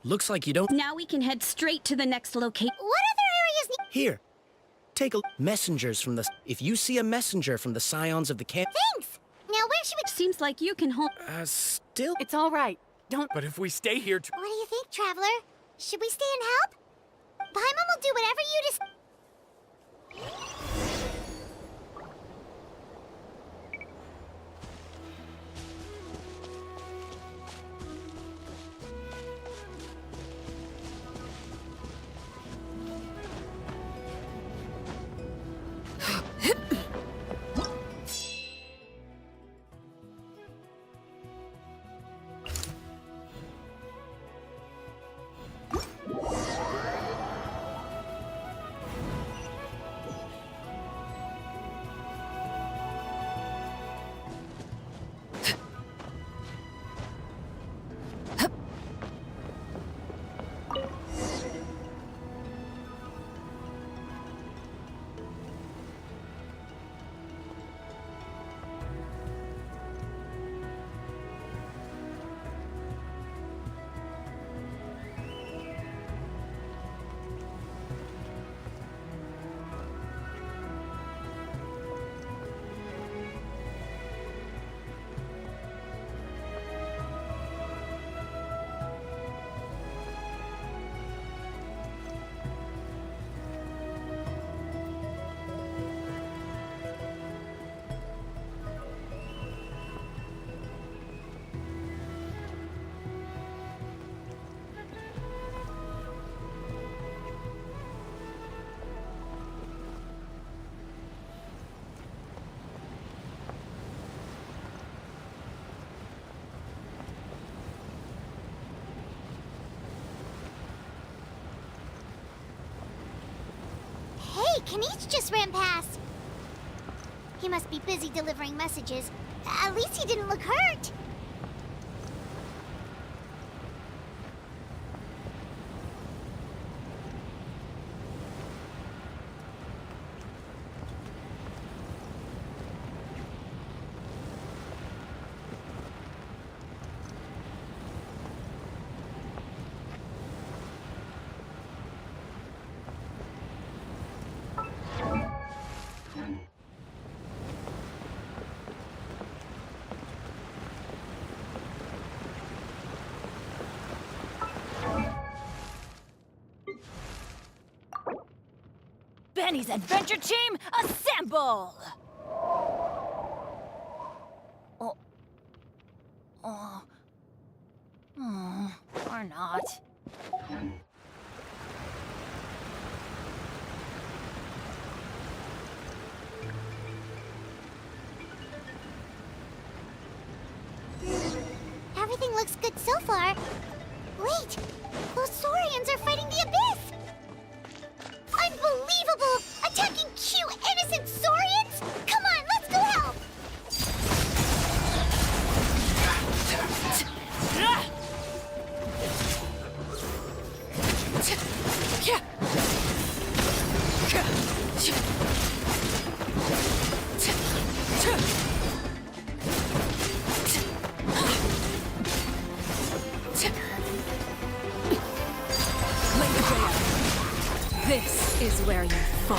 Speaker 5: looks like you don't...
Speaker 18: Now we can head straight to the next location.
Speaker 2: What other areas...
Speaker 5: Here, take a... Messengers from the... If you see a messenger from the Scions of the Camp...
Speaker 2: Thanks! Now where should we...
Speaker 18: Seems like you can hold...
Speaker 5: still...
Speaker 20: It's all right. Don't...
Speaker 14: But if we stay here
Speaker 2: What do you think, Traveler? Should we stay and help? Paimon will do whatever you decide. Kanish just ran past. He must be busy delivering messages. At least he didn't look hurt.
Speaker 10: Benny's adventure team, assemble! Oh. Oh. Or not.
Speaker 2: Everything looks good so far. Wait, those Saurians are fighting the Abyss! Unbelievable! Attacking cute, innocent Saurians? Come on, let's go help!
Speaker 18: This is where you fall.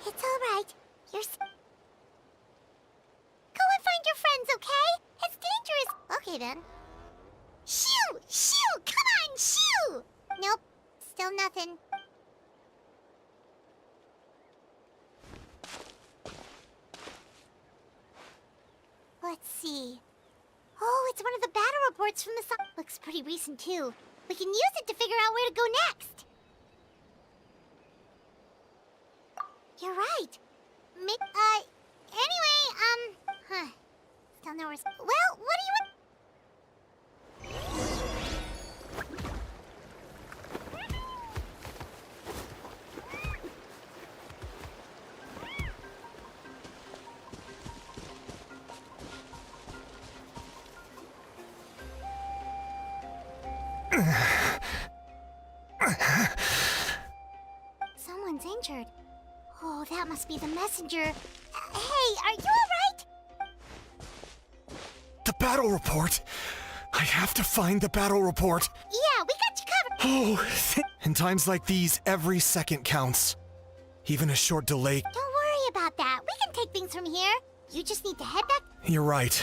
Speaker 2: It's all right. Go and find your friends, okay? It's dangerous. Okay, then. Shoo! Shoo! Come on, shoo! Nope. Still nothing. Let's see. Oh, it's one of the battle reports from the sun. Looks pretty recent, too. We can use it to figure out where to go next. You're right. Anyway, still no response. Well, what do you want? Someone's injured. Oh, that must be the messenger. Hey, are you alright?
Speaker 15: The battle report! I have to find the battle report!
Speaker 2: Yeah, we got you covered.
Speaker 15: Oh, in times like these, every second counts. Even a short delay.
Speaker 2: Don't worry about that. We can take things from here. You just need to head back.
Speaker 15: You're right.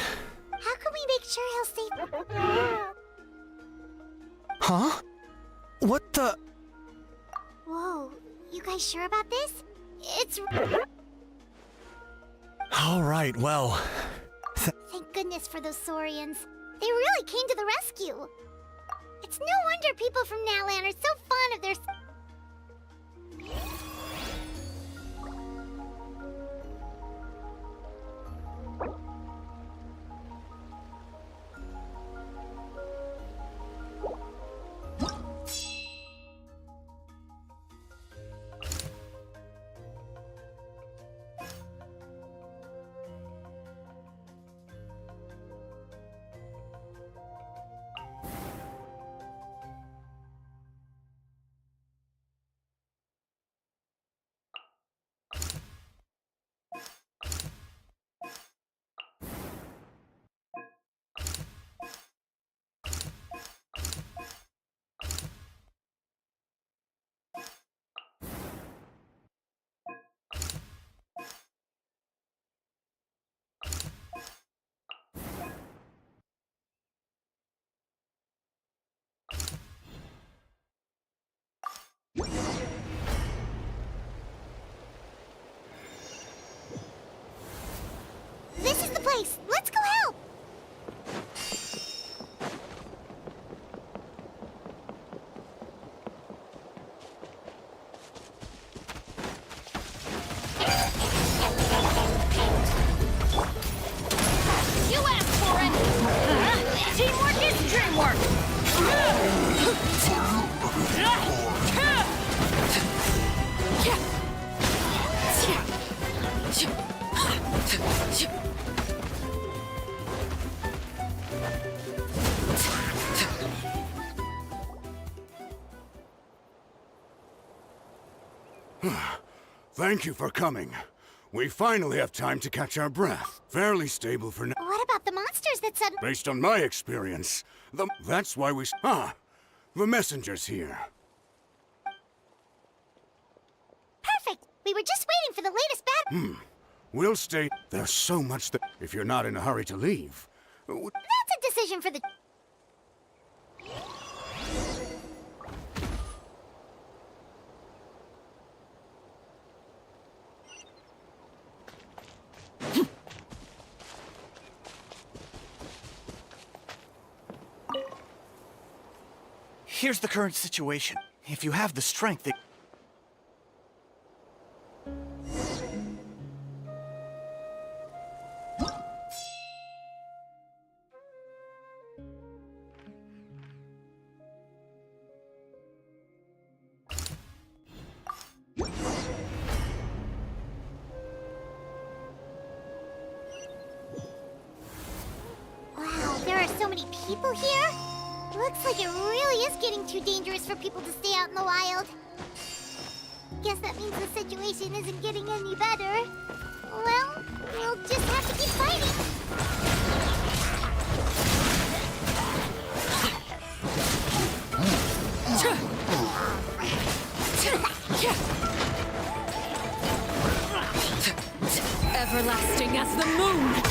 Speaker 2: How can we make sure he'll stay?
Speaker 15: Huh? What the?
Speaker 2: Whoa, you guys sure about this? It's...
Speaker 15: Alright, well...
Speaker 2: Thank goodness for those Saurians. They really came to the rescue. It's no wonder people from Natlan are so fond of their...
Speaker 8: Thank you for coming. We finally have time to catch our breath. Fairly stable for now.
Speaker 2: What about the monsters that suddenly...
Speaker 8: Based on my experience, that's why we... the messenger's here.
Speaker 2: Perfect! We were just waiting for the latest battle.
Speaker 8: We'll stay... There's so much that... If you're not in a hurry to leave...
Speaker 2: That's a decision for the...
Speaker 11: Here's the current situation. If you have the strength,
Speaker 2: Wow, there are so many people here? Looks like it really is getting too dangerous for people to stay out in the wild. Guess that means the situation isn't getting any better. Well, we'll just have to keep fighting.
Speaker 10: Everlasting as the moon!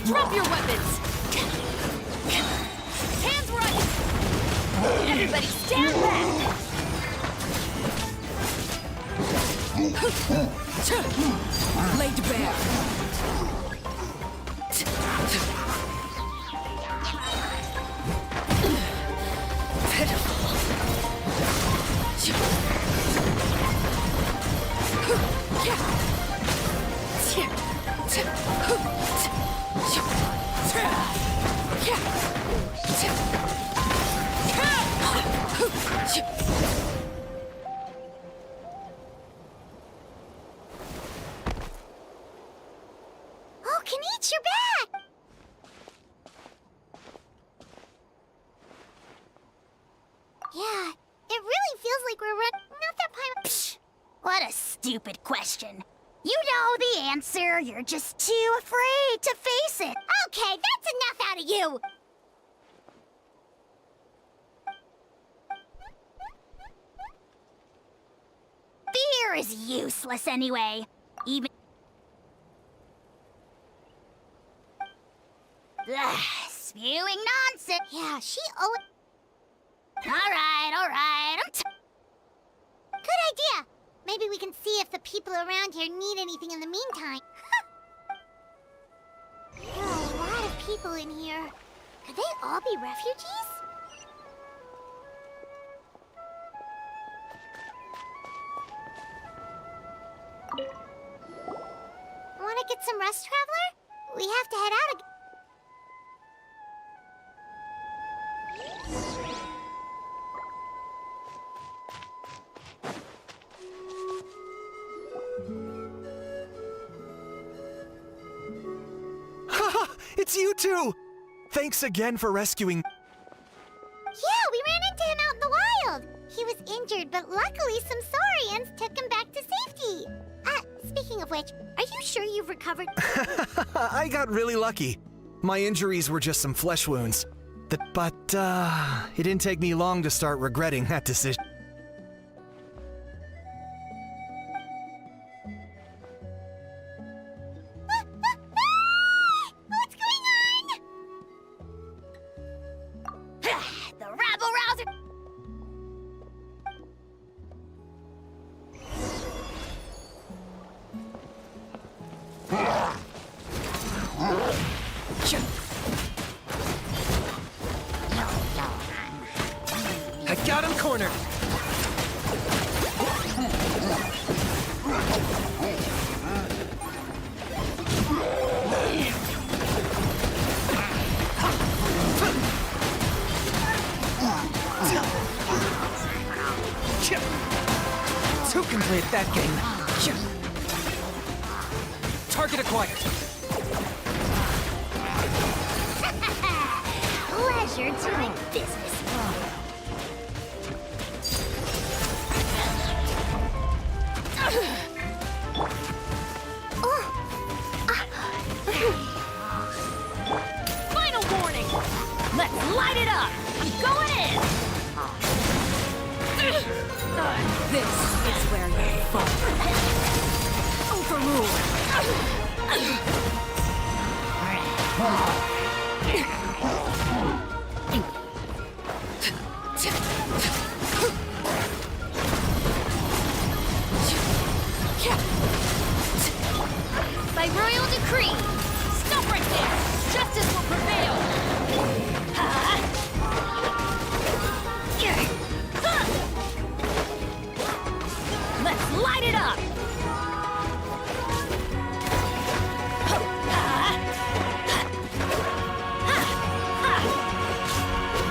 Speaker 18: Drop your weapons! Hands right! Everybody stand back! Laid bare.
Speaker 2: Oh, Kenichi, you're back! Yeah, it really feels like we're not that pilot.
Speaker 9: Psh, what a stupid question. You know the answer, you're just too afraid to face it.
Speaker 2: Okay, that's enough out of you!
Speaker 9: Fear is useless anyway. Even... Ugh, spewing nonsense.
Speaker 2: Yeah, she always...
Speaker 9: Alright,
Speaker 2: Good idea! Maybe we can see if the people around here need anything in the meantime. There are a lot of people in here. Could they all be refugees? Want to get some rest, Traveler? We have to head out again.
Speaker 15: It's you two! Thanks again for rescuing...
Speaker 2: Yeah, we ran into him out in the wild. He was injured, but luckily some saurians took him back to safety. Speaking of which, are you sure you've recovered?
Speaker 15: I got really lucky. My injuries were just some flesh wounds. But it didn't take me long to start regretting that decision.
Speaker 2: What's going on?
Speaker 9: the rabble-rouser...
Speaker 5: Got him cornered.
Speaker 14: To complete that game. Target acquired.
Speaker 2: Pleasure doing business.
Speaker 10: Final warning! Let's light it up! I'm going in! This is where you fall.
Speaker 9: By royal decree! Stop right there! Justice will prevail!
Speaker 10: Let's light it up!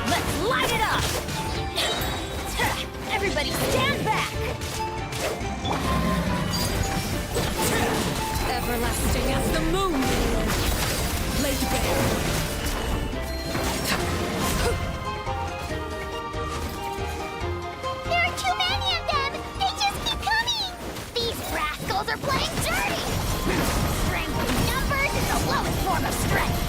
Speaker 10: Let's light it up!
Speaker 9: Everybody stand back!
Speaker 10: Everlasting as the moon! Laid bare!
Speaker 2: There are too many of them! They just keep coming! These rascals are playing dirty! Strength in numbers is the lowest form of strength!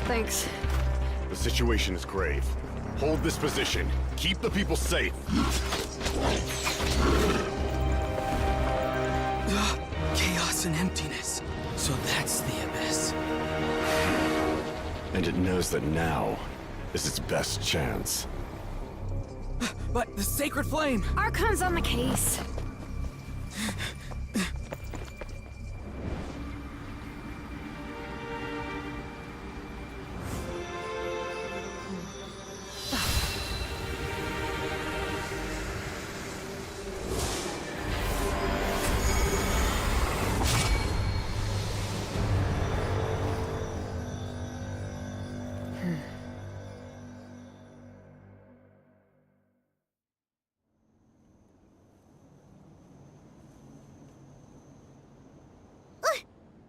Speaker 7: Thanks.
Speaker 16: The situation is grave. Hold this position. Keep the people safe.
Speaker 14: Chaos and emptiness. So that's the abyss.
Speaker 16: And it knows that now is its best chance.
Speaker 14: But the sacred flame!
Speaker 7: Archon's on the case.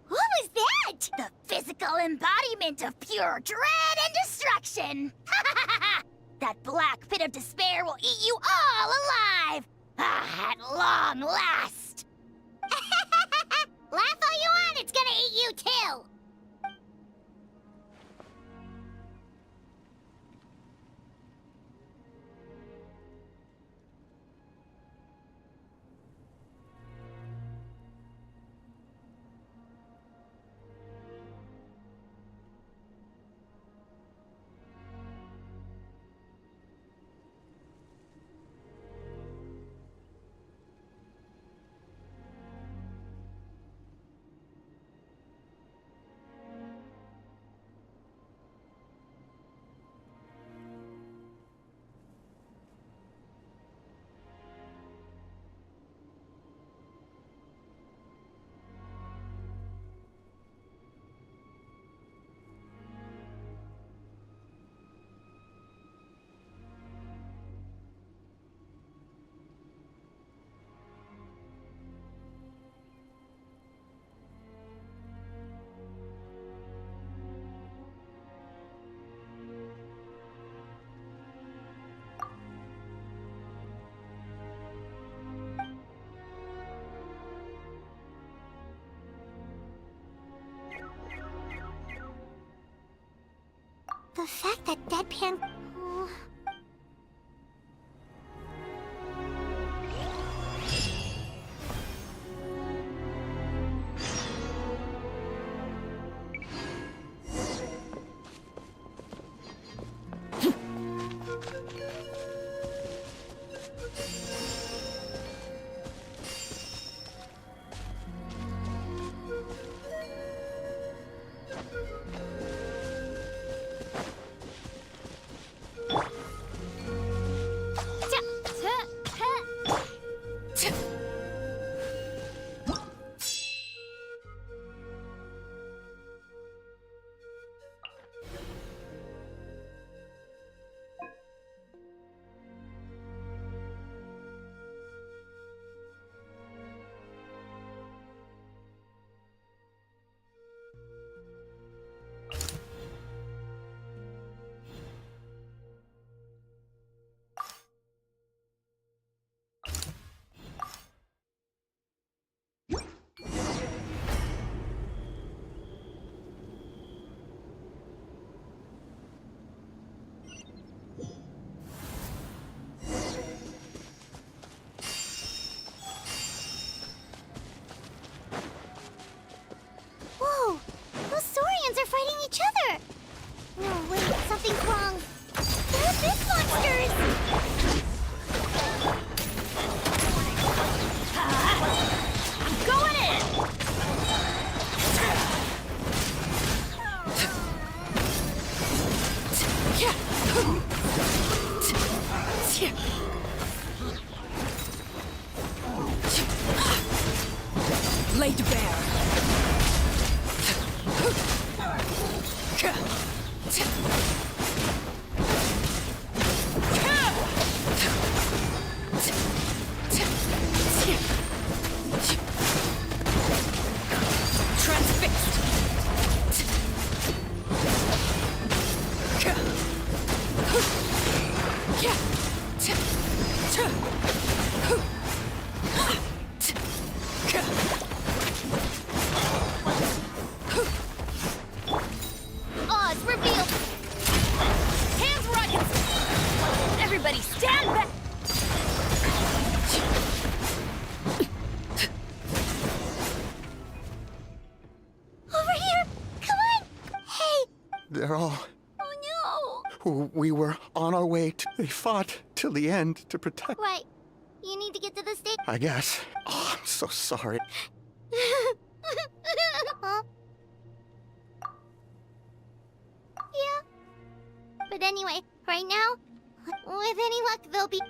Speaker 2: What was that? The physical embodiment of pure dread and destruction! That black pit of despair will eat you all alive! At long last! Laugh all you want, it's gonna eat you too! The fact that Deadpan... Oh. Whoa! Those Saurians are fighting each other! No, wait, something's wrong. They're abyss monsters!
Speaker 10: I'm going in! Laid bare.
Speaker 13: Oz revealed! Hands rockets! Everybody stand back!
Speaker 2: Over here! Come on! Hey!
Speaker 19: They're all...
Speaker 2: Oh no!
Speaker 19: We were on our way to... They fought till the end to protect...
Speaker 2: Right. You need to get to the stage.
Speaker 19: I guess. Oh, I'm so sorry.
Speaker 2: Huh? Yeah. But anyway, right now, with any luck, they'll be...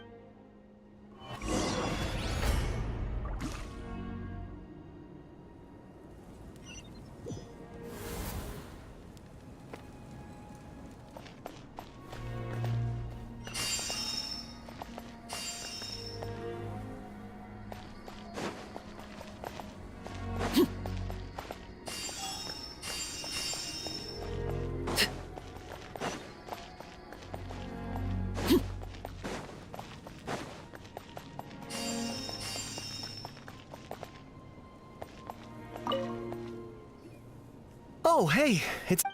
Speaker 15: Oh, hey,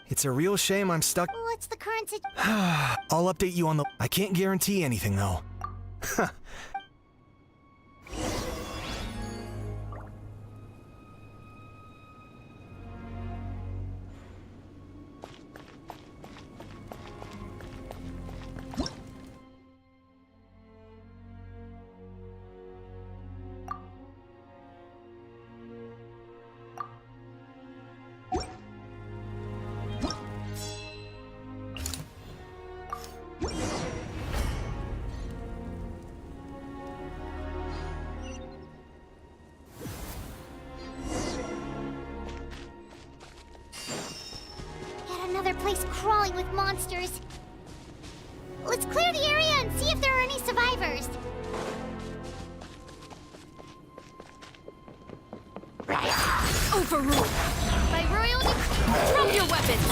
Speaker 15: it's a real shame I'm stuck.
Speaker 2: What's the current situation?
Speaker 15: I'll update you on the... I can't guarantee anything, though.
Speaker 2: Yet another place crawling with monsters. Let's clear the area and see if there are any survivors.
Speaker 10: Overruled. By royal drop your weapons.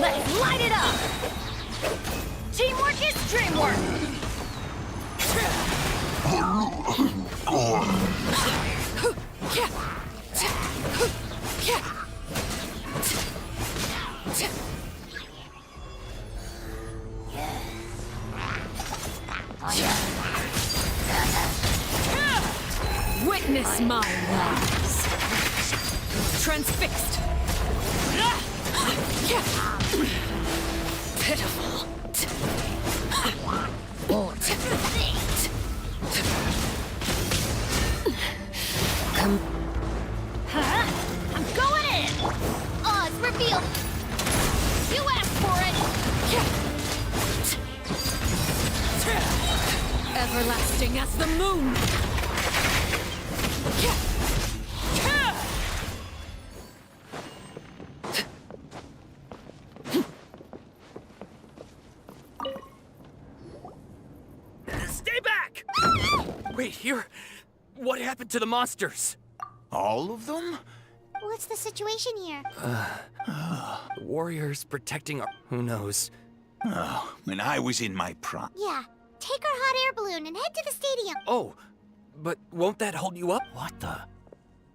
Speaker 10: Let's light it up. Teamwork is dreamwork.
Speaker 18: Witness my rise. Transfixed. Pitiful.
Speaker 7: Come.
Speaker 10: Huh? I'm going in! Oz, reveal! You asked for it!
Speaker 18: Everlasting as the moon.
Speaker 14: Stay back! Wait, here? What happened to the monsters?
Speaker 11: All of them?
Speaker 2: What's the situation here?
Speaker 14: The warriors protecting our... Who knows?
Speaker 11: Oh, when I was in my prime.
Speaker 2: Yeah, take our hot air balloon and head to the stadium.
Speaker 14: Oh, but won't that hold you up?
Speaker 3: What the?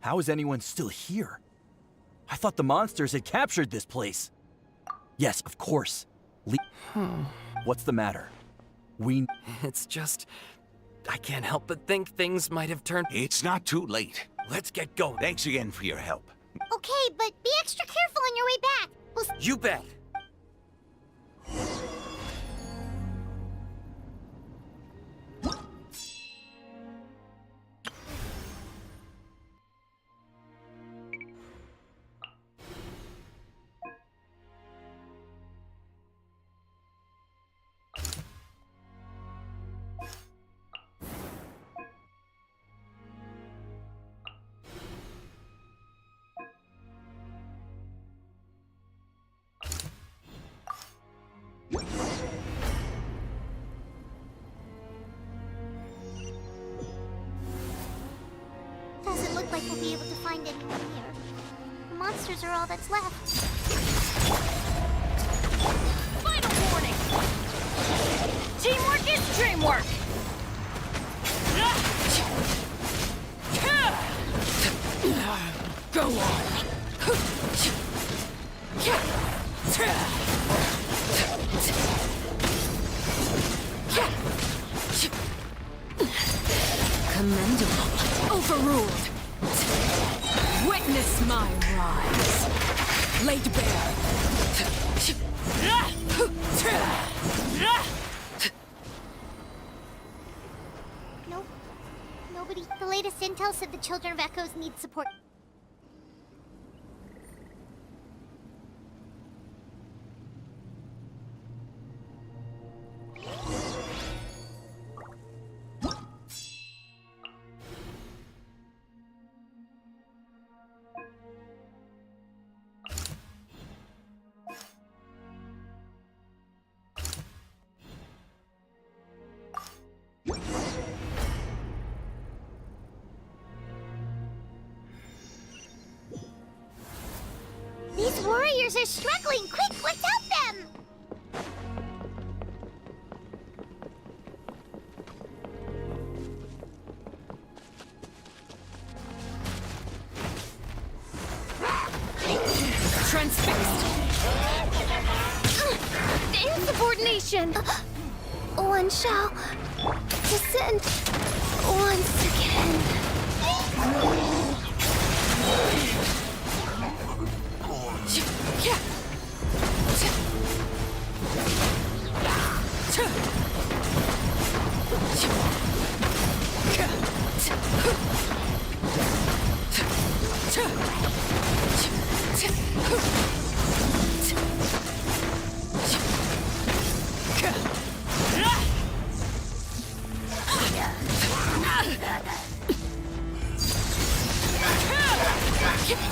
Speaker 3: How is anyone still here? I thought the monsters had captured this place. Yes, of course. What's the matter?
Speaker 14: It's just... I can't help but think things might have turned...
Speaker 11: It's not too late.
Speaker 14: Let's get going.
Speaker 11: Thanks again for your help.
Speaker 2: Okay, but be extra careful on your way back.
Speaker 14: You bet.
Speaker 2: Doesn't look like we'll be able to find anyone here. The monsters are all that's left.
Speaker 10: Final warning! Teamwork is dreamwork!
Speaker 18: Go on.
Speaker 7: Commendable.
Speaker 18: Overruled. Witness my rise. Laid bare.
Speaker 2: Nope. Nobody. The latest intel said the Children of Echoes need support. These warriors are struggling! Quick, let's help them!
Speaker 18: Transfixed.
Speaker 13: Insubordination! One shall descend once again.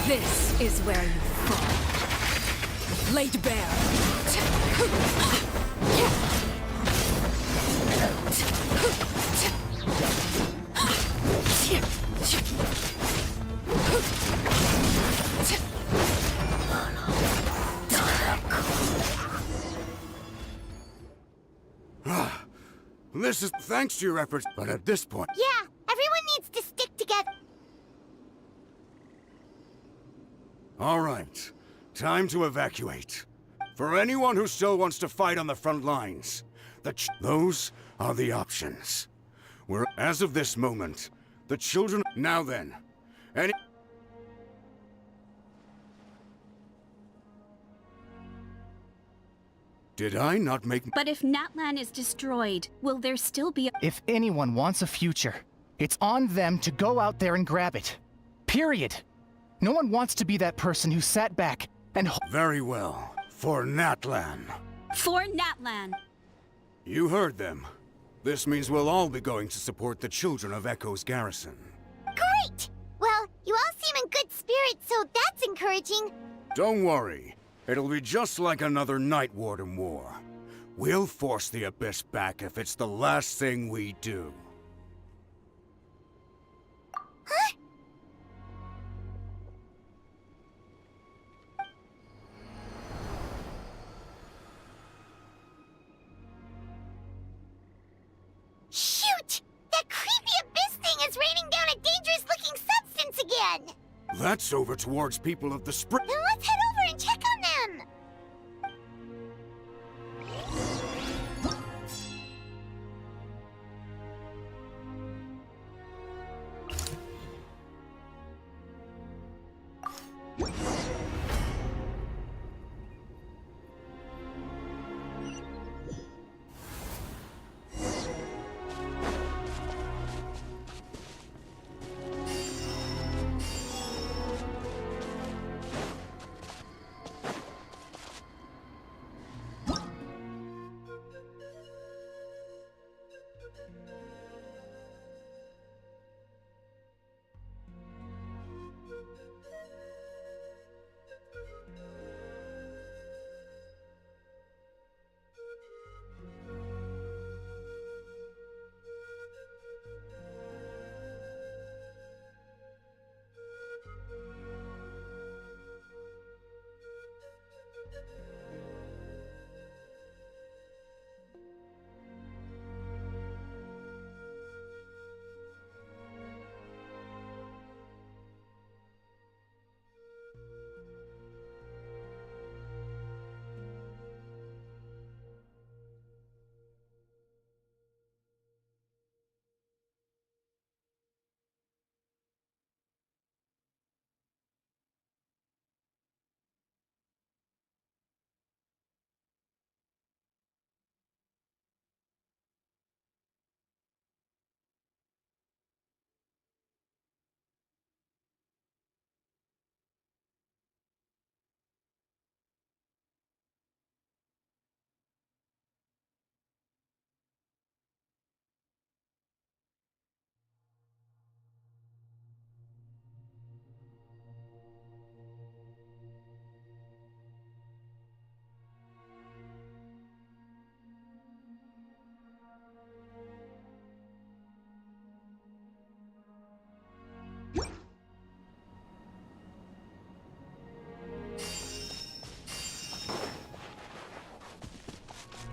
Speaker 18: This is where you fall. Laid bare.
Speaker 8: This is thanks to your efforts, but at this point...
Speaker 2: Yeah, everyone needs to stick together.
Speaker 8: All right, time to evacuate. For anyone who still wants to fight on the front lines, those are the options. As of this moment, The children... Now then, any... Did I not make...
Speaker 10: But if Natlan is destroyed, will there still be a...
Speaker 17: If anyone wants a future, it's on them to go out there and grab it. Period. No one wants to be that person who sat back and...
Speaker 8: Very well. For Natlan.
Speaker 10: For Natlan!
Speaker 8: You heard them. This means we'll all be going to support the children of Echo's garrison.
Speaker 2: Great! Well, you all seem in good spirits, so that's encouraging.
Speaker 8: Don't worry. It'll be just like another Night Warden war. We'll force the Abyss back if it's the last thing we do.
Speaker 2: Huh? Shoot! That creepy Abyss thing is raining down a dangerous-looking substance again!
Speaker 8: That's over towards people of the Spring.
Speaker 2: Then let's head over and check on them!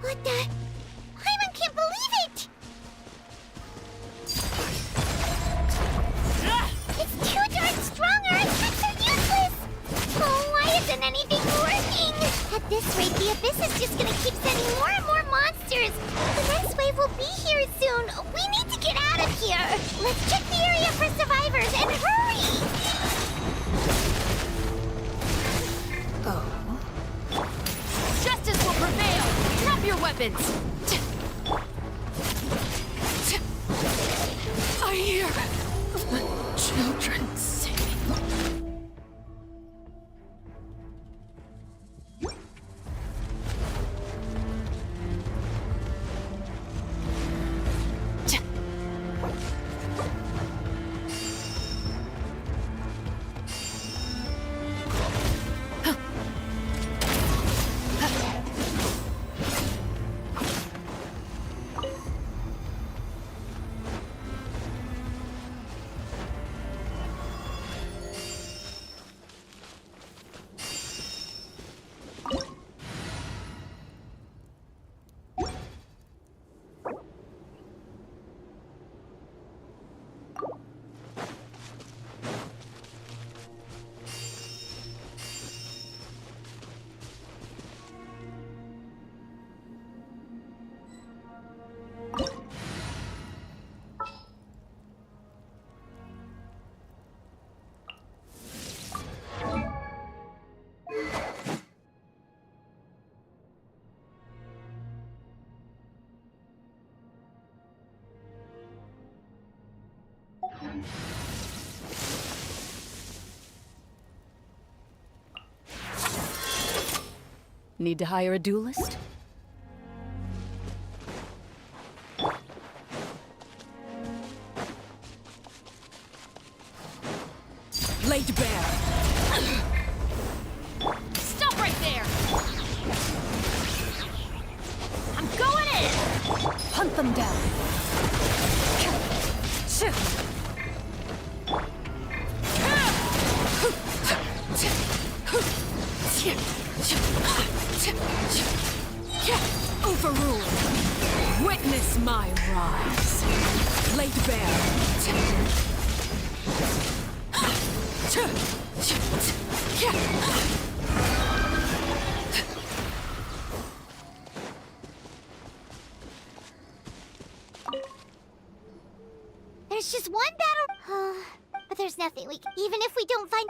Speaker 2: What the? Paimon can't believe it! It's too darn strong, our attacks are useless! Oh, why isn't anything working? At this rate, the Abyss is just gonna keep sending more and more monsters! The next wave will be here soon! We need to get out of here! Let's check the area for survivors, and hurry!
Speaker 10: Oh. Justice will prevail! Drop your weapons! I hear the children singing.
Speaker 18: Need to hire a duelist? Laid bare.
Speaker 10: Stop right there! I'm going in!
Speaker 18: Hunt them down. Overruled. Witness my rise. Laid bare.
Speaker 2: There's just one battle. But there's nothing we can. Even if we don't find.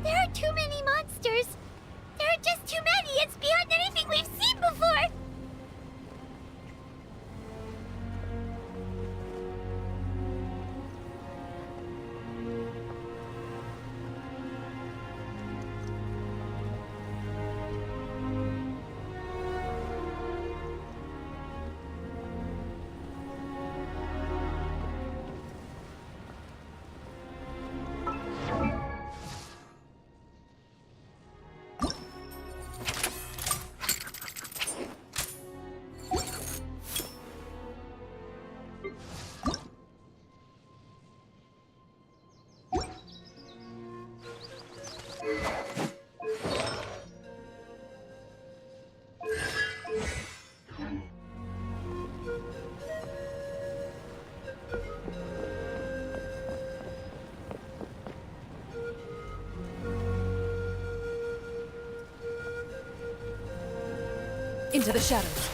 Speaker 2: There are too many monsters. There are just too many. It's beyond anything we've seen before.
Speaker 18: Into the shadows.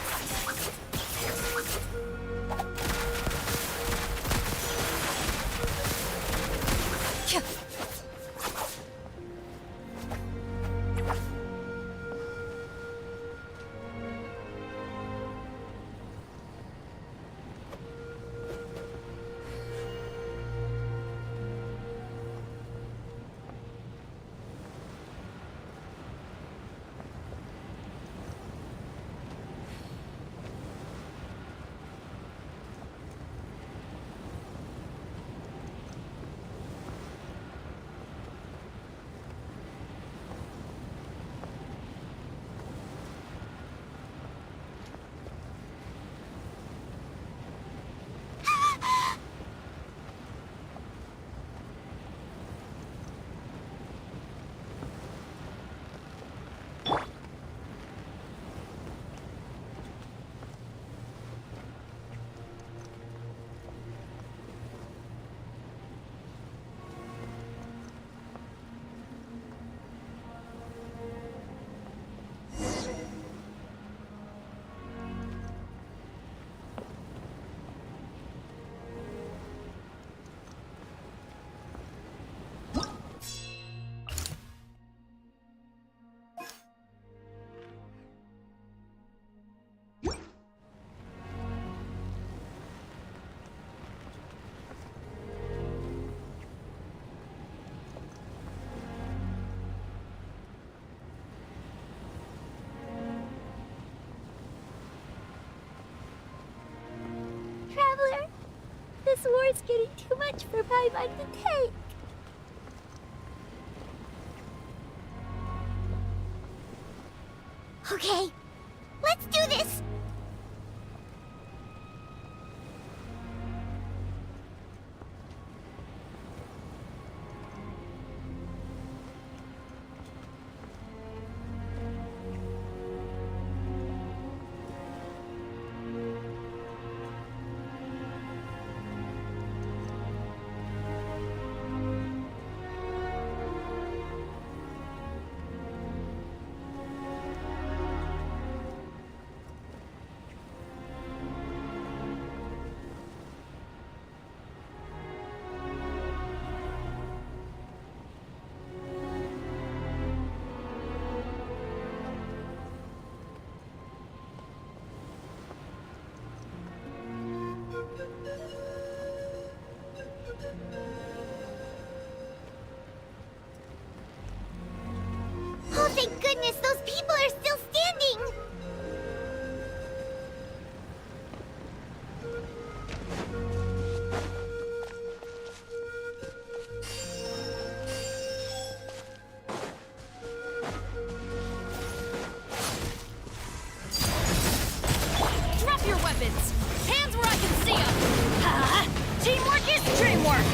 Speaker 2: Traveler, this war's getting too much for my mind to take. Okay, let's do this! Oh, thank goodness, those people are still standing!
Speaker 10: Drop your weapons! Hands where I can see them! Teamwork is dreamwork!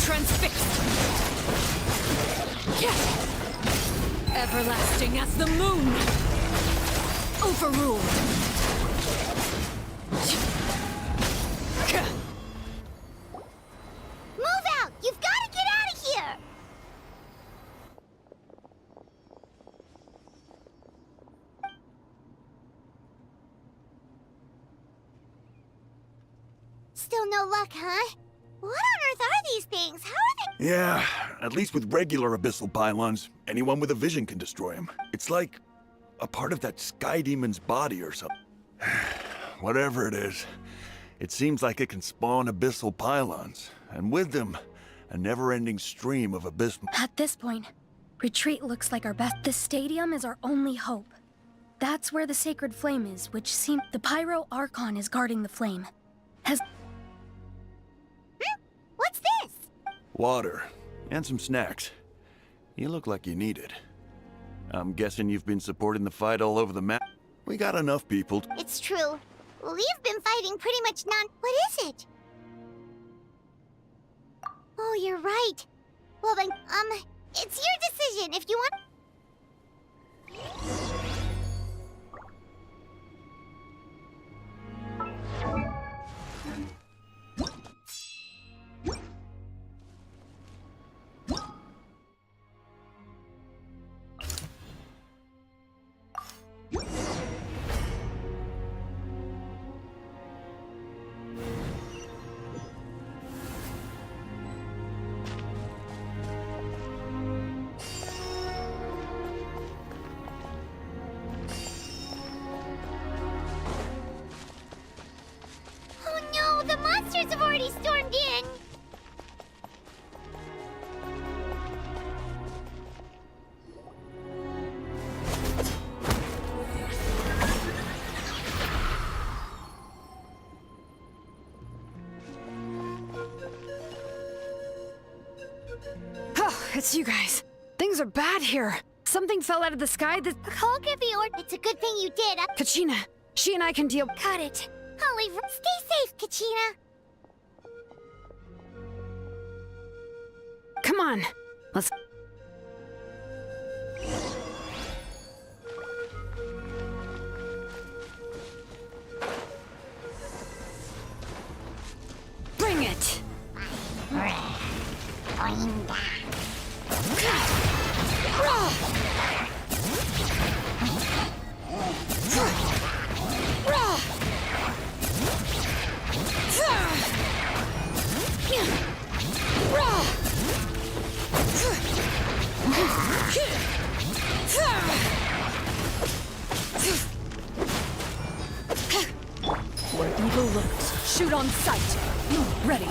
Speaker 10: Transfixed! Everlasting as the moon! Overruled!
Speaker 2: Move out! You've got to get out of here! Still no luck, huh? What on earth are these things? How are they?
Speaker 8: Yeah, at least with regular abyssal pylons, anyone with a vision can destroy them. It's like a part of that sky demon's body or something. Whatever it is, it seems like it can spawn abyssal pylons, and with them, a never-ending stream of abyss.
Speaker 13: At this point, retreat looks like our best. The stadium is our only hope. That's where the sacred flame is, which seems the Pyro Archon is guarding the flame.
Speaker 2: What's this?
Speaker 8: Water, and some snacks. You look like you need it. I'm guessing you've been supporting the fight all over the map. We got enough people.
Speaker 2: It's true. We've been fighting pretty much What is it? Oh, you're right. Well then, it's your decision if you want... The monsters have already stormed in!
Speaker 7: Oh, it's you guys. Things are bad here. Something fell out of the sky that...
Speaker 2: I'll give the order. It's a good thing you did.
Speaker 7: Kachina, she and I can deal...
Speaker 2: Got it. I'll leave. Stay safe, Kachina.
Speaker 7: Come on. Let's... Bring it!
Speaker 10: Where evil lurks, shoot on sight. Ready.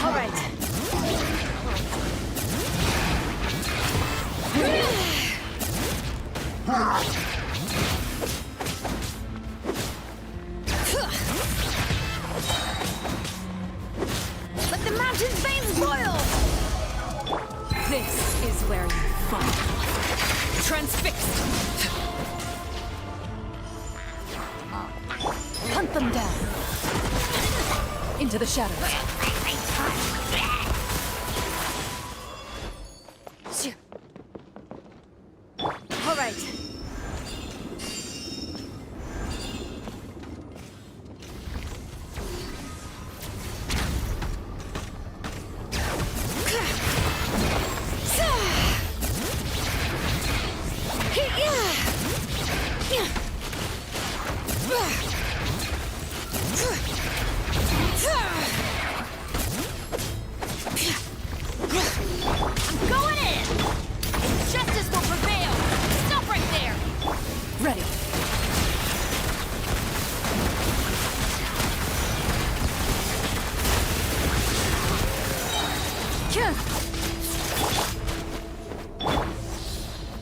Speaker 10: All right. Let the mountain's veins boil! This is where you fight. Transfixed! Hunt them down. Into the shadows. All right. I'm going in! Justice will prevail! Stop right there! Ready.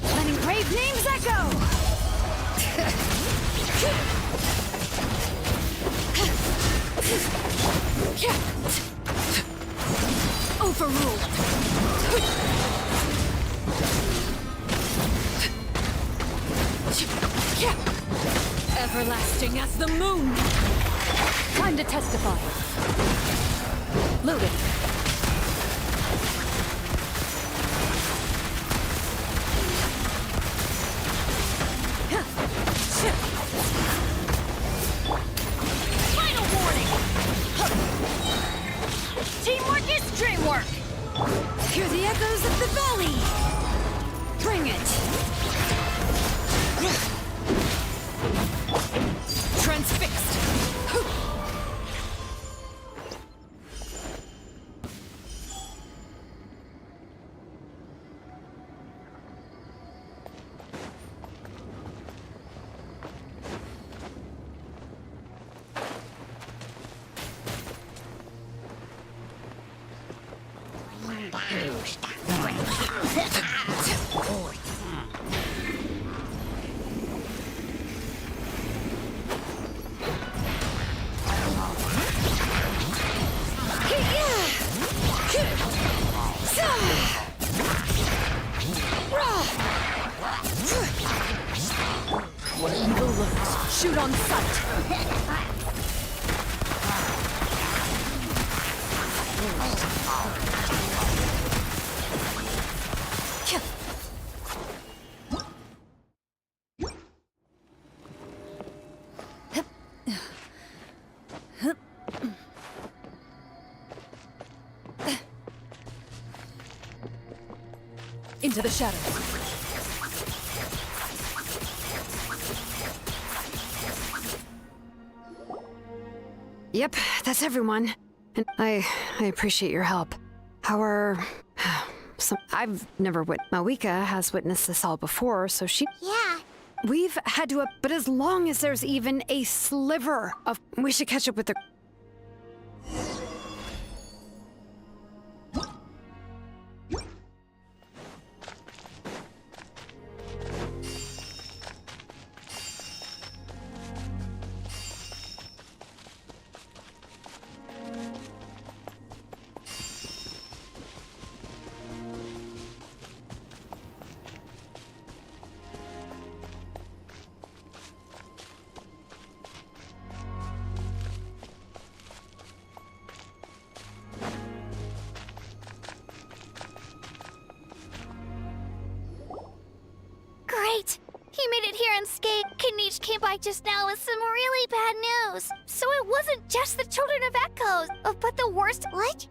Speaker 10: Letting brave names echo! Overruled! Everlasting as the moon! Time to testify. Loaded. Final warning! Teamwork is dreamwork! Hear the echoes of the valley! Bring it! Transfixed! Where evil lurks, shoot on sight! Into the shadows.
Speaker 7: Yep, that's everyone. And I appreciate your help. I've never Mawika has witnessed this all before, so she...
Speaker 2: Yeah.
Speaker 7: We've had to... But as long as there's even a sliver of... We should catch up with the...
Speaker 9: Great! He made it here unscathed. Kanich came by just now with some really bad news. So it wasn't just the Children of Echoes, but the worst— What?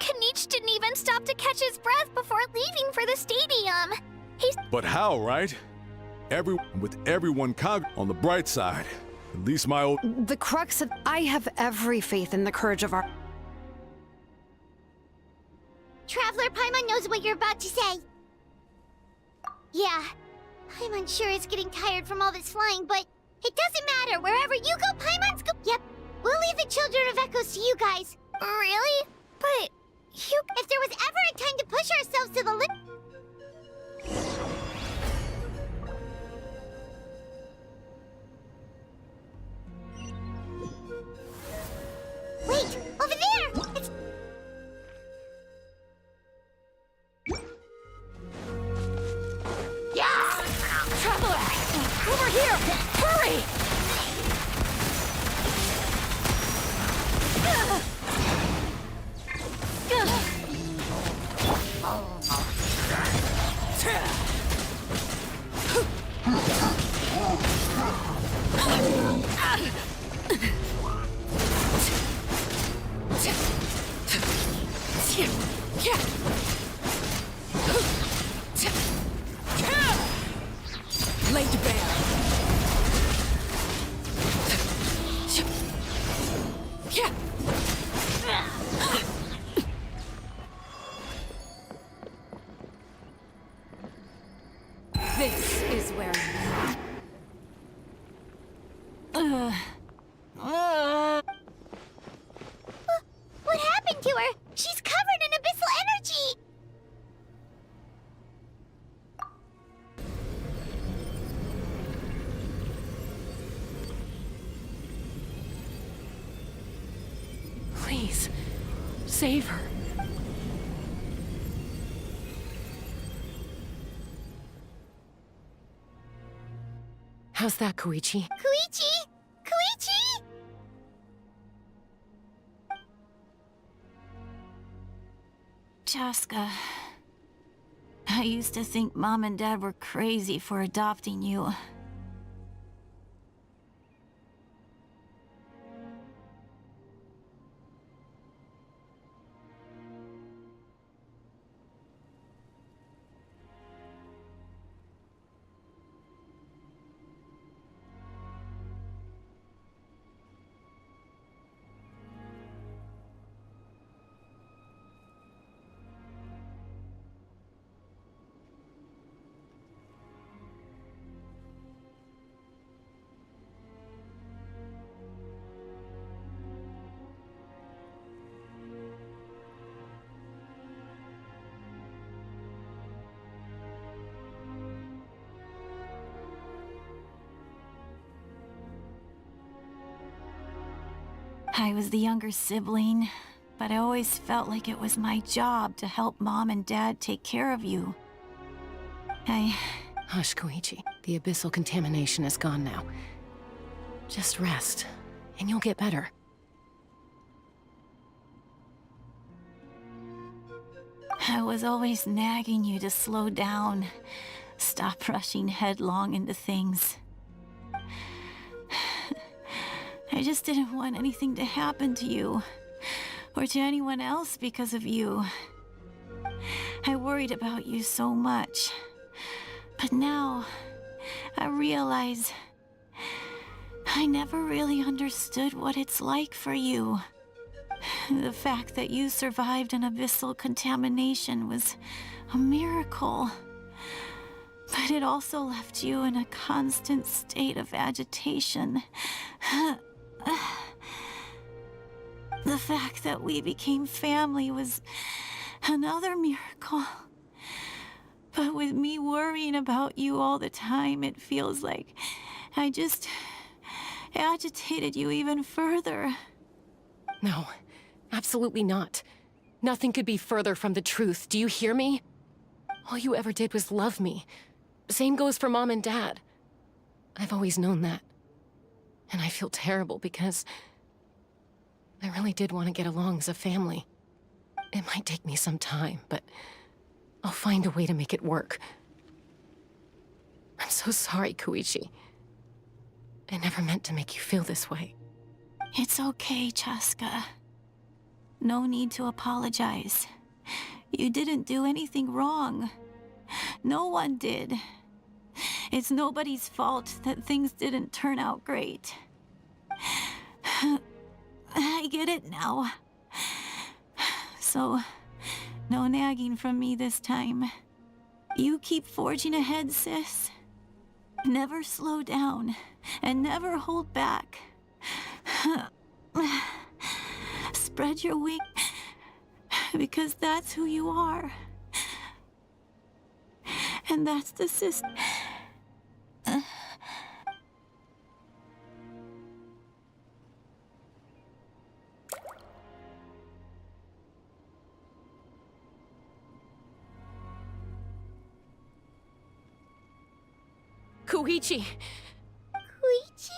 Speaker 9: Kanich didn't even stop to catch his breath before leaving for the stadium. He's—
Speaker 21: But how, right? With everyone on the bright side. At least my old—
Speaker 7: The crux of... I have every faith in the courage of our...
Speaker 2: Traveler Paimon knows what you're about to say. Yeah. Paimon's sure is getting tired from all this flying, but it doesn't matter. Wherever you go, Paimon's go— Yep. We'll leave the Children of Echoes to you guys.
Speaker 9: Really? But
Speaker 18: Laid bare. This is where.
Speaker 2: What happened to her? She's covered in abyssal energy!
Speaker 18: Please, save her. How's that, Koichi?
Speaker 2: Koichi! Koichi!
Speaker 9: Chaska, I used to think Mom and Dad were crazy for adopting you. I was the younger sibling, but I always felt like it was my job to help Mom and Dad take care of you.
Speaker 18: Hush, Koichi. The abyssal contamination is gone now. Just rest, and you'll get better.
Speaker 9: I was always nagging you to slow down, stop rushing headlong into things. I just didn't want anything to happen to you, or to anyone else because of you. I worried about you so much, but now I realize I never really understood what it's like for you. The fact that you survived an abyssal contamination was a miracle. But it also left you in a constant state of agitation. The fact that we became family was another miracle. But with me worrying about you all the time, it feels like I just agitated you even further.
Speaker 18: No, absolutely not. Nothing could be further from the truth. Do you hear me? All you ever did was love me. Same goes for Mom and Dad. I've always known that. And I feel terrible because I really did want to get along as a family. It might take me some time, but I'll find a way to make it work. I'm so sorry, Koichi. I never meant to make you feel this way.
Speaker 9: It's okay, Chaska. No need to apologize. You didn't do anything wrong. No one did. It's nobody's fault that things didn't turn out great. I get it now. So, no nagging from me this time. You keep forging ahead, sis. Never slow down, and never hold back. Spread your wings, because that's who you are. And that's the sister.
Speaker 18: Koichi!
Speaker 2: Koichi?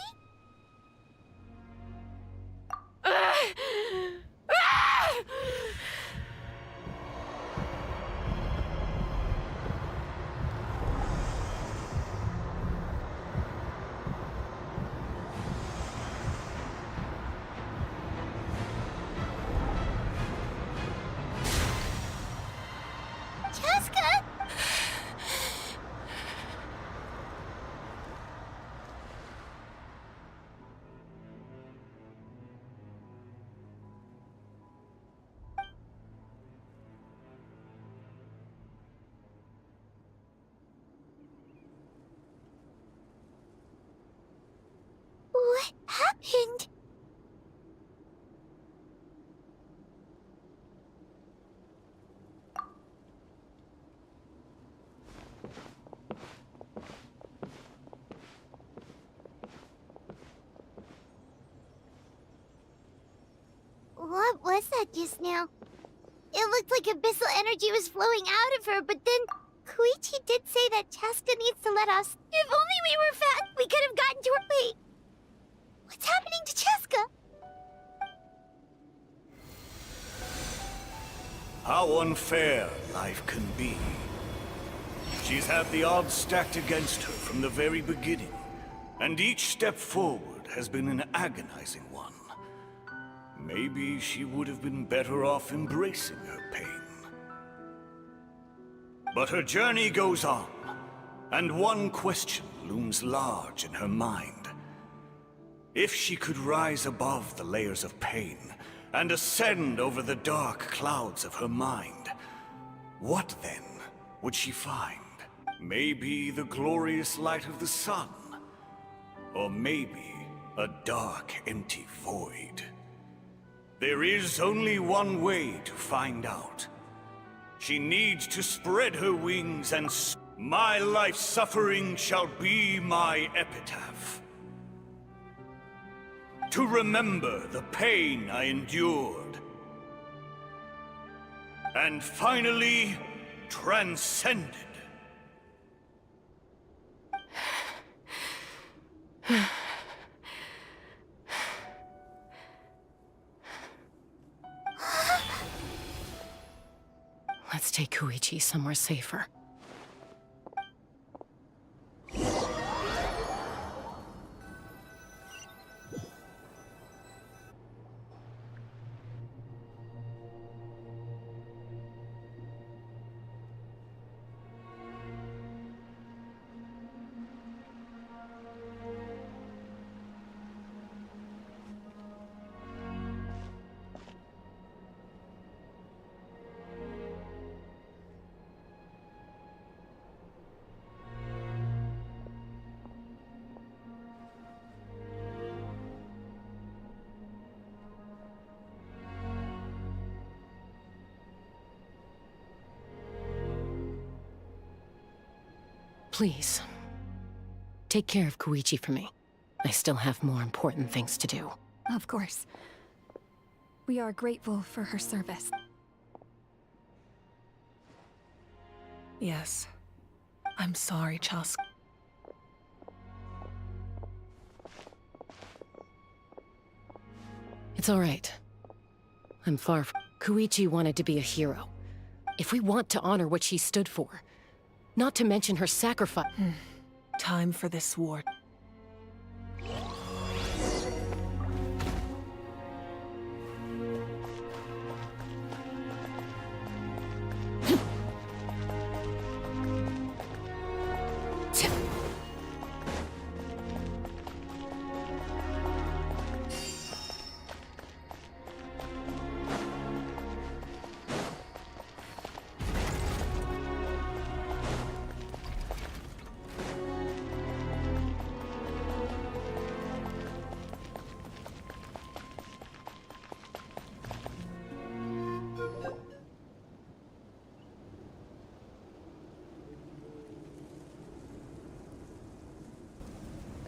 Speaker 2: was that just now? It looked like abyssal energy was flowing out of her, but then Koichi did say that Chaska needs to let us. If only we were fast, we could have gotten to her. Wait, what's happening to Chaska?
Speaker 4: How unfair life can be. She's had the odds stacked against her from the very beginning, and each step forward has been an agonizing one. Maybe she would have been better off embracing her pain. But her journey goes on, and one question looms large in her mind. If she could rise above the layers of pain and ascend over the dark clouds of her mind, what then would she find? Maybe the glorious light of the sun, or maybe a dark, empty void. There is only one way to find out. She needs to spread her wings and my life's suffering shall be my epitaph. To remember the pain I endured. And finally, transcended.
Speaker 18: Let's take Koichi somewhere safer. Please, take care of Koichi for me. I still have more important things to do.
Speaker 1: Of course. We are grateful for her service.
Speaker 6: Yes. I'm sorry, Chaska.
Speaker 18: It's all right. I'm far from... Koichi wanted to be a hero. If we want to honor what she stood for, not to mention her sacrifice...
Speaker 6: Time for this war.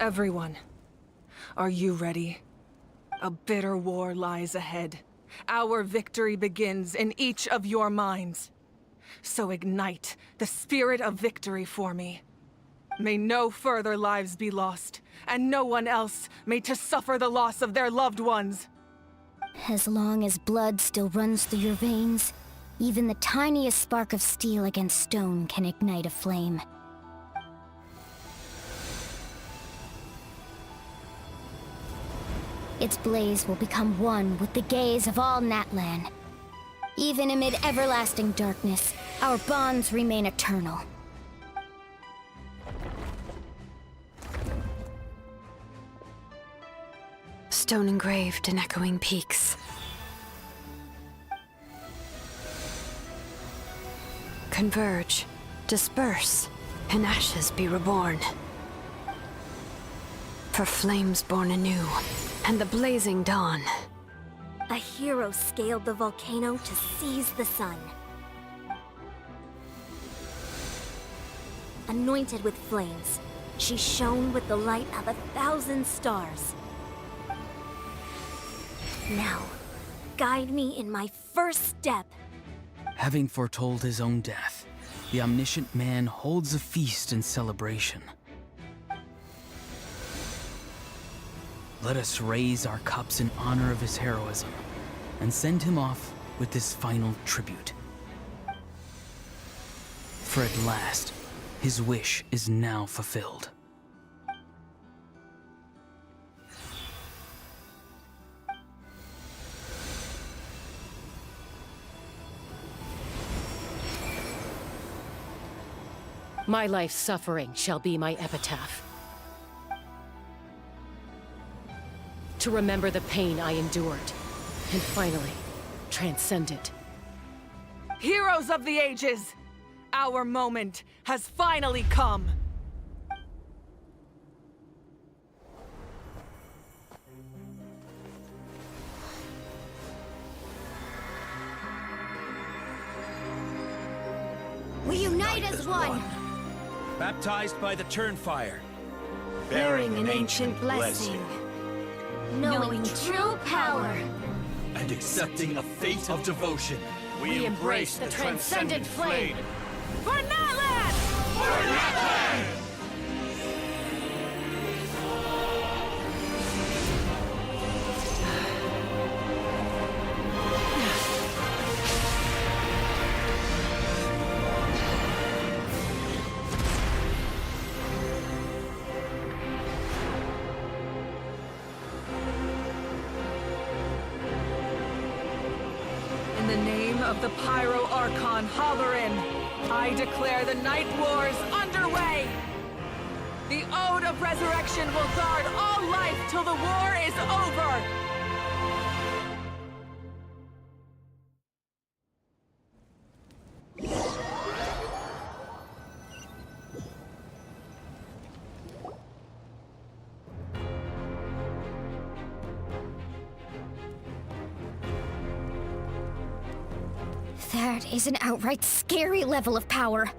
Speaker 6: Everyone, are you ready? A bitter war lies ahead. Our victory begins in each of your minds. So ignite the spirit of victory for me. May no further lives be lost, and no one else may to suffer the loss of their loved ones.
Speaker 22: As long as blood still runs through your veins, even the tiniest spark of steel against stone can ignite a flame. Its blaze will become one with the gaze of all Natlan. Even amid everlasting darkness, our bonds remain eternal.
Speaker 7: Stone engraved in echoing peaks. Converge, disperse, in ashes be reborn. For flames born anew, and the blazing dawn.
Speaker 22: A hero scaled the volcano to seize the sun. Anointed with flames, she shone with the light of 1,000 stars. Now,
Speaker 13: guide me in my first step.
Speaker 14: Having foretold his own death, the omniscient man holds a feast in celebration. Let us raise our cups in honor of his heroism and send him off with this final tribute. For at last, his wish is now fulfilled.
Speaker 18: My life's suffering shall be my epitaph. To remember the pain I endured, and finally, transcend it.
Speaker 6: Heroes of the ages! Our moment has finally come!
Speaker 22: We unite as one!
Speaker 5: Baptized by the Turnfire.
Speaker 22: Bearing an ancient blessing. Knowing true power.
Speaker 3: And accepting a fate of devotion.
Speaker 18: We embrace the transcendent flame.
Speaker 6: For Natlan!
Speaker 3: For Natlan!
Speaker 6: In the name of the Pyro Archon Halloran, I declare the Night Wars underway! The Ode of Resurrection will guard all life till the war is over!
Speaker 22: That is an outright scary level of power.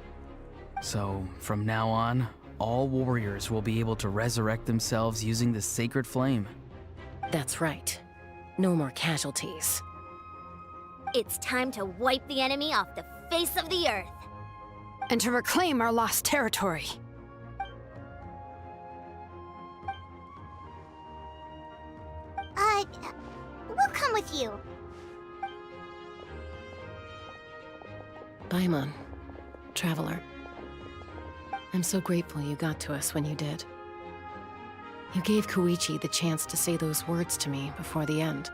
Speaker 14: So, from now on, all warriors will be able to resurrect themselves using the sacred flame.
Speaker 18: That's right. No more casualties.
Speaker 22: It's time to wipe the enemy off the face of the earth.
Speaker 7: And to reclaim our lost territory.
Speaker 2: We'll come with you.
Speaker 18: Paimon, Traveler. I'm so grateful you got to us when you did. You gave Koichi the chance to say those words to me before the end.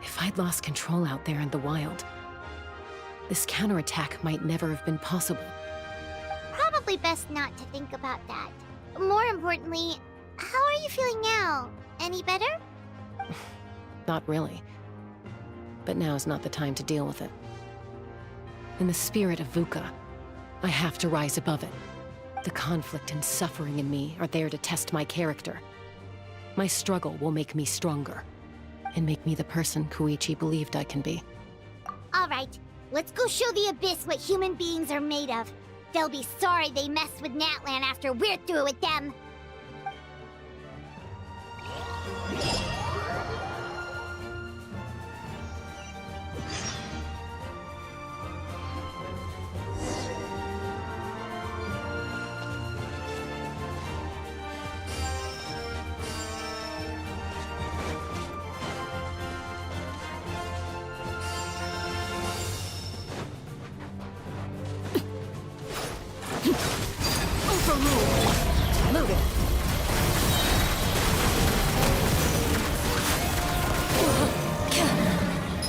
Speaker 18: If I'd lost control out there in the wild, this counterattack might never have been possible.
Speaker 2: Probably best not to think about that. More importantly, how are you feeling now? Any better?
Speaker 18: Not really. But now's not the time to deal with it. In the spirit of VUCA, I have to rise above it. The conflict and suffering in me are there to test my character. My struggle will make me stronger, and make me the person Koichi believed I can be.
Speaker 2: Alright, let's go show the Abyss what human beings are made of. They'll be sorry they messed with Natlan after we're through with them.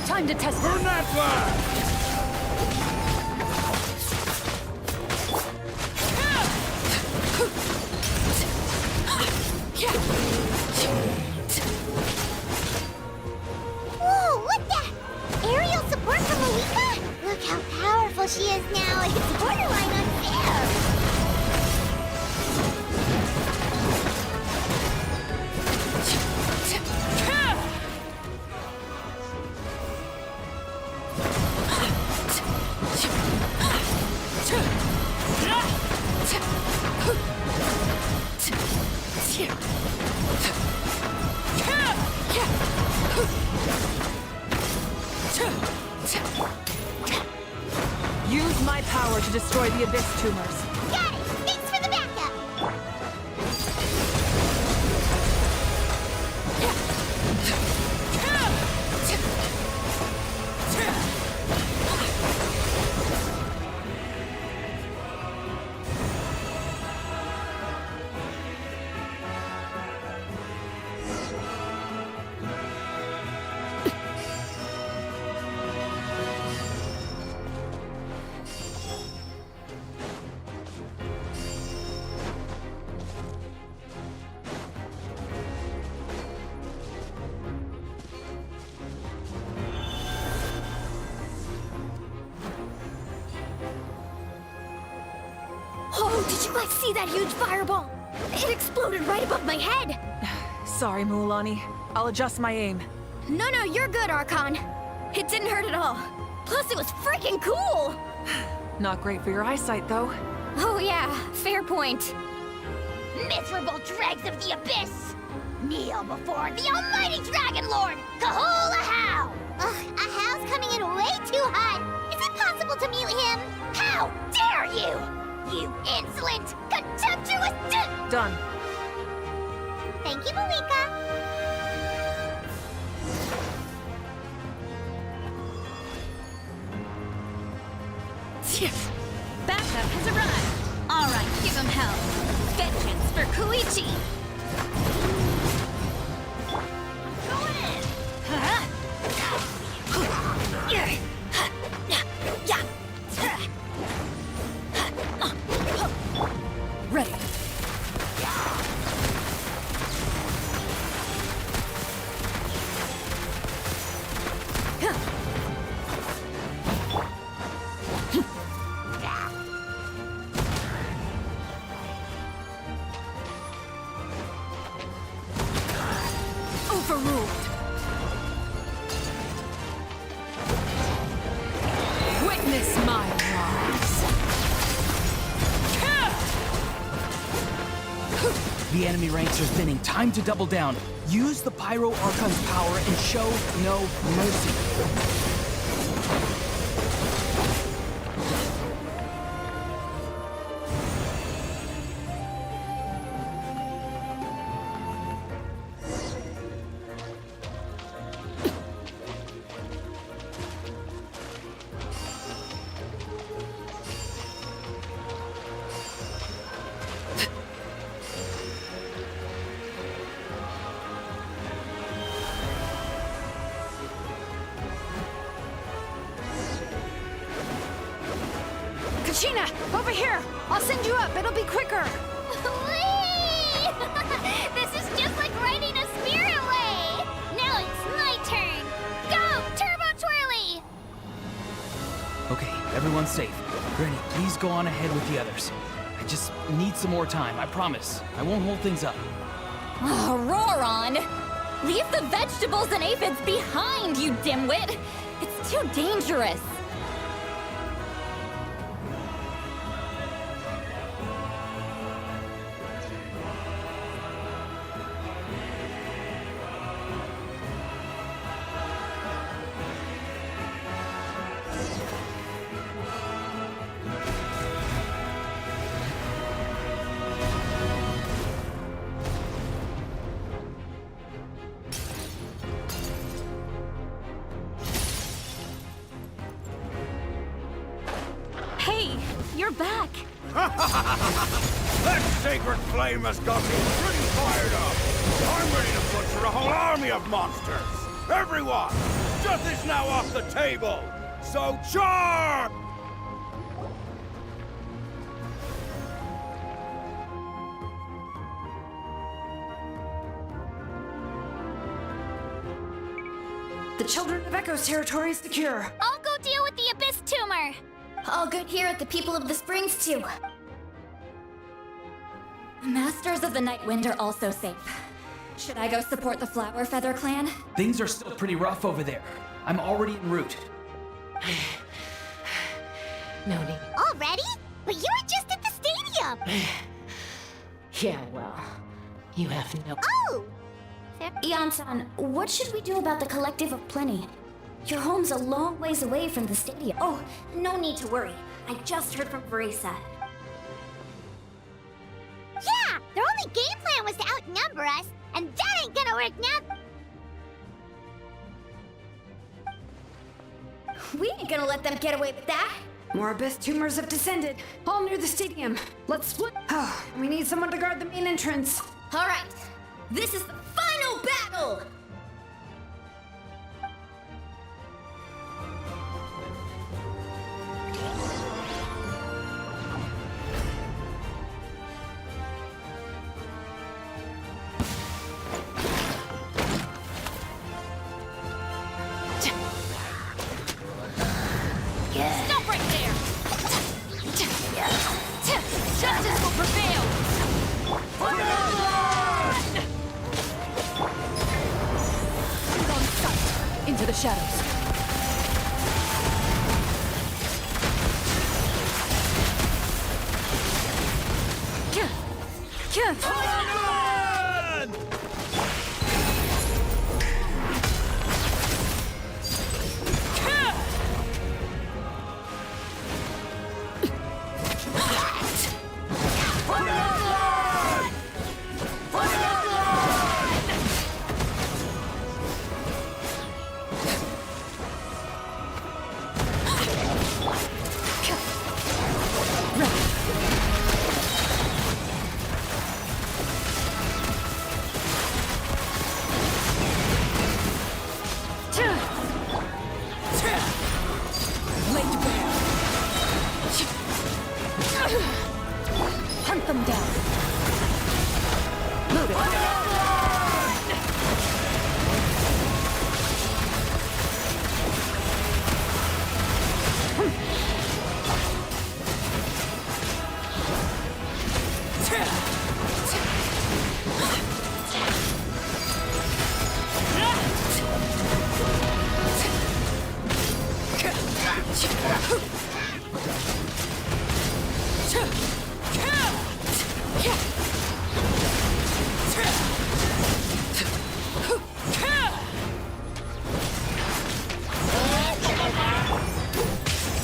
Speaker 10: Time to test
Speaker 21: For Natlan!
Speaker 2: Whoa, what the? Aerial support from Malika? Look how powerful she is now. It's borderline unfair.
Speaker 6: Use my power to destroy the Abyss tumors.
Speaker 2: Got it! Thanks for the backup!
Speaker 13: Oh, did you guys see that huge fireball? It exploded right above my head!
Speaker 6: Sorry, Mualani. I'll adjust my aim.
Speaker 13: No, you're good, Archon. It didn't hurt at all. Plus, it was freaking cool!
Speaker 6: Not great for your eyesight, though.
Speaker 13: Oh yeah, fair point.
Speaker 2: Miserable dregs of the Abyss! Kneel before the almighty Dragon Lord, Kahula How! Ugh, a How's coming in way too hot! Is it possible to mute him? How dare you! You insolent, contemptuous
Speaker 6: Done.
Speaker 2: Thank you, Malika.
Speaker 10: Backup has arrived. All right, give him hell. Vengeance for Koichi. Go in.
Speaker 13: Ready.
Speaker 10: Overruled. Witness my rise.
Speaker 14: The enemy ranks are thinning. Time to double down. Use the Pyro Archon's power and show no mercy.
Speaker 13: Kachina, over here! I'll send you up, it'll be quicker!
Speaker 2: Whee! This is just like riding a spirit away! Now it's my turn! Go, Turbo Twirly!
Speaker 14: Okay, everyone's safe. Granny, please go on ahead with the others. I just need some more time, I promise. I won't hold things up.
Speaker 1: Oh, Roron! Leave the vegetables and aphids behind, you dimwit! It's too dangerous!
Speaker 13: Hey, you're back!
Speaker 4: That sacred flame has got me pretty fired up! I'm ready to butcher a whole army of monsters! Everyone! Death is now off the table! So charge!
Speaker 13: The Children of Echo's territory is secure.
Speaker 2: I'll go deal with the Abyss tumor!
Speaker 22: All good here at the People of the Springs, too.
Speaker 1: Masters of the Night Wind are also safe. Should I go support the Flower Feather clan?
Speaker 14: Things are still pretty rough over there. I'm already en route.
Speaker 18: No need.
Speaker 2: Already? But you were just at the stadium!
Speaker 18: Yeah, well, you have no...
Speaker 2: Oh!
Speaker 22: Ian-san, what should we do about the Collective of Plenty? Your home's a long ways away from the stadium.
Speaker 2: Oh, no need to worry. I just heard from Verisa. Yeah! Their only game plan was to outnumber us, and that ain't gonna work now! We ain't gonna let them get away with that!
Speaker 7: More abyss tumors have descended, all near the stadium. Let's split. Oh, we need someone to guard the main entrance.
Speaker 2: Alright, this is the final battle!
Speaker 10: Stop right there! Justice will prevail! On sight! Into the shadows. Hunt them down. Load it.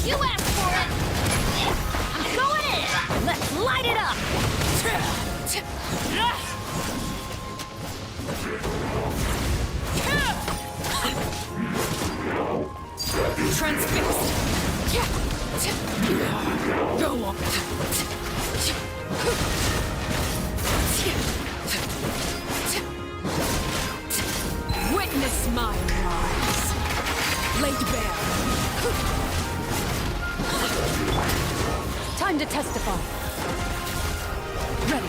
Speaker 10: You asked for it! I'm going in! Let's light it up! Transfixed! Go on! Witness my rise! Laid bare! Time to testify. Ready.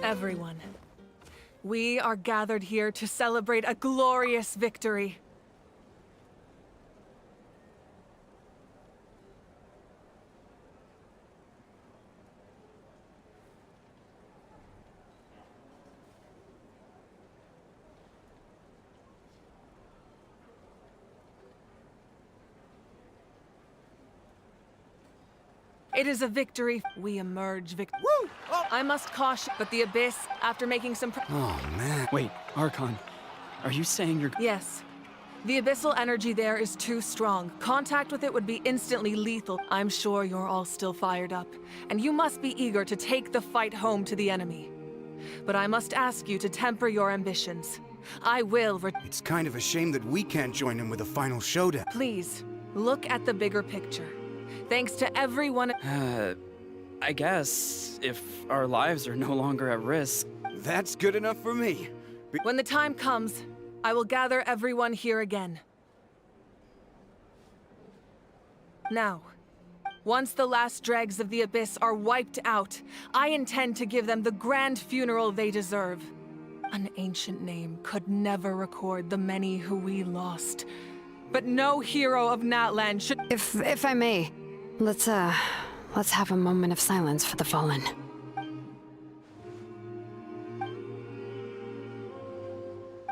Speaker 6: Everyone, we are gathered here to celebrate a glorious victory. It is a victory. We emerge Woo! Oh, I must caution, but the Abyss, after making some
Speaker 12: Oh, man. Wait, Archon, are you saying you're...
Speaker 6: Yes. The abyssal energy there is too strong. Contact with it would be instantly lethal. I'm sure you're all still fired up, and you must be eager to take the fight home to the enemy. But I must ask you to temper your ambitions. I will
Speaker 12: It's kind of a shame that we can't join him with a final showdown.
Speaker 6: Please, look at the bigger picture. Thanks to everyone...
Speaker 12: I guess, if our lives are no longer at risk. That's good enough for me.
Speaker 6: When the time comes, I will gather everyone here again. Now, once the last dregs of the Abyss are wiped out, I intend to give them the grand funeral they deserve. An ancient name could never record the many who we lost. But no hero of Natlan should—
Speaker 7: If I may, let's have a moment of silence for the fallen.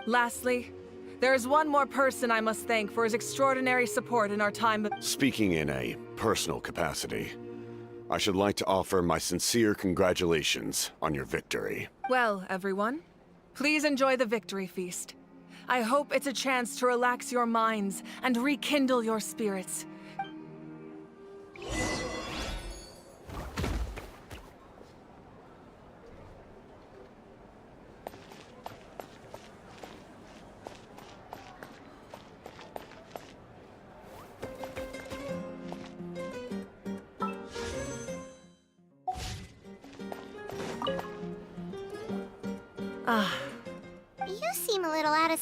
Speaker 6: Lastly, there is one more person I must thank for his extraordinary support in our time of—
Speaker 16: Speaking in a personal capacity, I should like to offer my sincere congratulations on your victory.
Speaker 6: Well, everyone, please enjoy the victory feast. I hope it's a chance to relax your minds and rekindle your spirits.
Speaker 2: You seem a little out of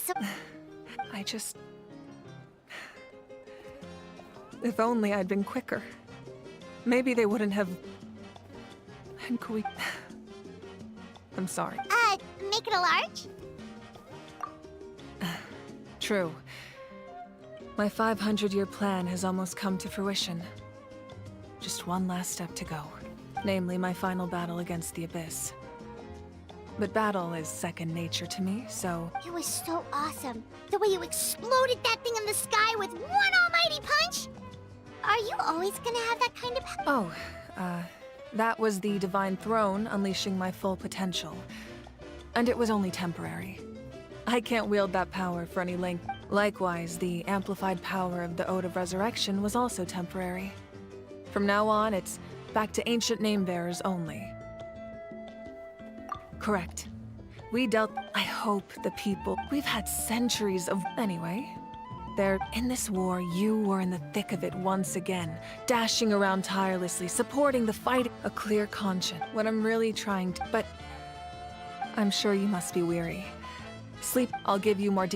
Speaker 6: If only I'd been quicker. Maybe they wouldn't have... I'm sorry.
Speaker 2: Make it a large?
Speaker 6: True. My 500-year plan has almost come to fruition. Just one last step to go. Namely, my final battle against the Abyss. But battle is second nature to me, so...
Speaker 2: It was so awesome. The way you exploded that thing in the sky with one almighty punch! Are you always gonna have that kind of...
Speaker 6: that was the Divine Throne unleashing my full potential. And it was only temporary. I can't wield that power for any length. Likewise, the amplified power of the Ode of Resurrection was also temporary. From now on, it's back to ancient name-bearers only. Correct. We dealt... I hope the people... We've had centuries of... Anyway, in this war, you were in the thick of it once again, dashing around tirelessly, supporting the fight. A clear conscience. What I'm really trying to... But... I'm sure you must be weary. Sleep. I'll give you more...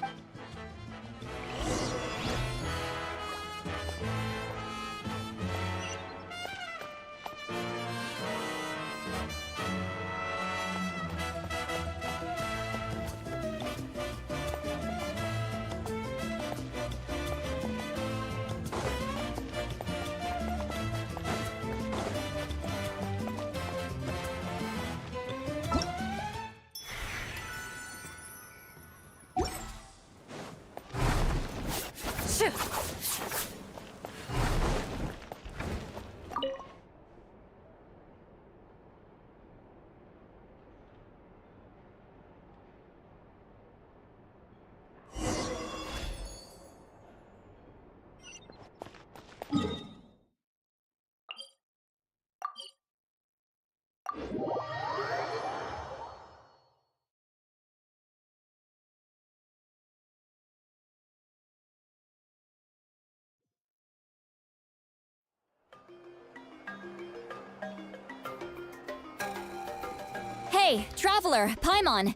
Speaker 1: Hey, Traveler, Paimon!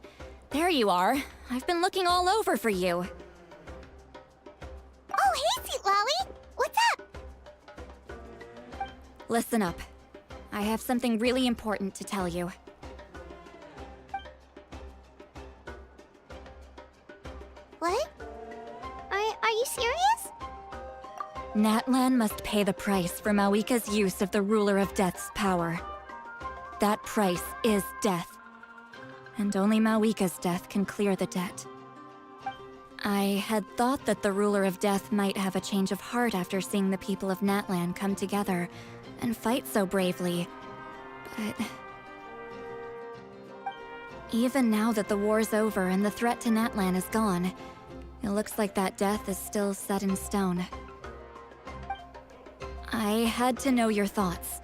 Speaker 1: There you are. I've been looking all over for you.
Speaker 2: Oh, hey, Sweet Lolly! What's up?
Speaker 1: Listen up. I have something really important to tell you.
Speaker 2: you serious?
Speaker 1: Natlan must pay the price for Mawika's use of the Ruler of Death's power. That price is death. And only Mawika's death can clear the debt. I had thought that the Ruler of Death might have a change of heart after seeing the people of Natlan come together and fight so bravely, but... Even now that the war's over and the threat to Natlan is gone, it looks like that death is still set in stone. I had to know your thoughts.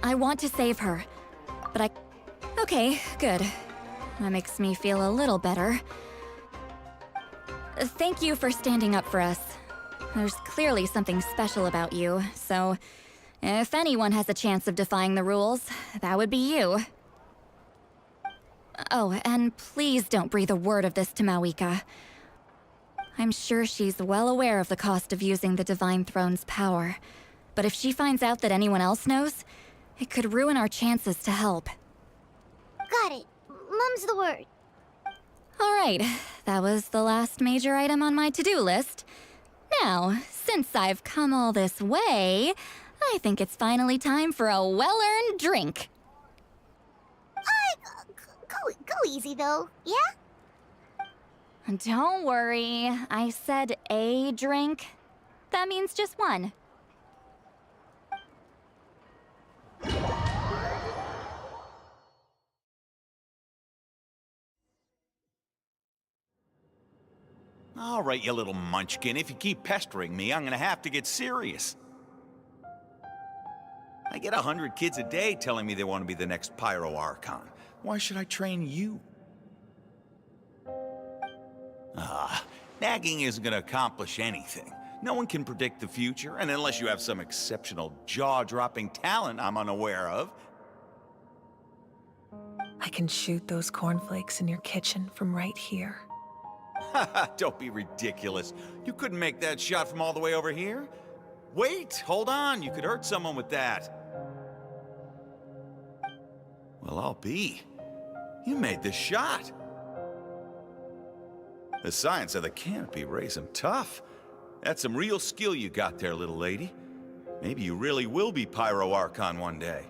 Speaker 1: I want to save her, but I... Okay, good. That makes me feel a little better. Thank you for standing up for us. There's clearly something special about you, so... If anyone has a chance of defying the rules, that would be you. Oh, and please don't breathe a word of this to Mawika. I'm sure she's well aware of the cost of using the Divine Throne's power. But if she finds out that anyone else knows, it could ruin our chances to help.
Speaker 2: Got it. Mum's the word.
Speaker 1: Alright, that was the last major item on my to-do list. Now, since I've come all this way, I think it's finally time for a well-earned drink.
Speaker 2: Go easy though, yeah?
Speaker 1: Don't worry, I said a drink. That means just one.
Speaker 19: All right, you little munchkin. If you keep pestering me, I'm gonna have to get serious. I get 100 kids a day telling me they want to be the next Pyro Archon. Why should I train you? Nagging isn't gonna accomplish anything. No one can predict the future, and unless you have some exceptional jaw-dropping talent I'm unaware of.
Speaker 6: I can shoot those cornflakes in your kitchen from right here.
Speaker 19: Don't be ridiculous. You couldn't make that shot from all the way over here? Wait, hold on. You could hurt someone with that. Well, I'll be. You made this shot. The science of the canopy raised him tough. That's some real skill you got there, little lady. Maybe you really will be Pyro Archon one day.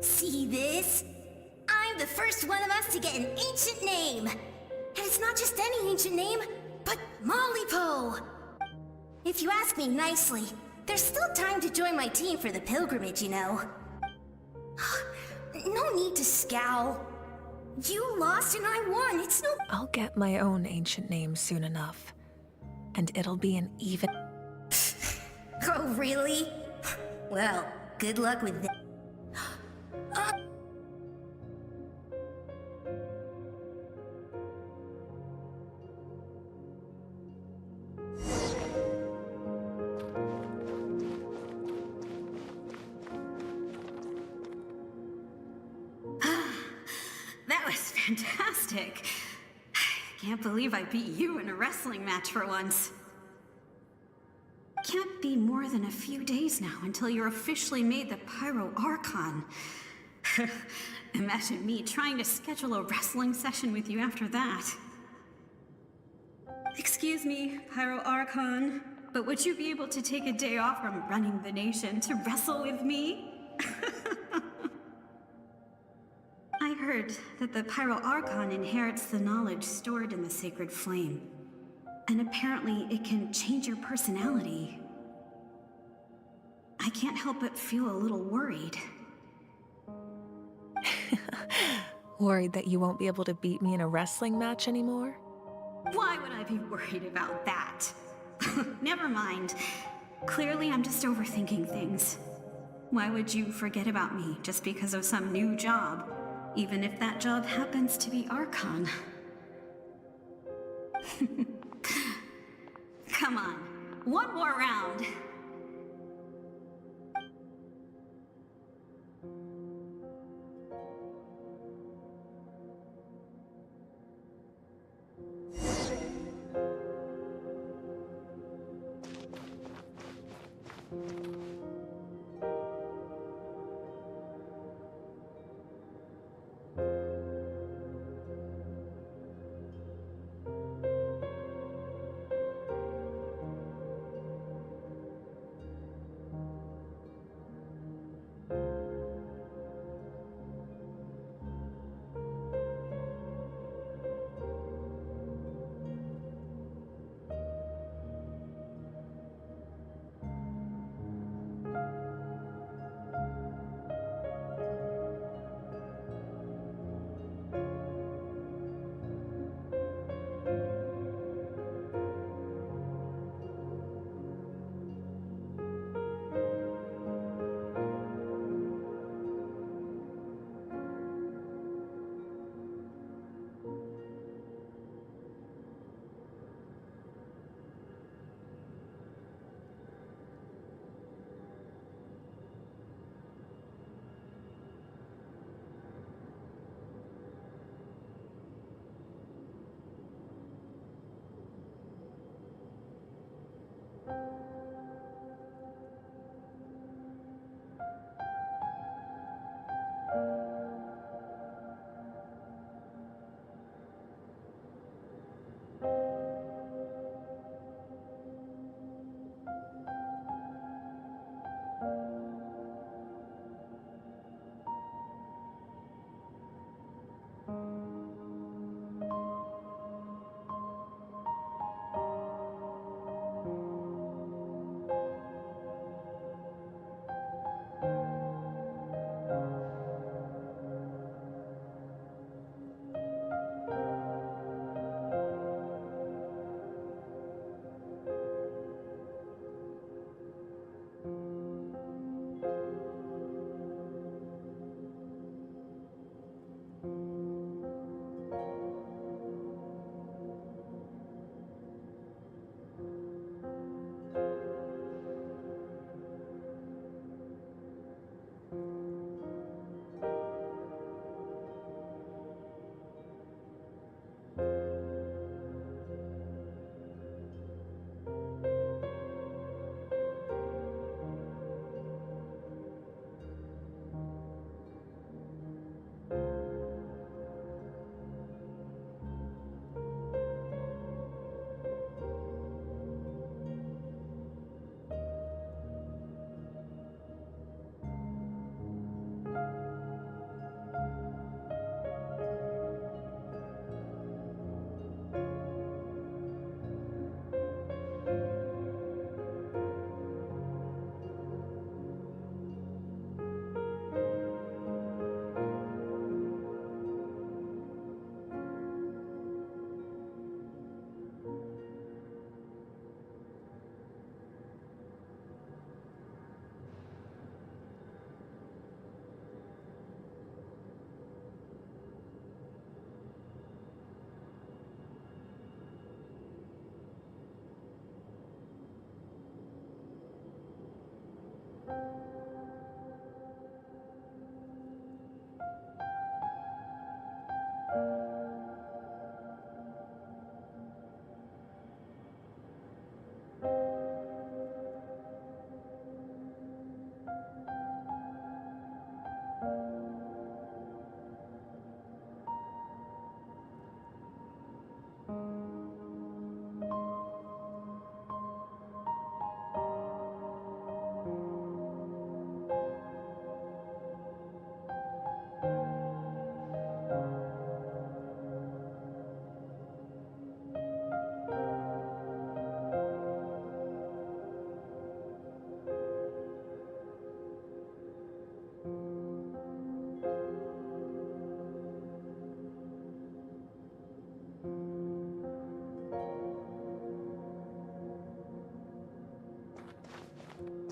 Speaker 20: See this? I'm the first one of us to get an ancient name. And it's not just any ancient name, but Mollypo. If you ask me nicely, there's still time to join my team for the pilgrimage, you know. No need to scowl. You lost and I won, it's no—
Speaker 6: I'll get my own ancient name soon enough. And it'll be an even—
Speaker 20: Oh, really? Well, good luck with that.
Speaker 23: That was fantastic. Can't believe I beat you in a wrestling match for once. Can't be more than a few days now until you're officially made the Pyro Archon. Imagine me trying to schedule a wrestling session with you after that. Excuse me, Pyro Archon, but would you be able to take a day off from running the nation to wrestle with me? I heard that the Pyro Archon inherits the knowledge stored in the Sacred Flame. And apparently it can change your personality. I can't help but feel a little worried.
Speaker 6: Worried that you won't be able to beat me in a wrestling match anymore?
Speaker 23: Why would I be worried about that? Never mind. Clearly I'm just overthinking things. Why would you forget about me just because of some new job? Even if that job happens to be Archon. Come on, one more round.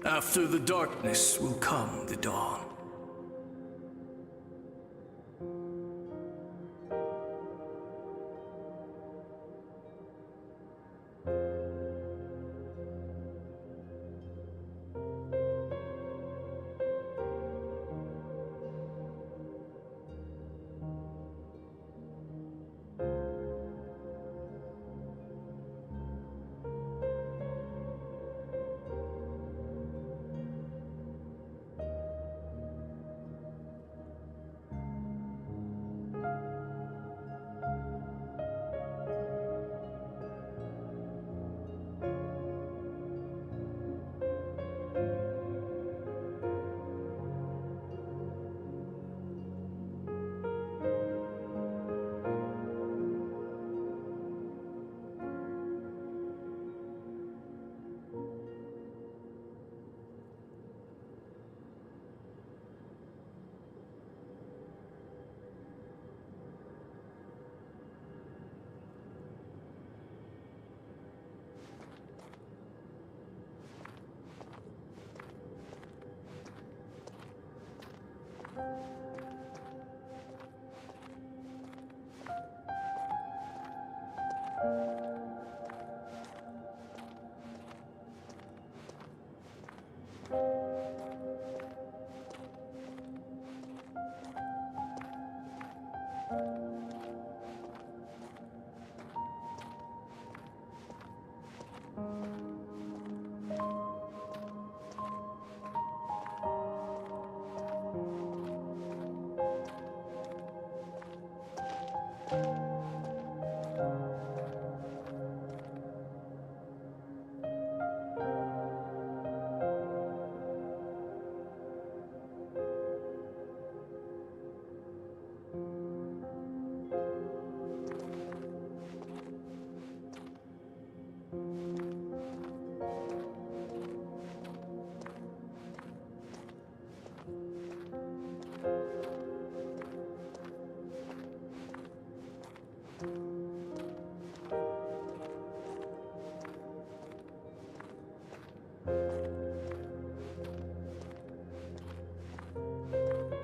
Speaker 11: After the darkness will come the dawn.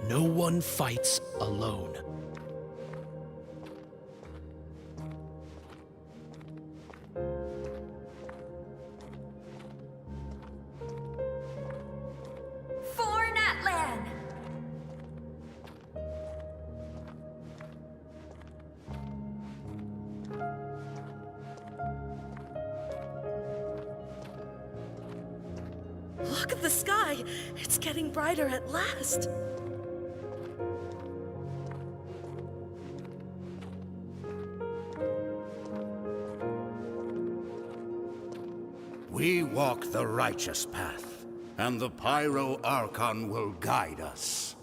Speaker 5: No one fights alone.
Speaker 10: For Natlan!
Speaker 15: Look at the sky! It's getting brighter at last!
Speaker 17: We walk the righteous path, and the Pyro Archon will guide us.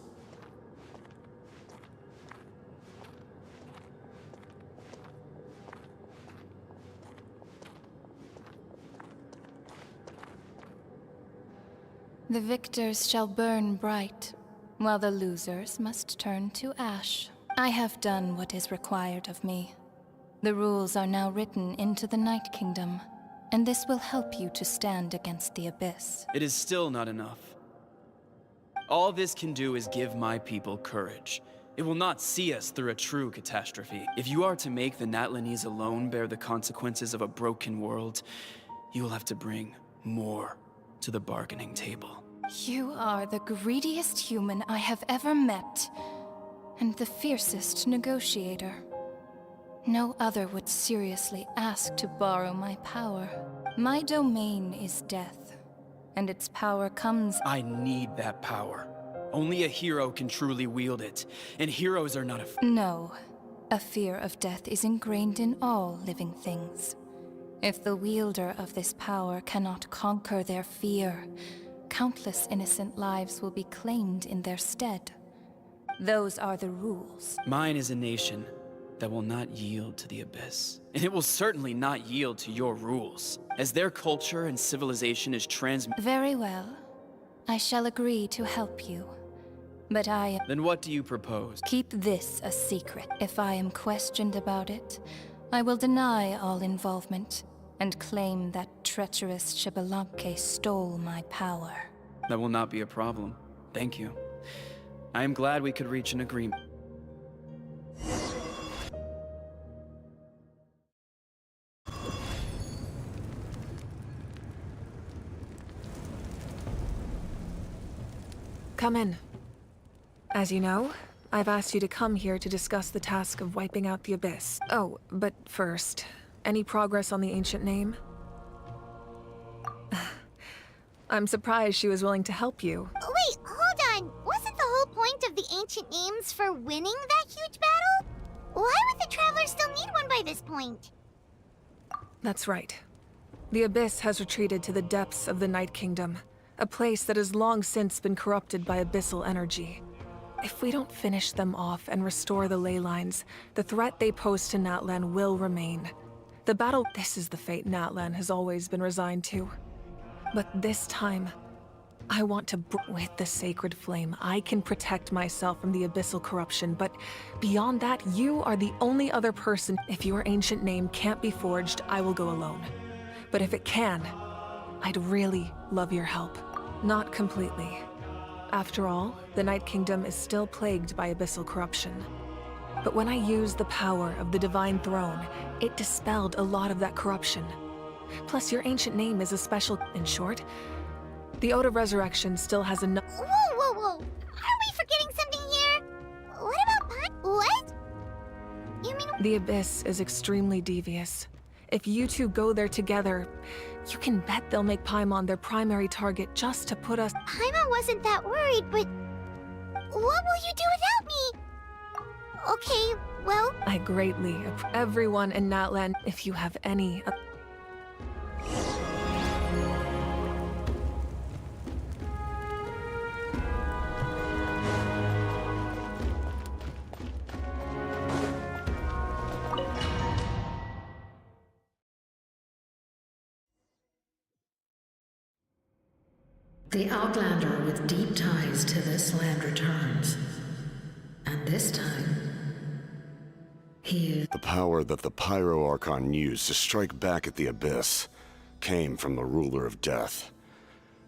Speaker 24: The victors shall burn bright, while the losers must turn to ash. I have done what is required of me. The rules are now written into the Night Kingdom, and this will help you to stand against the Abyss.
Speaker 12: It is still not enough. All this can do is give my people courage. It will not see us through a true catastrophe. If you are to make the Natlanese alone bear the consequences of a broken world, you will have to bring more to the bargaining table.
Speaker 24: You are the greediest human I have ever met, and the fiercest negotiator. No other would seriously ask to borrow my power. My domain is death, and its power comes—
Speaker 12: I need that power. Only a hero can truly wield it, and heroes are not
Speaker 24: No. A fear of death is ingrained in all living things. If the wielder of this power cannot conquer their fear, countless innocent lives will be claimed in their stead. Those are the rules.
Speaker 12: Mine is a nation that will not yield to the Abyss. And it will certainly not yield to your rules, as their culture and civilization is
Speaker 24: Very well. I shall agree to help you. But
Speaker 12: Then what do you propose?
Speaker 24: Keep this a secret. If I am questioned about it, I will deny all involvement and claim that treacherous Xbalanque stole my power.
Speaker 12: That will not be a problem. Thank you. I am glad we could reach an agreement.
Speaker 6: Come in. As you know, I've asked you to come here to discuss the task of wiping out the Abyss. Oh, but first, any progress on the ancient name? I'm surprised she was willing to help you.
Speaker 2: Wait, hold on. Wasn't the whole point of the ancient names for winning that huge battle? Why would the Travelers still need one by this point?
Speaker 6: That's right. The Abyss has retreated to the depths of the Night Kingdom, a place that has long since been corrupted by abyssal energy. If we don't finish them off and restore the ley lines, the threat they pose to Natlan will remain. The battle— this is the fate Natlan has always been resigned to. But this time, I want to with the sacred flame. I can protect myself from the abyssal corruption, but beyond that, you are the only other person. If your ancient name can't be forged, I will go alone. But if it can, I'd really love your help. Not completely. After all, the Night Kingdom is still plagued by abyssal corruption. But when I used the power of the Divine Throne, it dispelled a lot of that corruption. Plus, your ancient name is a special— in short, the Ode of Resurrection still has enough—
Speaker 2: Whoa, whoa, whoa! Aren't we forgetting something here? What about what? You mean—
Speaker 6: The Abyss is extremely devious. If you two go there together, you can bet they'll make Paimon their primary target just to put us—
Speaker 2: Paimon wasn't that worried, but what will you do without me? Okay, well—
Speaker 6: I greatly everyone in Natlan, if you have any—
Speaker 3: The Outlander with deep ties to this land returns. And this time, he is—
Speaker 16: The power that the Pyro Archon used to strike back at the Abyss came from the Ruler of Death.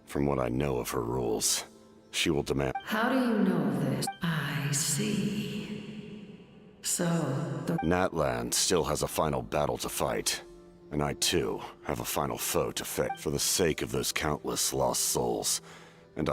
Speaker 16: From what I know of her rules, she will demand—
Speaker 3: How do you know this? I see. So, the
Speaker 16: Natlan still has a final battle to fight. And I, too, have a final foe to face for the sake of those countless lost souls. And